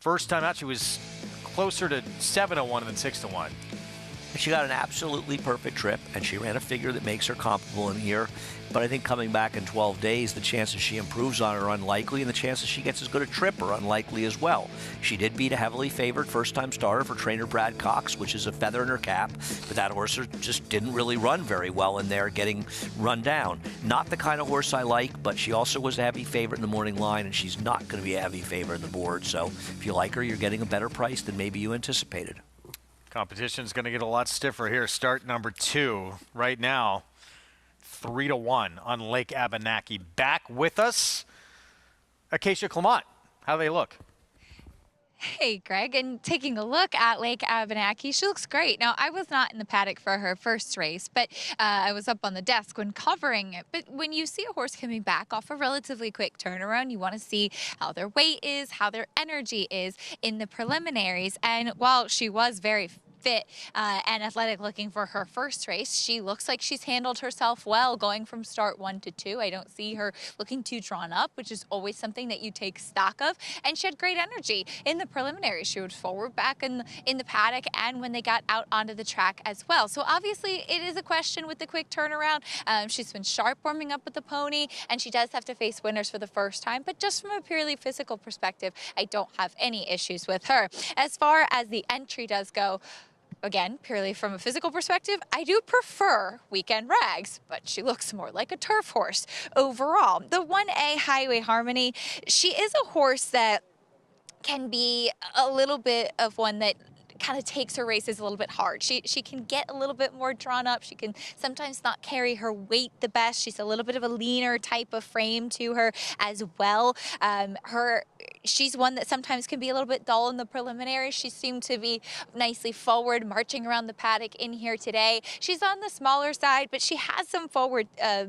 First time out, she was closer to 7-1 than 6-1. She got an absolutely perfect trip, and she ran a figure that makes her comparable in here. But I think coming back in 12 days, the chances she improves on her are unlikely, and the chances she gets as good a trip are unlikely as well. She did beat a heavily favored first-time starter for trainer Brad Cox, which is a feather in her cap, but that horse just didn't really run very well in there, getting run down. Not the kind of horse I like, but she also was a heavy favorite in the morning line, and she's not going to be a heavy favorite in the board. So if you like her, you're getting a better price than maybe you anticipated. Competition's going to get a lot stiffer here. Start number 2 right now. 3-1 on Lake Abenaki. Back with us, Acacia Clement. How do they look? Hey, Greg, and taking a look at Lake Abenaki, she looks great. Now, I was not in the paddock for her first race, but I was up on the desk when covering it. But when you see a horse coming back off a relatively quick turnaround, you want to see how their weight is, how their energy is in the preliminaries. And while she was very fit and athletic looking for her first race, she looks like she's handled herself well going from start 1 to 2. I don't see her looking too drawn up, which is always something that you take stock of. And she had great energy in the preliminaries. She was forward back in the paddock and when they got out onto the track as well. So obviously it is a question with the quick turnaround. She's been sharp warming up with the pony, and she does have to face winners for the first time. But just from a purely physical perspective, I don't have any issues with her. As far as the entry does go, again, purely from a physical perspective, I do prefer Weekend Rags, but she looks more like a turf horse overall. The 1A Highway Harmony, she is a horse that can be a little bit of one that kind of takes her races a little bit hard. She can get a little bit more drawn up. She can sometimes not carry her weight the best. She's a little bit of a leaner type of frame to her as well. She's one that sometimes can be a little bit dull in the preliminaries. She seemed to be nicely forward, marching around the paddock in here today. She's on the smaller side, but she has some forward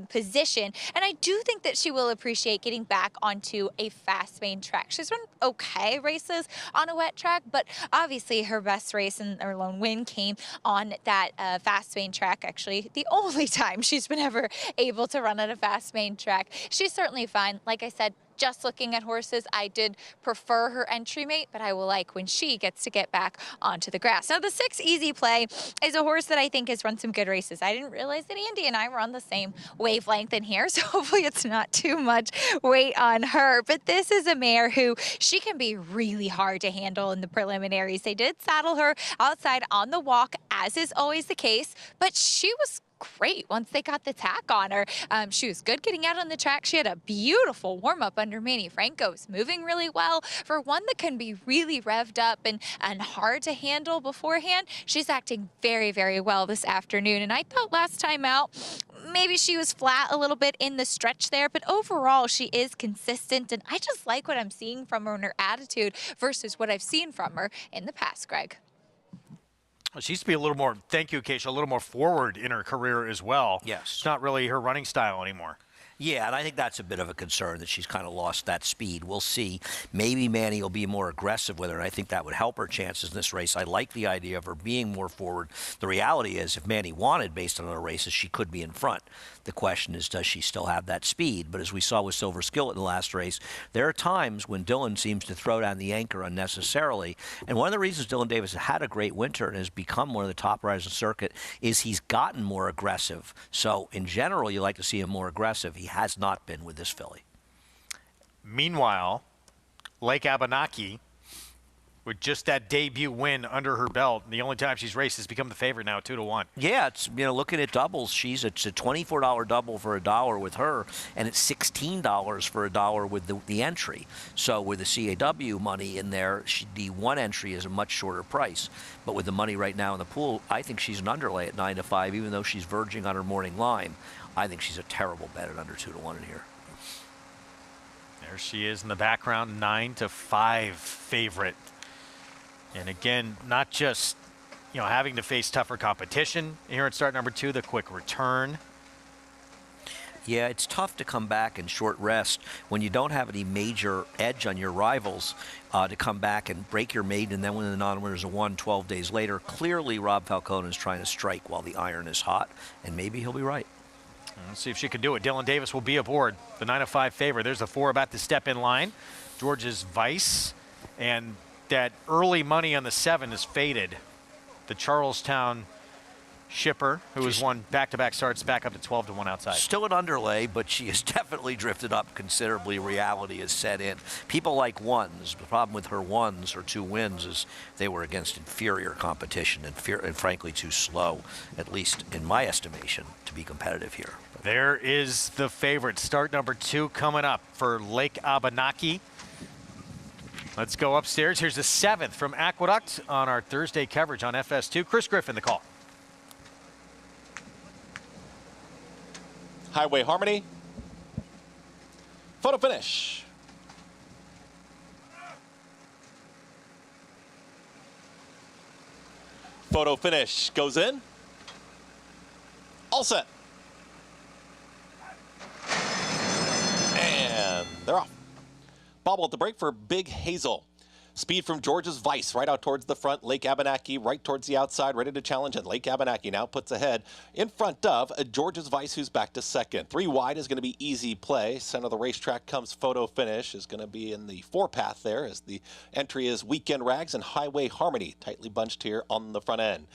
position, and I do think that she will appreciate getting back onto a fast main track. She's run okay races on a wet track, but obviously her best race and her lone win came on that fast main track. Actually, the only time she's been ever able to run at a fast main track. She's certainly fine. Like I said, just looking at horses, I did prefer her entry mate, but I will like when she gets to get back onto the grass. Now, the 6 Easy Play is a horse that I think has run some good races. I didn't realize that Andy and I were on the same wavelength in here, so hopefully it's not too much weight on her. But this is a mare who she can be really hard to handle in the preliminaries. They did saddle her outside on the walk, as is always the case, but she was great once they got the tack on her. She was good getting out on the track. She had a beautiful warm-up under Manny Franco. Was moving really well. For one that can be really revved up and hard to handle beforehand, she's acting very, very well this afternoon. And I thought last time out, maybe she was flat a little bit in the stretch there, but overall she is consistent, and I just like what I'm seeing from her and her attitude versus what I've seen from her in the past, Greg. Well, she used to be a little more, thank you, Acacia, a little more forward in her career as well. Yes. It's not really her running style anymore. Yeah, and I think that's a bit of a concern that she's kind of lost that speed. We'll see. Maybe Manny will be more aggressive with her, and I think that would help her chances in this race. I like the idea of her being more forward. The reality is, if Manny wanted, based on other races, she could be in front. The question is, does she still have that speed? But as we saw with Silver Skillet in the last race, there are times when Dylan seems to throw down the anchor unnecessarily. And one of the reasons Dylan Davis has had a great winter and has become one of the top riders in the circuit is he's gotten more aggressive. So in general, you like to see him more aggressive. He has not been with this filly. Meanwhile, Lake Abenaki, with just that debut win under her belt, the only time she's raced has become the favorite now, 2-1. Yeah, it's, looking at doubles, it's a $24 double for $1 with her, and it's $16 for $1 with the entry. So with the CAW money in there, the one entry is a much shorter price. But with the money right now in the pool, I think she's an underlay at 9-5, even though she's verging on her morning line. I think she's a terrible bet at under 2-1 in here. There she is in the background, 9-5 favorite. And again, not just, having to face tougher competition here at start number 2, the quick return. Yeah, it's tough to come back in short rest when you don't have any major edge on your rivals to come back and break your maiden and then when the non-winners are won 12 days later. Clearly, Rob Falcone is trying to strike while the iron is hot, and maybe he'll be right. Let's see if she can do it. Dylan Davis will be aboard, the 9-5 favorite. There's the 4 about to step in line. George's Vice, and that early money on the 7 is faded. The Charlestown Shipper, who has won back-to-back starts, back up to 12-1 outside. Still an underlay, but she has definitely drifted up considerably. Reality has set in. People like ones. The problem with her ones, her 2 wins, is they were against inferior competition and frankly too slow, at least in my estimation, to be competitive here. There is the favorite. Start number 2 coming up for Lake Abenaki. Let's go upstairs. Here's the 7th from Aqueduct on our Thursday coverage on FS2. Chris Griffin, the call. Highway Harmony. Photo finish. Photo finish goes in. All set. And they're off. Bobble at the break for Big Hazel. Speed from George's Vice right out towards the front. Lake Abenaki right towards the outside, ready to challenge. And Lake Abenaki now puts ahead in front of George's Vice, who's back to second. 3 wide is going to be Easy Play. Center of the racetrack comes Photo Finish. Is going to be in the 4 path there as the entry is Weekend Rags and Highway Harmony. Tightly bunched here on the front end.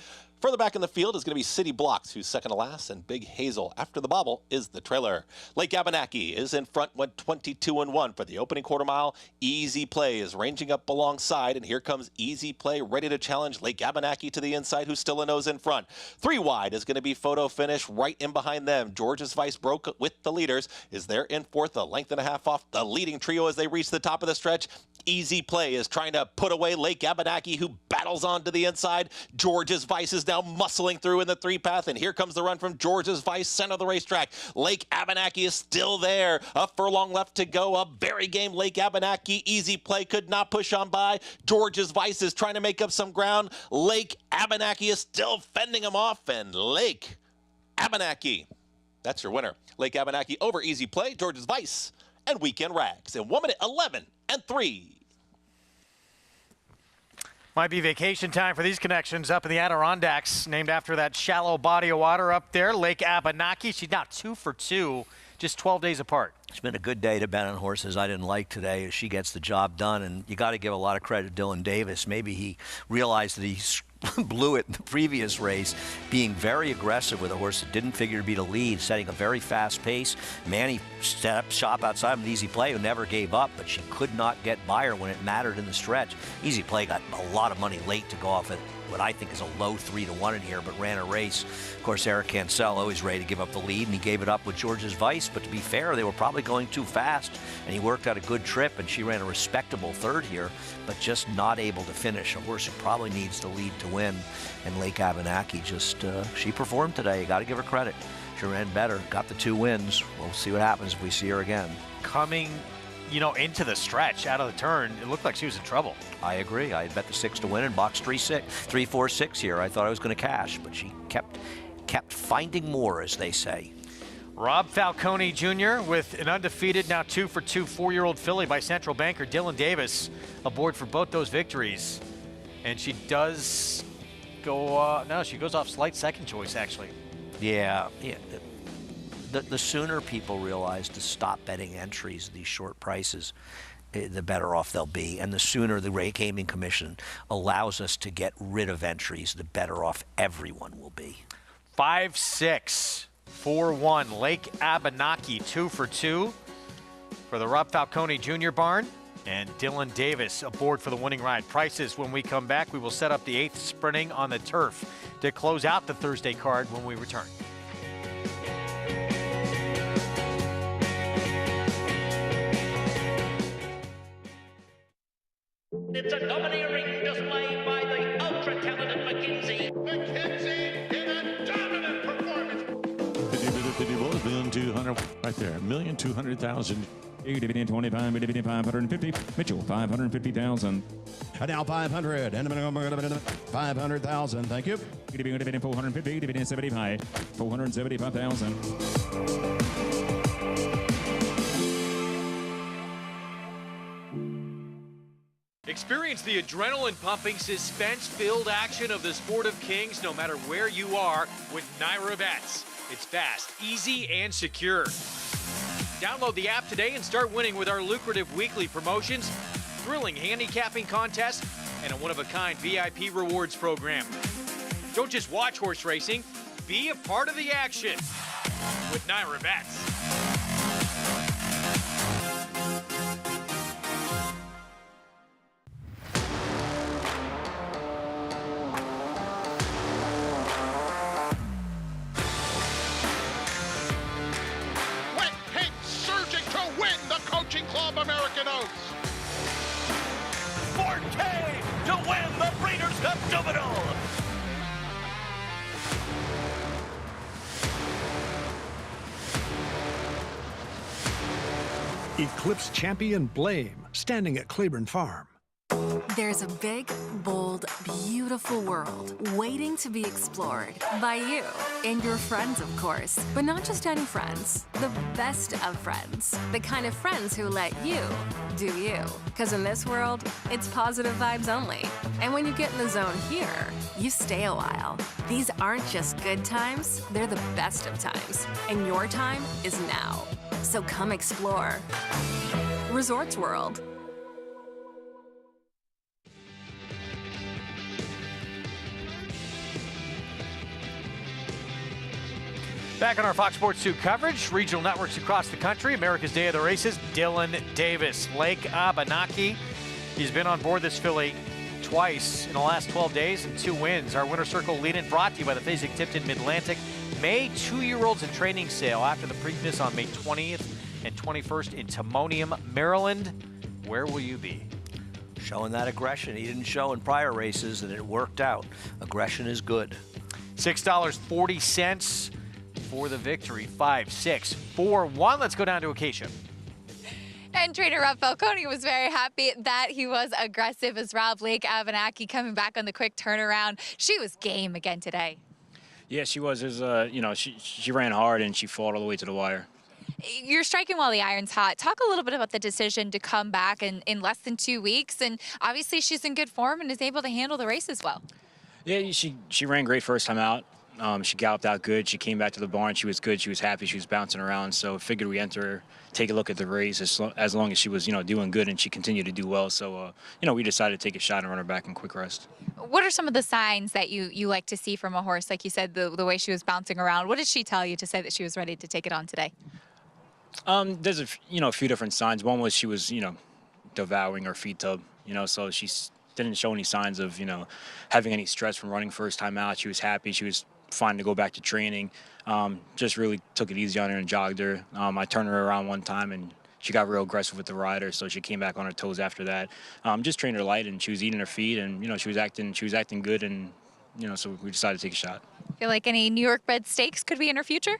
Further back in the field is going to be City Blocks, who's second to last, and Big Hazel. After the bobble is the trailer. Lake Abenaki is in front, went 22-1 for the opening quarter mile. Easy Play is ranging up alongside, and here comes Easy Play ready to challenge Lake Abenaki to the inside, who's still a nose in front. 3 wide is going to be Photo Finish right in behind them. George's Vice broke with the leaders, is there in fourth, a length and a half off the leading trio as they reach the top of the stretch. Easy Play is trying to put away Lake Abenaki, who battles on to the inside. George's Vice is now muscling through in the 3 path, and here comes the run from George's Vice, center of the racetrack. Lake Abenaki is still there. A furlong left to go. A very game Lake Abenaki. Easy Play could not push on by. George's Vice is trying to make up some ground. Lake Abenaki is still fending him off, and Lake Abenaki, that's your winner. Lake Abenaki over Easy Play, George's Vice, and Weekend Rags in 1 minute 11 and 3. Might be vacation time for these connections up in the Adirondacks, named after that shallow body of water up there, Lake Abenaki. She's now 2 for 2, just 12 days apart. It's been a good day to bet on horses I didn't like today as she gets the job done, and you got to give a lot of credit to Dylan Davis. Maybe he realized that he blew it in the previous race, being very aggressive with a horse that didn't figure to be the lead, setting a very fast pace. Manny set up shop outside with Easy Play, who never gave up, but she could not get by her when it mattered in the stretch. Easy Play got a lot of money late to go off at what I think is a low 3-1 in here, but ran a race. Of course, Eric Cancel always ready to give up the lead, and he gave it up with George's Vice, but to be fair, they were probably going too fast, and he worked out a good trip, and she ran a respectable 3rd here, but just not able to finish. A horse who probably needs the lead to win, and Lake Abenaki just, she performed today. You got to give her credit. She ran better, got the 2 wins. We'll see what happens if we see her again. Coming, into the stretch, out of the turn, it looked like she was in trouble. I agree. I had bet the 6 to win in box 3, 4, 6 here. I thought I was going to cash, but she kept finding more, as they say. Rob Falcone Jr. with an undefeated, now 2 for 2 4-year-old filly by Central Banker Dylan Davis aboard for both those victories. And she does go, no, she goes off slight second choice, actually. Yeah. The sooner people realize to stop betting entries at these short prices, the better off they'll be. And the sooner the Gaming Commission allows us to get rid of entries, the better off everyone will be. 5-6, 4-1. Lake Abenaki, 2 for 2 for the Rob Falcone Jr. barn. And Dylan Davis aboard for the winning ride. Prices when we come back. We will set up the 8th sprinting on the turf to close out the Thursday card when we return. It's a domineering display by the ultra-talented McKenzie. McKenzie in a dominant performance. 1,200,000 right there. 1,200,000. 550. Mitchell, 550,000. And now 500. And 500,000. Thank you. 450. 475,000. Experience the adrenaline-pumping, suspense-filled action of the Sport of Kings no matter where you are with Naira Bets. It's fast, easy, and secure. Download the app today and start winning with our lucrative weekly promotions, thrilling handicapping contests, and a one-of-a-kind VIP rewards program. Don't just watch horse racing, Be a part of the action with Naira Betts. Wet Pink surging to win the Coaching Club American Oaks. Forte to win the Breeders' Cup Juvenile. Eclipse champion Blame, standing at Claiborne Farm. There's a big, bold, beautiful world waiting to be explored by you and your friends, of course. But not just any friends, the best of friends. The kind of friends who let you do you. Because in this world, it's positive vibes only. And when you get in the zone here, you stay a while. These aren't just good times, they're the best of times. And your time is now. So come explore. Resorts World. Back on our Fox Sports 2 coverage, regional networks across the country, America's Day of the Races, Dylan Davis, Lake Abenaki. He's been on board this filly twice in the last 12 days and 2 wins. Our Winter Circle lead-in brought to you by the Physicality Tipton Mid-Atlantic. May 2-year-olds in training sale after the Preakness on May 20th and 21st in Timonium, Maryland. Where will you be? Showing that aggression. He didn't show in prior races, and it worked out. Aggression is good. $6.40 for the victory. 5, 6, 4, 1. Let's go down to Acacia. And trainer Rob Falcone was very happy that he was aggressive as Rob. Lake Abenaki coming back on the quick turnaround. She was game again today. Yeah, she was. You know, she ran hard and she fought all the way to the wire. You're striking while the iron's hot. Talk a little bit about the decision to come back in less than 2 weeks. And obviously she's in good form and is able to handle the race as well. Yeah, she ran great first time out. She galloped out good. She came back to the barn. She was good. She was happy. She was bouncing around. So figured we enter her, take a look at the race as long as she was, doing good and she continued to do well. So, we decided to take a shot and run her back in quick rest. What are some of the signs that you like to see from a horse? Like you said, the way she was bouncing around. What did she tell you to say that she was ready to take it on today? There's a few different signs. One was she was, devouring her feed tub, so she didn't show any signs of, having any stress from running first time out. She was happy. She was fine to go back to training. Just really took it easy on her and jogged her. I turned her around one time and she got real aggressive with the rider, so she came back on her toes after that. Just trained her light and she was eating her feed and she was acting good and so we decided to take a shot. Feel like any New York bred stakes could be in her future?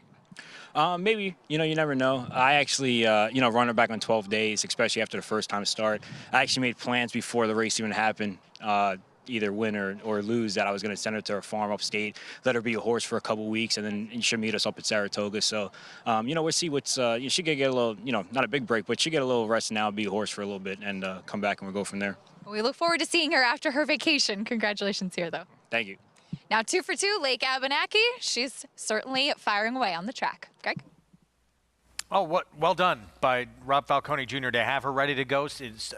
Maybe, you never know. I actually, run her back on 12 days, especially after the first time start. I actually made plans before the race even happened, either win or lose, that I was going to send her to her farm upstate, let her be a horse for a couple weeks, and then she'll meet us up at Saratoga. So, we'll see what's, she could get a little, not a big break, but she get a little rest now, be a horse for a little bit, and come back and we'll go from there. We look forward to seeing her after her vacation. Congratulations here, though. Thank you. Now 2 for 2, Lake Abenaki. She's certainly firing away on the track. Greg? Oh, well done by Rob Falcone Jr. to have her ready to go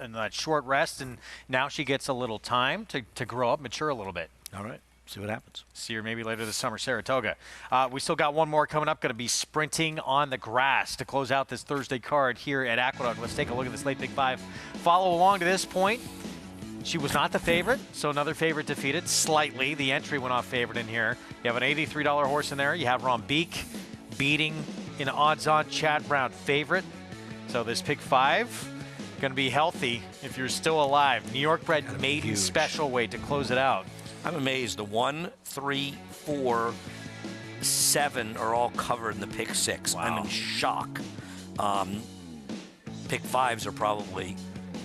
in that short rest, and now she gets a little time to grow up, mature a little bit. All right, see what happens. See her maybe later this summer, Saratoga. We still got one more coming up, going to be sprinting on the grass to close out this Thursday card here at Aqueduct. Let's take a look at this late Big Five. Follow along to this point. She was not the favorite, so another favorite defeated slightly. The entry went off favorite in here. You have an $83 horse in there. You have Rambeek beating an odds-on Chad Brown favorite. So this pick 5 going to be healthy if you're still alive. New York bred maiden special weight to close it out. I'm amazed. The 1, 3, 4, 7 are all covered in the pick 6. Wow. I'm in shock. Pick 5s are probably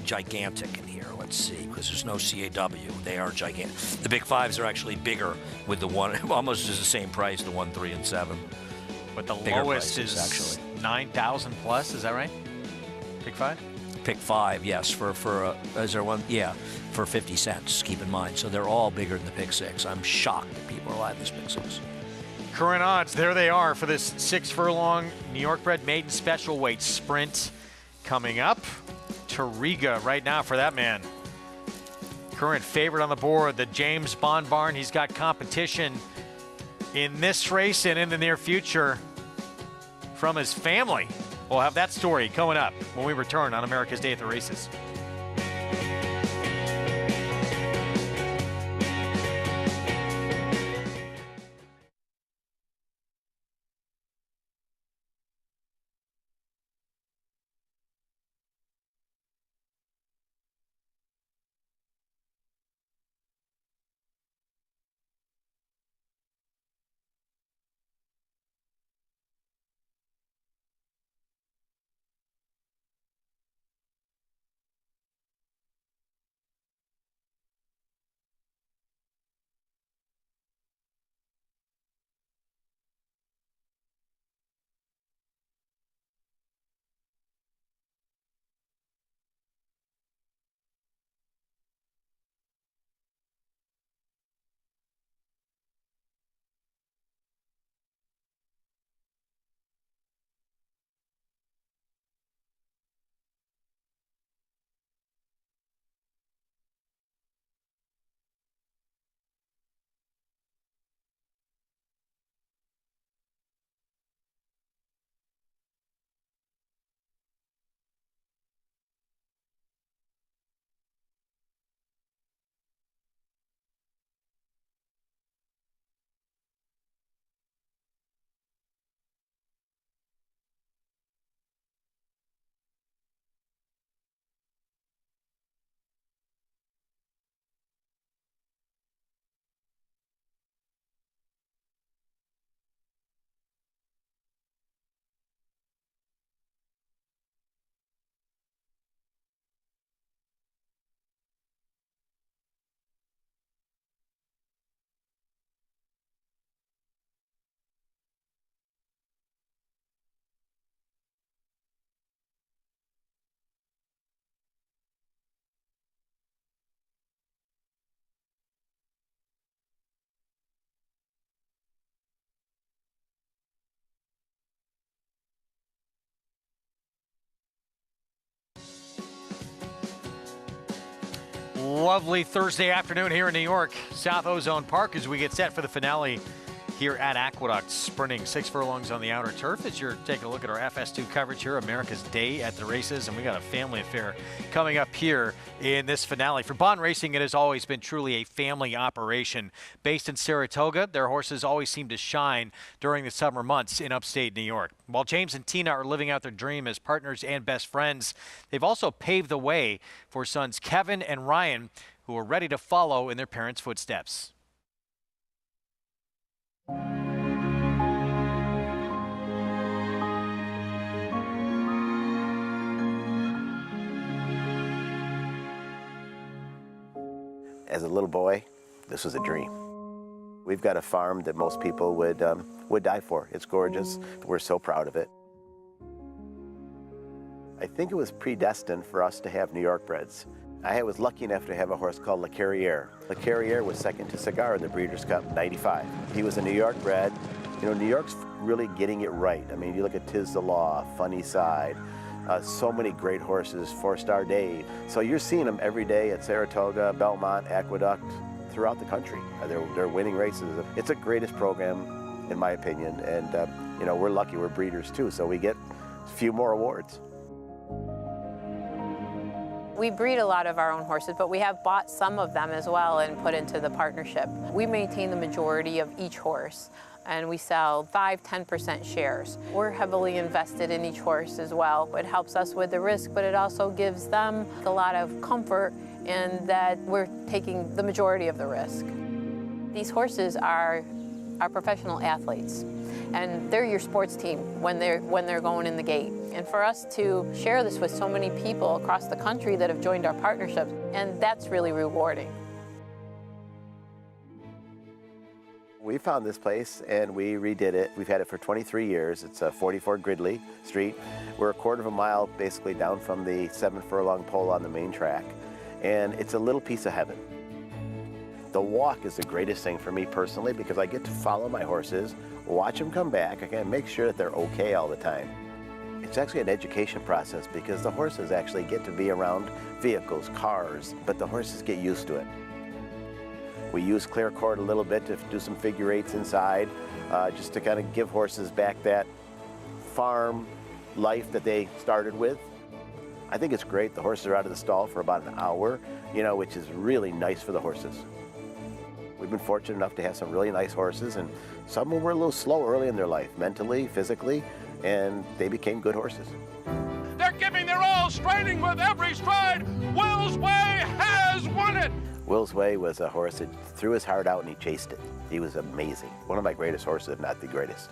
gigantic in here. Let's see, because there's no CAW. They are gigantic. The big 5s are actually bigger with the one, almost is the same price, the 1, 3, and 7. But the Bigger lowest prices, is actually 9,000 plus. Is that right? Pick 5. Pick 5, yes. Is there one? Yeah, for 50 cents. Keep in mind. So they're all bigger than the pick 6. I'm shocked that people are alive in this pick 6. Current odds, there they are for this 6 furlong New York bred maiden special weight sprint coming up. Tariga right now for that man. Current favorite on the board, the James Bond Barn. He's got competition in this race and in the near future from his family. We'll have that story coming up when we return on America's Day at the Races. Lovely Thursday afternoon here in New York, South Ozone Park, as we get set for the finale here at Aqueduct, sprinting 6 furlongs on the outer turf. As you're taking a look at our FS2 coverage here, America's Day at the Races, and we got a family affair coming up here in this finale. For Bond Racing, it has always been truly a family operation. Based in Saratoga, their horses always seem to shine during the summer months in upstate New York. While James and Tina are living out their dream as partners and best friends, they've also paved the way for sons Kevin and Ryan, who are ready to follow in their parents' footsteps. As a little boy, this was a dream. We've got a farm that most people would die for. It's gorgeous. We're so proud of it. I think it was predestined for us to have New York breds. I was lucky enough to have a horse called Le Carriere. Le Carriere was second to Cigar in the Breeders' Cup, 95. He was a New York bred. You know, New York's really getting it right. I mean, you look at Tiz the Law, Funny Side, so many great horses, 4-Star Dave. So you're seeing them every day at Saratoga, Belmont, Aqueduct, throughout the country. They're winning races. It's the greatest program, in my opinion, and you know, we're lucky, we're breeders too, so we get a few more awards. We breed a lot of our own horses, but we have bought some of them as well and put into the partnership. We maintain the majority of each horse, and we sell 5–10% shares. We're heavily invested in each horse as well. It helps us with the risk, but it also gives them a lot of comfort in that we're taking the majority of the risk. These horses are professional athletes, and they're your sports team when they're going in the gate. And for us to share this with so many people across the country that have joined our partnerships, and that's really rewarding. We found this place and we redid it. We've had it for 23 years. It's 44 Gridley Street. We're a quarter of a mile basically down from the 7-furlong pole on the main track. And it's a little piece of heaven. The walk is the greatest thing for me personally because I get to follow my horses, watch them come back. I can make sure that they're okay all the time. It's actually an education process because the horses actually get to be around vehicles, cars, but the horses get used to it. We use clear cord a little bit to do some figure eights inside, just to kind of give horses back that farm life that they started with. I think it's great. The horses are out of the stall for about an hour, you know, which is really nice for the horses. We've been fortunate enough to have some really nice horses, and some were a little slow early in their life, mentally, physically, and they became good horses. They're giving their all, striding with every stride. Will's Way has won it. Will's Way was a horse that threw his heart out and he chased it. He was amazing. One of my greatest horses, if not the greatest.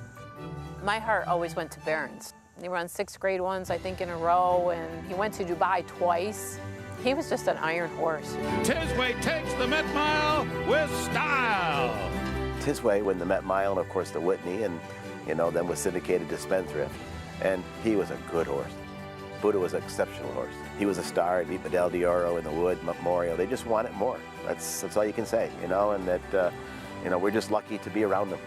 My heart always went to Barons. He ran 6 grade ones, I think, in a row, and he went to Dubai twice. He was just an iron horse. Tisway takes the Met Mile with style. Tisway won the Met Mile, and of course the Whitney, and you know, then was syndicated to Spendthrift. And he was a good horse. Buddha was an exceptional horse. He was a star. He beat Medal d'Oro in the Wood Memorial. They just wanted more. That's all you can say, you know, and that, you know, we're just lucky to be around them.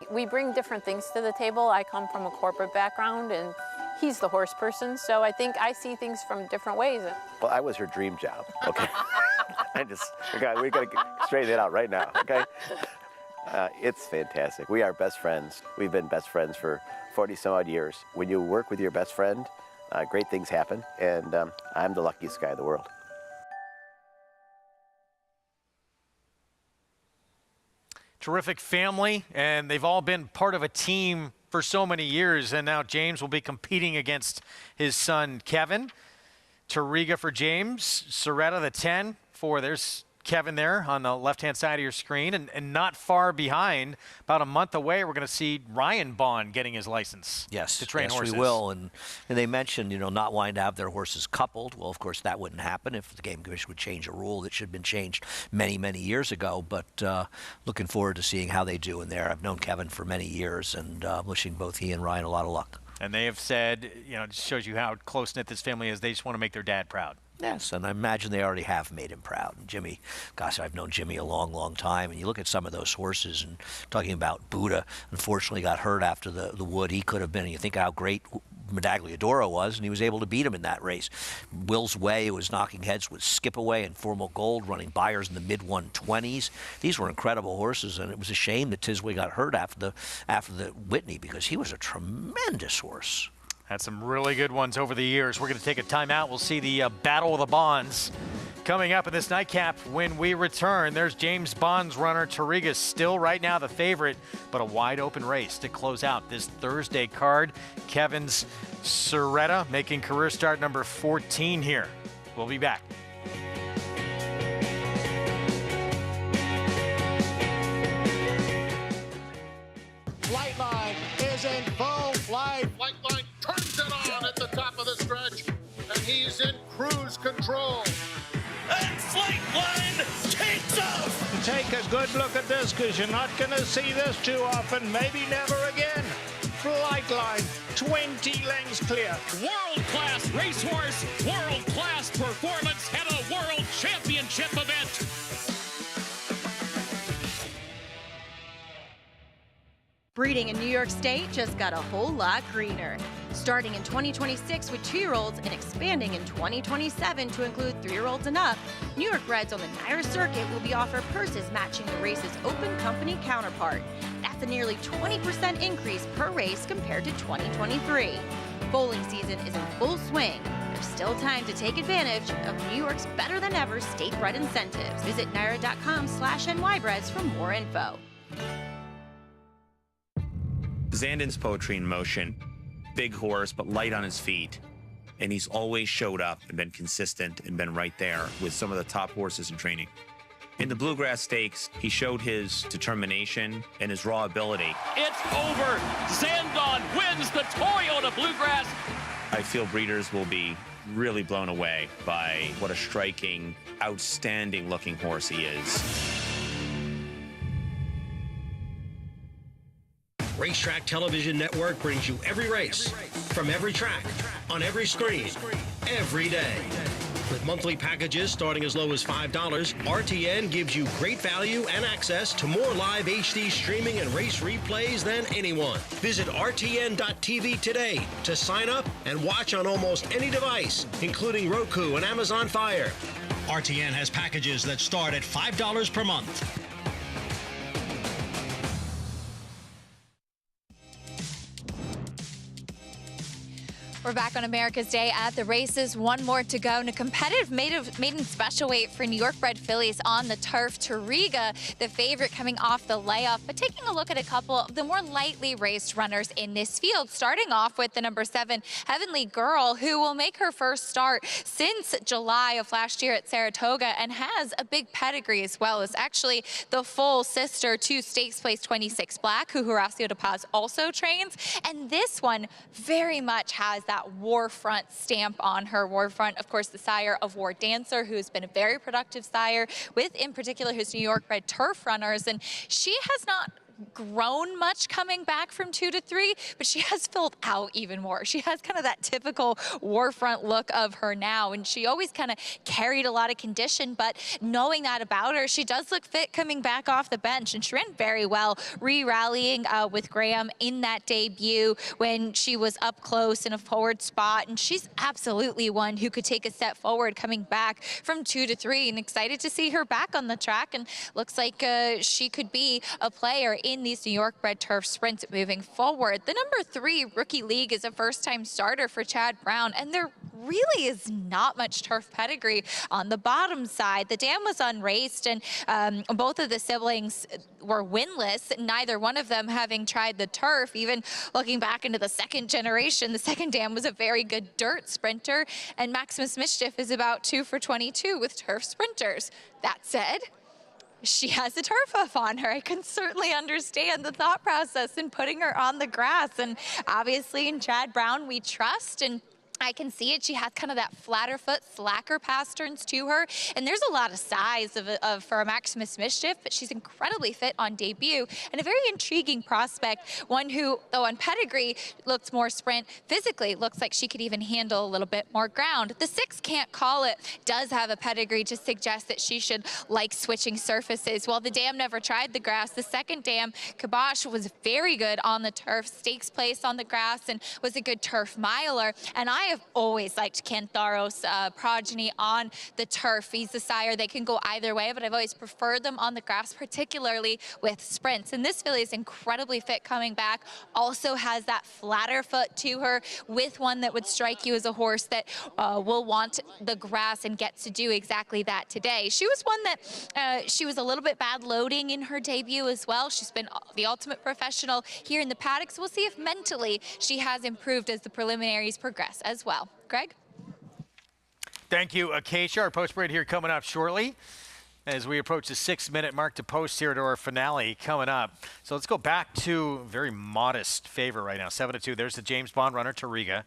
We bring different things to the table. I come from a corporate background, and he's the horse person, so I think I see things from different ways. Well, I was her dream job, okay? We got to straighten it out right now, okay? It's fantastic. We are best friends. We've been best friends for 40 some odd years. When you work with your best friend, great things happen, and I'm the luckiest guy in the world. Terrific family, and they've all been part of a team for so many years, and now James will be competing against his son, Kevin. Tauriga for James, Soretta the 10 for, there's Kevin there on the left-hand side of your screen, and not far behind, about a month away, we're going to see Ryan Bond getting his license to train horses. Yes, we will. And they mentioned, you know, not wanting to have their horses coupled. Well, of course, that wouldn't happen if the Game Commission would change a rule that should have been changed many, many years ago. But looking forward to seeing how they do in there. I've known Kevin for many years, and wishing both he and Ryan a lot of luck. And they have said, you know, it just shows you how close-knit this family is. They just want to make their dad proud. Yes, and I imagine they already have made him proud. And Jimmy, gosh, I've known Jimmy a long, long time. And you look at some of those horses, and talking about Buddha, unfortunately got hurt after the Wood. He could have been, and you think how great Medaglia d'Oro was, and he was able to beat him in that race. Will's Way, who was knocking heads with Skip Away and Formal Gold, running buyers in the mid-120s. These were incredible horses, and it was a shame that Tisway got hurt after the Whitney, because he was a tremendous horse. Had some really good ones over the years. We're going to take a timeout. We'll see the Battle of the Bonds coming up in this nightcap when we return. There's James Bond's runner. Tauriga still right now the favorite, but a wide open race to close out this Thursday card. Kevin's Soretta making career start number 14 here. We'll be back. Flightline is in full flight. Flightline turns it on at the top of the stretch, and he's in cruise control. And Flightline takes off. Take a good look at this, because you're not going to see this too often, maybe never again. Flightline, 20 lengths clear. World-class racehorse, world-class performance at a world championship event. Breeding in New York State just got a whole lot greener. Starting in 2026 with 2-year-olds and expanding in 2027 to include 3-year-olds and up, New York breds on the NYRA circuit will be offered purses matching the race's open company counterpart. That's a nearly 20% increase per race compared to 2023. Bowling season is in full swing. There's still time to take advantage of New York's better than ever state bred incentives. Visit NYRA.com/NYbreds for more info. Zandon's Poetry in Motion, big horse, but light on his feet. And he's always showed up and been consistent and been right there with some of the top horses in training. In the Bluegrass Stakes, he showed his determination and his raw ability. It's over. Zandon wins the Toyota Bluegrass. I feel breeders will be really blown away by what a striking, outstanding looking horse he is. Racetrack Television Network brings you every race, from every track, on every screen, every day. With monthly packages starting as low as $5, RTN gives you great value and access to more live HD streaming and race replays than anyone. Visit RTN.tv today to sign up and watch on almost any device, including Roku and Amazon Fire. RTN has packages that start at $5 per month. We're back on America's Day at the races. One more to go. And a competitive maiden special weight for New York bred fillies on the turf. Toriga, the favorite coming off the layoff. But taking a look at a couple of the more lightly raced runners in this field. Starting off with the number 7, Heavenly Girl, who will make her first start since July of last year at Saratoga and has a big pedigree as well. It's actually the full sister to Stakes Place 26 Black, who Horacio de Paz also trains. And this one very much has that Warfront stamp on her. Warfront, of course, the sire of War Dancer, who's been a very productive sire with, in particular, his New York bred turf runners. And she has not grown much coming back from 2 to 3, but she has filled out even more. She has kind of that typical Warfront look of her now, and she always kind of carried a lot of condition, but knowing that about her, she does look fit coming back off the bench, and she ran very well, re-rallying with Graham in that debut when she was up close in a forward spot, and she's absolutely one who could take a step forward coming back from 2 to 3, and excited to see her back on the track, and looks like she could be a player in these New York bred turf sprints moving forward. The number 3 Rookie League is a first-time starter for Chad Brown, and there really is not much turf pedigree on the bottom side. The dam was unraced, and both of the siblings were winless, neither one of them having tried the turf. Even looking back into the second generation, the second dam was a very good dirt sprinter, and Maximus Mischief is about 2 for 22 with turf sprinters. That said, she has a turf hoof on her. I can certainly understand the thought process in putting her on the grass. And obviously in Chad Brown, we trust, and I can see it. She has kind of that flatter foot, slacker pasterns to her. And there's a lot of size for a Maximus Mischief, but she's incredibly fit on debut and a very intriguing prospect. One who, though on pedigree, looks more sprint, physically looks like she could even handle a little bit more ground. The 6 Can't Call It does have a pedigree to suggest that she should like switching surfaces. While the dam never tried the grass, the second dam, Kibosh, was very good on the turf, Stakes Place on the grass, and was a good turf miler. And I have always liked Cantharo's progeny on the turf. He's the sire. They can go either way, but I've always preferred them on the grass, particularly with sprints. And this filly is incredibly fit coming back. Also has that flatter foot to her, with one that would strike you as a horse that will want the grass and gets to do exactly that today. She was one that she was a little bit bad loading in her debut as well. She's been the ultimate professional here in the paddock, so we'll see if mentally she has improved as the preliminaries progress as well. Greg? Thank you, Acacia. Our post parade here coming up shortly as we approach the 6-minute mark to post here to our finale coming up. So let's go back to a very modest favor right now, 7-2. There's the James Bond runner, Toriga,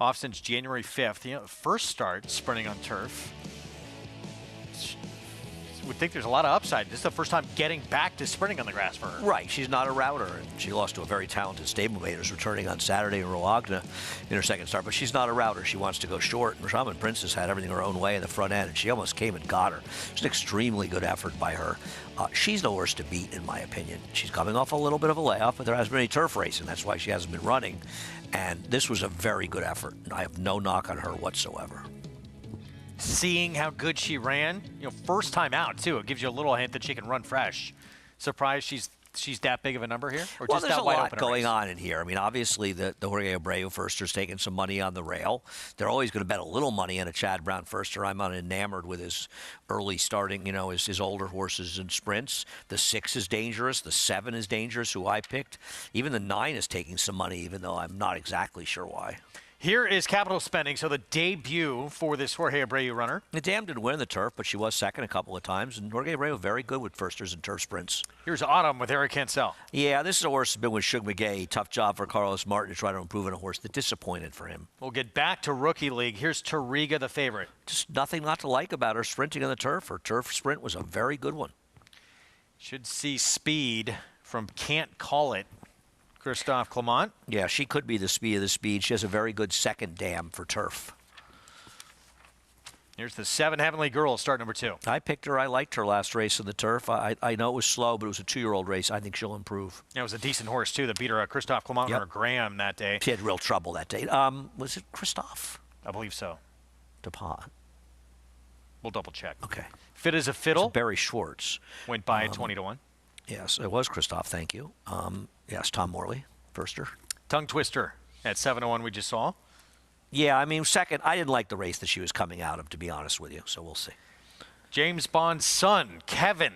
off since January 5th. You know, first start sprinting on turf. Would think there's a lot of upside. This is the first time getting back to sprinting on the grass for her. Right, she's not a router, and she lost to a very talented stablemate who's returning on Saturday in Roagna in her second start, but she's not a router. She wants to go short. Shaman Princess had everything her own way in the front end, and she almost came and got her. It's an extremely good effort by her. She's the horse to beat, in my opinion. She's coming off a little bit of a layoff, but there hasn't been any turf racing. That's why she hasn't been running, and this was a very good effort, and I have no knock on her whatsoever. Seeing how good she ran, you know, first time out too, it gives you a little hint that she can run fresh. Surprised she's that big of a number here, or well, just there's that a wide lot open going on in here. I mean, obviously the Jorge Abreu firster's taking some money on the rail. They're always going to bet a little money on a Chad Brown firster. I'm enamored with his early starting, you know, his older horses in sprints. The 6 is dangerous. The 7 is dangerous, who I picked. Even the 9 is taking some money, even though I'm not exactly sure why. Here is capital spending, so the debut for this Jorge Abreu runner. The dam didn't win the turf, but she was second a couple of times, and Jorge Abreu very good with firsters and turf sprints. Here's Autumn with Eric Cancel. Yeah, this is a horse that's been with Shug McGay. Tough job for Carlos Martin to try to improve in a horse that disappointed for him. We'll get back to Rookie League. Here's Toriga, the favorite. Just nothing not to like about her sprinting on the turf. Her turf sprint was a very good one. Should see speed from Can't Call It. Christophe Clement. Yeah, she could be the speed of the speed. She has a very good second dam for turf. Here's the 7 Heavenly Girl, start number 2. I picked her. I liked her last race in the turf. I know it was slow, but it was a 2-year-old race. I think she'll improve. Yeah, it was a decent horse, too, that beat her Christophe Clement or Graham that day. She had real trouble that day. Was it Christophe? I believe so. DePauw. We'll double check. Okay. Fit as a Fiddle. Barry Schwartz. Went by at 20-1. Yes, it was Christoph. Thank you. Yes, Tom Morley, firster. Tongue Twister at 7-1 we just saw. Yeah, I mean, second, I didn't like the race that she was coming out of, to be honest with you, so we'll see. James Bond's son, Kevin,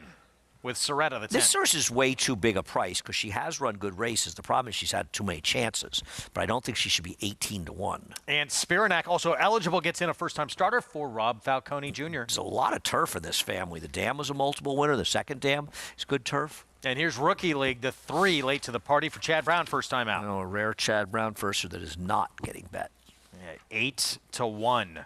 with Soretta, the 10th. This horse is way too big a price because she has run good races. The problem is she's had too many chances, but I don't think she should be 18-1. And Spiranak, also eligible, gets in a first-time starter for Rob Falcone Jr. There's a lot of turf in this family. The dam was a multiple winner. The second dam is good turf. And here's Rookie League, the 3 late to the party for Chad Brown, first time out. A rare Chad Brown firster that is not getting bet. Yeah, 8-1.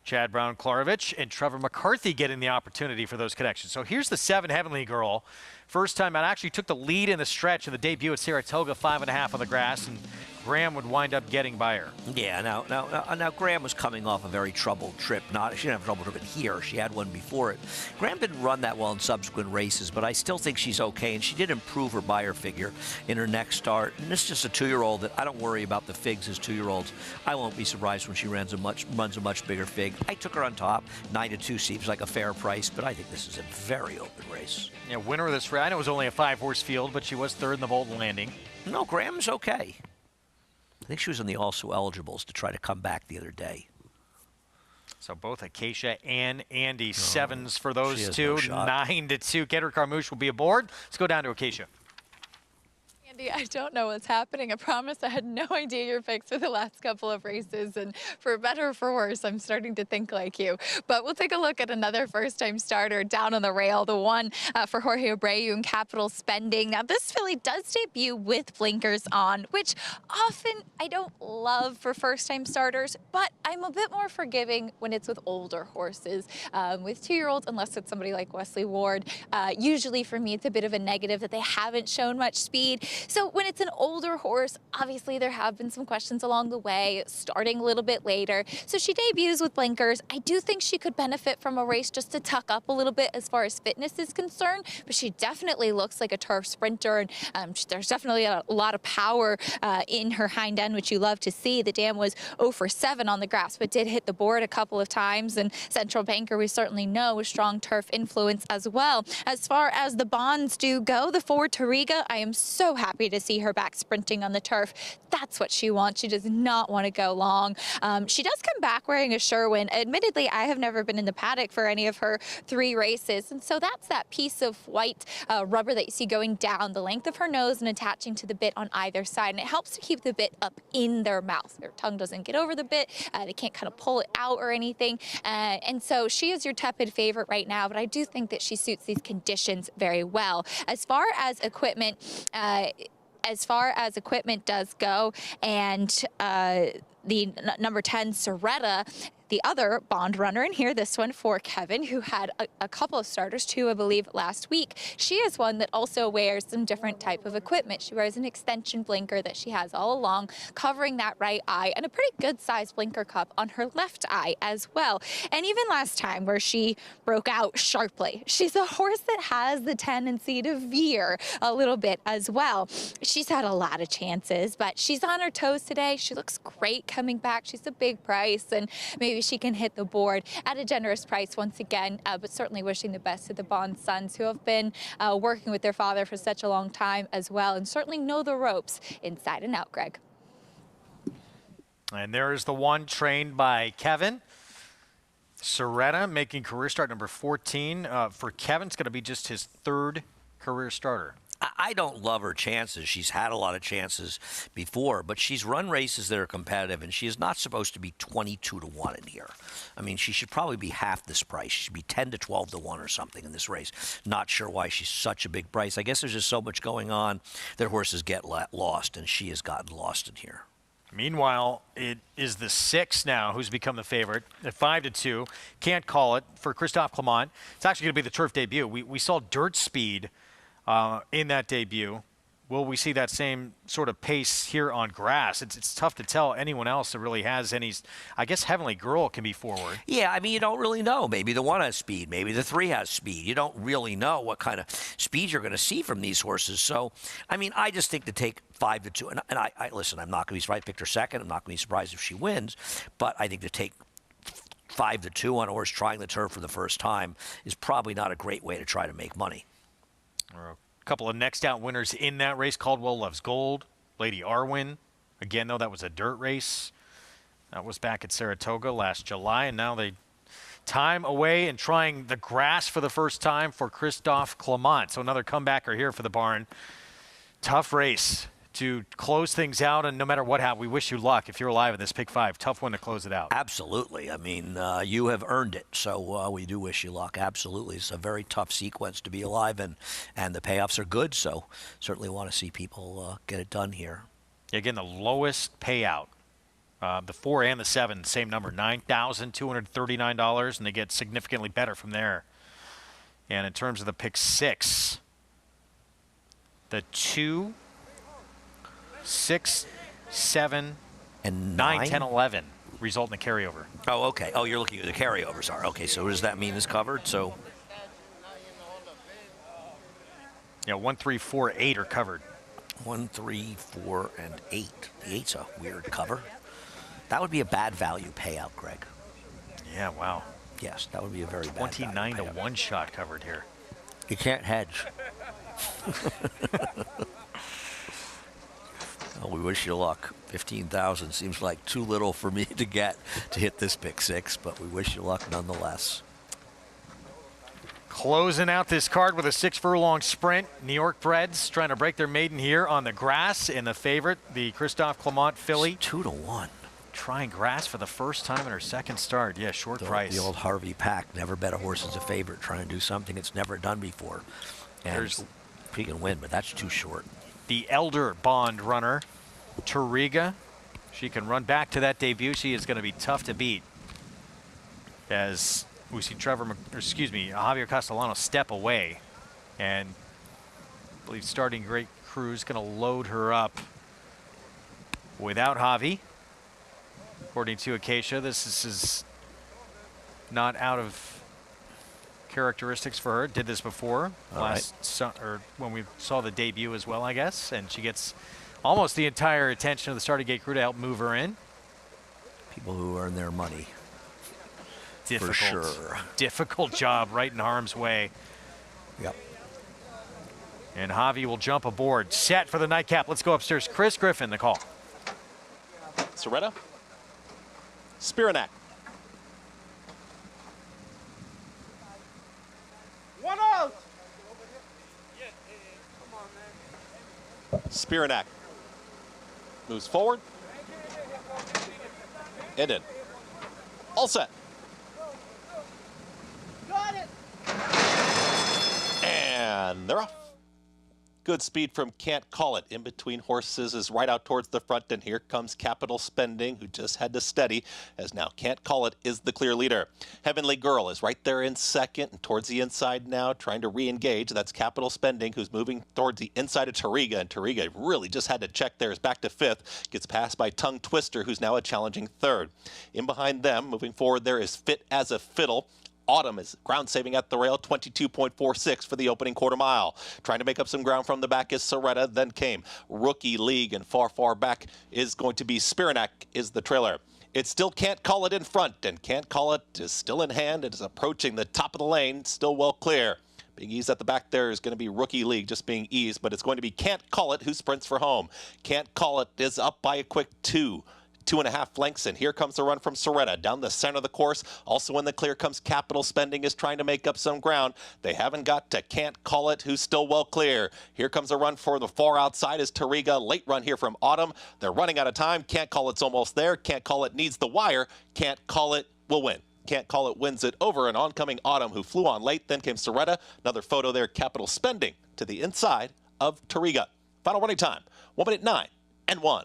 Chad Brown, Klarovich, and Trevor McCarthy getting the opportunity for those connections. So here's the 7 Heavenly Girl. First time out, actually took the lead in the stretch of the debut at Saratoga, 5.5 on the grass, and Graham would wind up getting by her. Yeah, now Graham was coming off a very troubled trip. She didn't have a troubled trip here. She had one before it. Graham didn't run that well in subsequent races, but I still think she's okay, and she did improve her buyer figure in her next start. And this is just a 2-year-old that I don't worry about the figs as 2-year-olds. I won't be surprised when she runs a much bigger fig. I took her on top. 9-2 seems like a fair price, but I think this is a very open race. Yeah, winner of this race. I know it was only a 5-horse field, but she was 3rd in the Bolton Landing. No, Graham's okay. I think she was in the also eligibles to try to come back the other day. So both Acacia and Andy, 7s for those two. No shot. 9-2. Kendra Carmouche will be aboard. Let's go down to Acacia. Andy, I don't know what's happening. I promise I had no idea your picks for the last couple of races, and for better or for worse, I'm starting to think like you. But we'll take a look at another first-time starter down on the rail, the one for Jorge Abreu and Capital Spending. Now, this filly does debut with blinkers on, which often I don't love for first-time starters, but I'm a bit more forgiving when it's with older horses. With 2-year-olds, unless it's somebody like Wesley Ward, usually for me it's a bit of a negative that they haven't shown much speed. So when it's an older horse, obviously there have been some questions along the way, starting a little bit later. So she debuts with blinkers. I do think she could benefit from a race just to tuck up a little bit as far as fitness is concerned, but she definitely looks like a turf sprinter, and there's definitely a lot of power in her hind end, which you love to see. The dam was 0 for 7 on the grass, but did hit the board a couple of times, and Central Banker, we certainly know, a strong turf influence as well. As far as the bonds do go, the 4 Tariga, I am so happy to see her back sprinting on the turf. That's what she wants. She does not want to go long. She does come back wearing a Sherwin. Admittedly, I have never been in the paddock for any of her 3 races, and so that's that piece of white rubber that you see going down the length of her nose and attaching to the bit on either side, and it helps to keep the bit up in their mouth. Their tongue doesn't get over the bit. They can't kind of pull it out or anything, and so she is your tepid favorite right now, but I do think that she suits these conditions very well. As far as equipment does go, and the number 10 Soretta, the other bond runner in here, this one for Kevin, who had a couple of starters, 2, I believe, last week. She is one that also wears some different type of equipment. She wears an extension blinker that she has all along, covering that right eye, and a pretty good-sized blinker cup on her left eye as well. And even last time, where she broke out sharply, she's a horse that has the tendency to veer a little bit as well. She's had a lot of chances, but she's on her toes today. She looks great coming back. She's a big price, and maybe she can hit the board at a generous price once again, but certainly wishing the best to the Bond sons, who have been working with their father for such a long time as well, and certainly know the ropes inside and out, Greg. And there is the one trained by Kevin. Soretta making career start number 14. For Kevin, it's going to be just his 3rd career starter. I don't love her chances. She's had a lot of chances before, but she's run races that are competitive, and she is not supposed to be 22-1 in here. I mean, she should probably be half this price. She should be 10 to 12-1 or something in this race. Not sure why she's such a big price. I guess there's just so much going on that horses get lost, and she has gotten lost in here. Meanwhile, it is the 6 now who's become the favorite at 5-2. Can't call it for Christophe Clement. It's actually going to be the turf debut. We saw dirt speed in that debut. Will we see that same sort of pace here on grass? It's tough to tell anyone else that really has any. I guess Heavenly Girl can be forward. Yeah, I mean, you don't really know. Maybe the 1 has speed. Maybe the 3 has speed. You don't really know what kind of speed you're going to see from these horses. So, I mean, I just think to take 5-2. And I listen, I'm not going to be surprised. I picked her second. I'm not going to be surprised if she wins. But I think to take 5-2 on a horse trying the turf for the first time is probably not a great way to try to make money. A couple of next out winners in that race. Caldwell Loves Gold, Lady Arwen. Again, though, that was a dirt race. That was back at Saratoga last July, and now they time away and trying the grass for the first time for Christophe Clement. So another comebacker here for the barn. Tough race to close things out, and no matter what happens, we wish you luck if you're alive in this pick 5. Tough one to close it out. Absolutely. I mean, you have earned it, so we do wish you luck. Absolutely. It's a very tough sequence to be alive in, and the payoffs are good, so certainly want to see people get it done here. Again, the lowest payout. The 4 and the 7, same number, $9,239, and they get significantly better from there. And in terms of the pick 6, the 2, 6, 7, and 9, 10, 11 result in the carryover. Oh, okay. Oh, you're looking at the carryovers are. Okay, so what does that mean is covered? So, yeah, 1, 3, 4, 8 are covered. 1, 3, 4, and 8. The 8's a weird cover. That would be a bad value payout, Greg. Yeah, wow. Yes, that would be a very bad 29 to value payout. 1 shot covered here. You can't hedge. Well, we wish you luck. 15,000 seems like too little for me to get to hit this pick 6, but we wish you luck nonetheless. Closing out this card with a 6-furlong sprint. New York Breds trying to break their maiden here on the grass, and the favorite, the Christophe Clement filly. It's 2-1. Trying grass for the first time in her second start. Yeah, short price. The old Harvey Pack, never bet a horse as a favorite, trying to do something it's never done before. And he can win, but that's too short. The elder Bond runner, Tariga. She can run back to that debut. She is going to be tough to beat. As we see Javier Castellano step away. And I believe starting Great Cruz going to load her up without Javi. According to Acacia, this is not out of characteristics for her. Did this before or when we saw the debut as well, I guess. And she gets almost the entire attention of the starting gate crew to help move her in. People who earn their money. Difficult, for sure. Difficult job right in harm's way. Yep. And Javi will jump aboard. Set for the nightcap. Let's go upstairs. Chris Griffin, the call. Soretta. Spiranak. 1 out. Spiranak moves forward and in. All set. Got it. And they're off. Good speed from Can't Call It. In between horses is right out towards the front, and here comes Capital Spending, who just had to steady, as now Can't Call It is the clear leader. Heavenly Girl is right there in second and towards the inside now, trying to re-engage. That's Capital Spending, who's moving towards the inside of Tariga, and Tariga really just had to check there. Is back to 5th, gets passed by Tongue Twister, who's now a challenging 3rd. In behind them, moving forward there is Fit as a Fiddle. Autumn is ground saving at the rail, 22.46 for the opening quarter mile. Trying to make up some ground from the back is Soretta, then came Rookie League, and far back is going to be Spiranak is the trailer. It still Can't Call It in front, and Can't Call It is still in hand. It is approaching the top of the lane, still well clear. Being eased at the back there is going to be Rookie League, just being eased, but it's going to be Can't Call It who sprints for home. Can't Call It is up by a quick 2.5 lengths, and here comes the run from Soretta down the center of the course. Also in the clear comes Capital Spending, is trying to make up some ground. They haven't got to Can't Call It, who's still well clear. Here comes a run for the far outside is Tariga. Late run here from Autumn. They're running out of time. Can't Call It's almost there. Can't Call It needs the wire. Can't Call It will win. Can't Call It wins it over an oncoming Autumn, who flew on late. Then came Soretta. Another photo there, Capital Spending to the inside of Tariga. Final running time, 1 minute 9 and 1.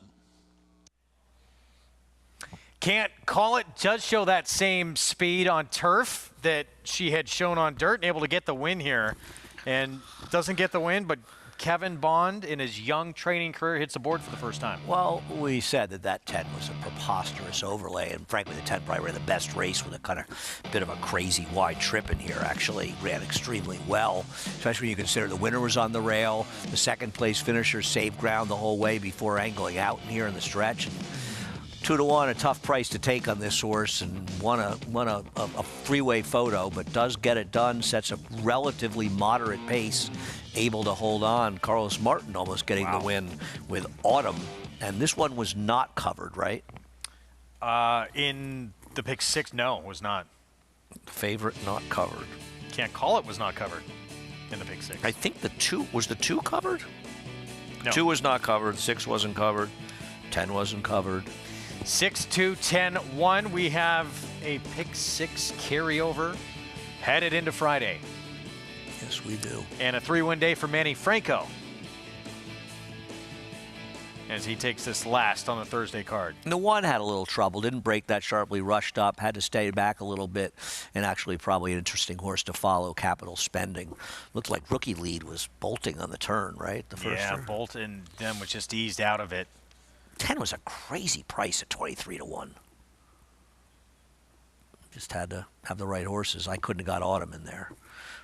Can't Call It does show that same speed on turf that she had shown on dirt, and able to get the win here. And doesn't get the win, but Kevin Bond, in his young training career, hits the board for the first time. Well, we said that 10 was a preposterous overlay, and frankly, the 10 probably ran the best race with a kind of bit of a crazy wide trip in here. Actually ran extremely well, especially when you consider the winner was on the rail. The second place finisher saved ground the whole way before angling out in here in the stretch. And 2-1, a tough price to take on this horse, and won a three-way photo, but does get it done, sets a relatively moderate pace, able to hold on. Carlos Martin almost getting the win with Autumn, and this one was not covered, right? In the pick 6, no, it was not. Favorite not covered. Can't call it was not covered in the pick 6. I think the 2 covered? No. 2 was not covered, 6 wasn't covered, 10 wasn't covered. 6, 2, 10, 1. We have a pick 6 carryover headed into Friday. Yes, we do. And a 3-win day for Manny Franco as he takes this last on the Thursday card. And the 1 had a little trouble, didn't break that sharply, rushed up, had to stay back a little bit, and actually probably an interesting horse to follow, Capital Spending. Looked like Rookie Lead was bolting on the turn, right? The first turn. Bolt and then was just eased out of it. 10 was a crazy price at 23-1. Just had to have the right horses. I couldn't have got Autumn in there.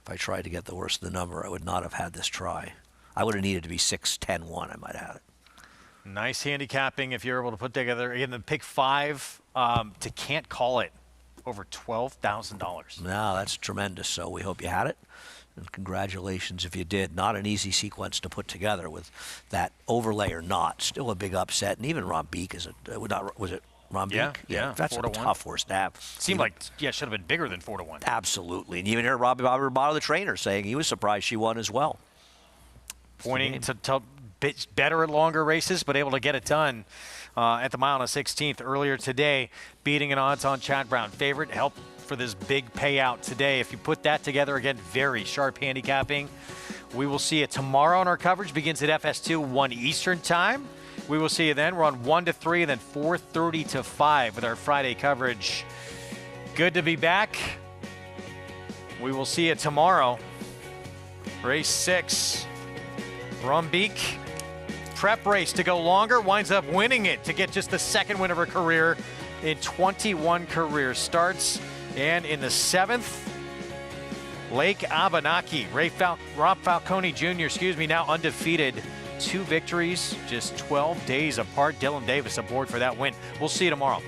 If I tried to get the horse of the number, I would not have had this try. I would have needed to be 6, 10, 1. I might have had it. Nice handicapping if you're able to put together. Again, the pick 5 to can't call it over $12,000. No, that's tremendous. So we hope you had it. And congratulations if you did. Not an easy sequence to put together with that overlay or not. Still a big upset. And even Rombeek is was it Rombeek? Yeah. That's a 4-1. tough horse to have. Seemed like, should have been bigger than 4-1. Absolutely. And you even heard Robbie Roboto, the trainer, saying he was surprised she won as well. Pointing to bit better at longer races, but able to get it done at the mile and a 16th earlier today, beating an odds-on Chad Brown favorite. Help for this big payout today. If you put that together, again, very sharp handicapping. We will see it tomorrow, and our coverage begins at FS2, 1 Eastern time. We will see you then. We're on 1 to 3, and then 4:30 to 5 with our Friday coverage. Good to be back. We will see you tomorrow. Race 6, Rombeek. Prep race to go longer, winds up winning it to get just the 2nd win of her career in 21 career starts. And in the 7th, Lake Abenaki, Rob Falcone Jr., now undefeated. 2 victories, just 12 days apart. Dylan Davis aboard for that win. We'll see you tomorrow.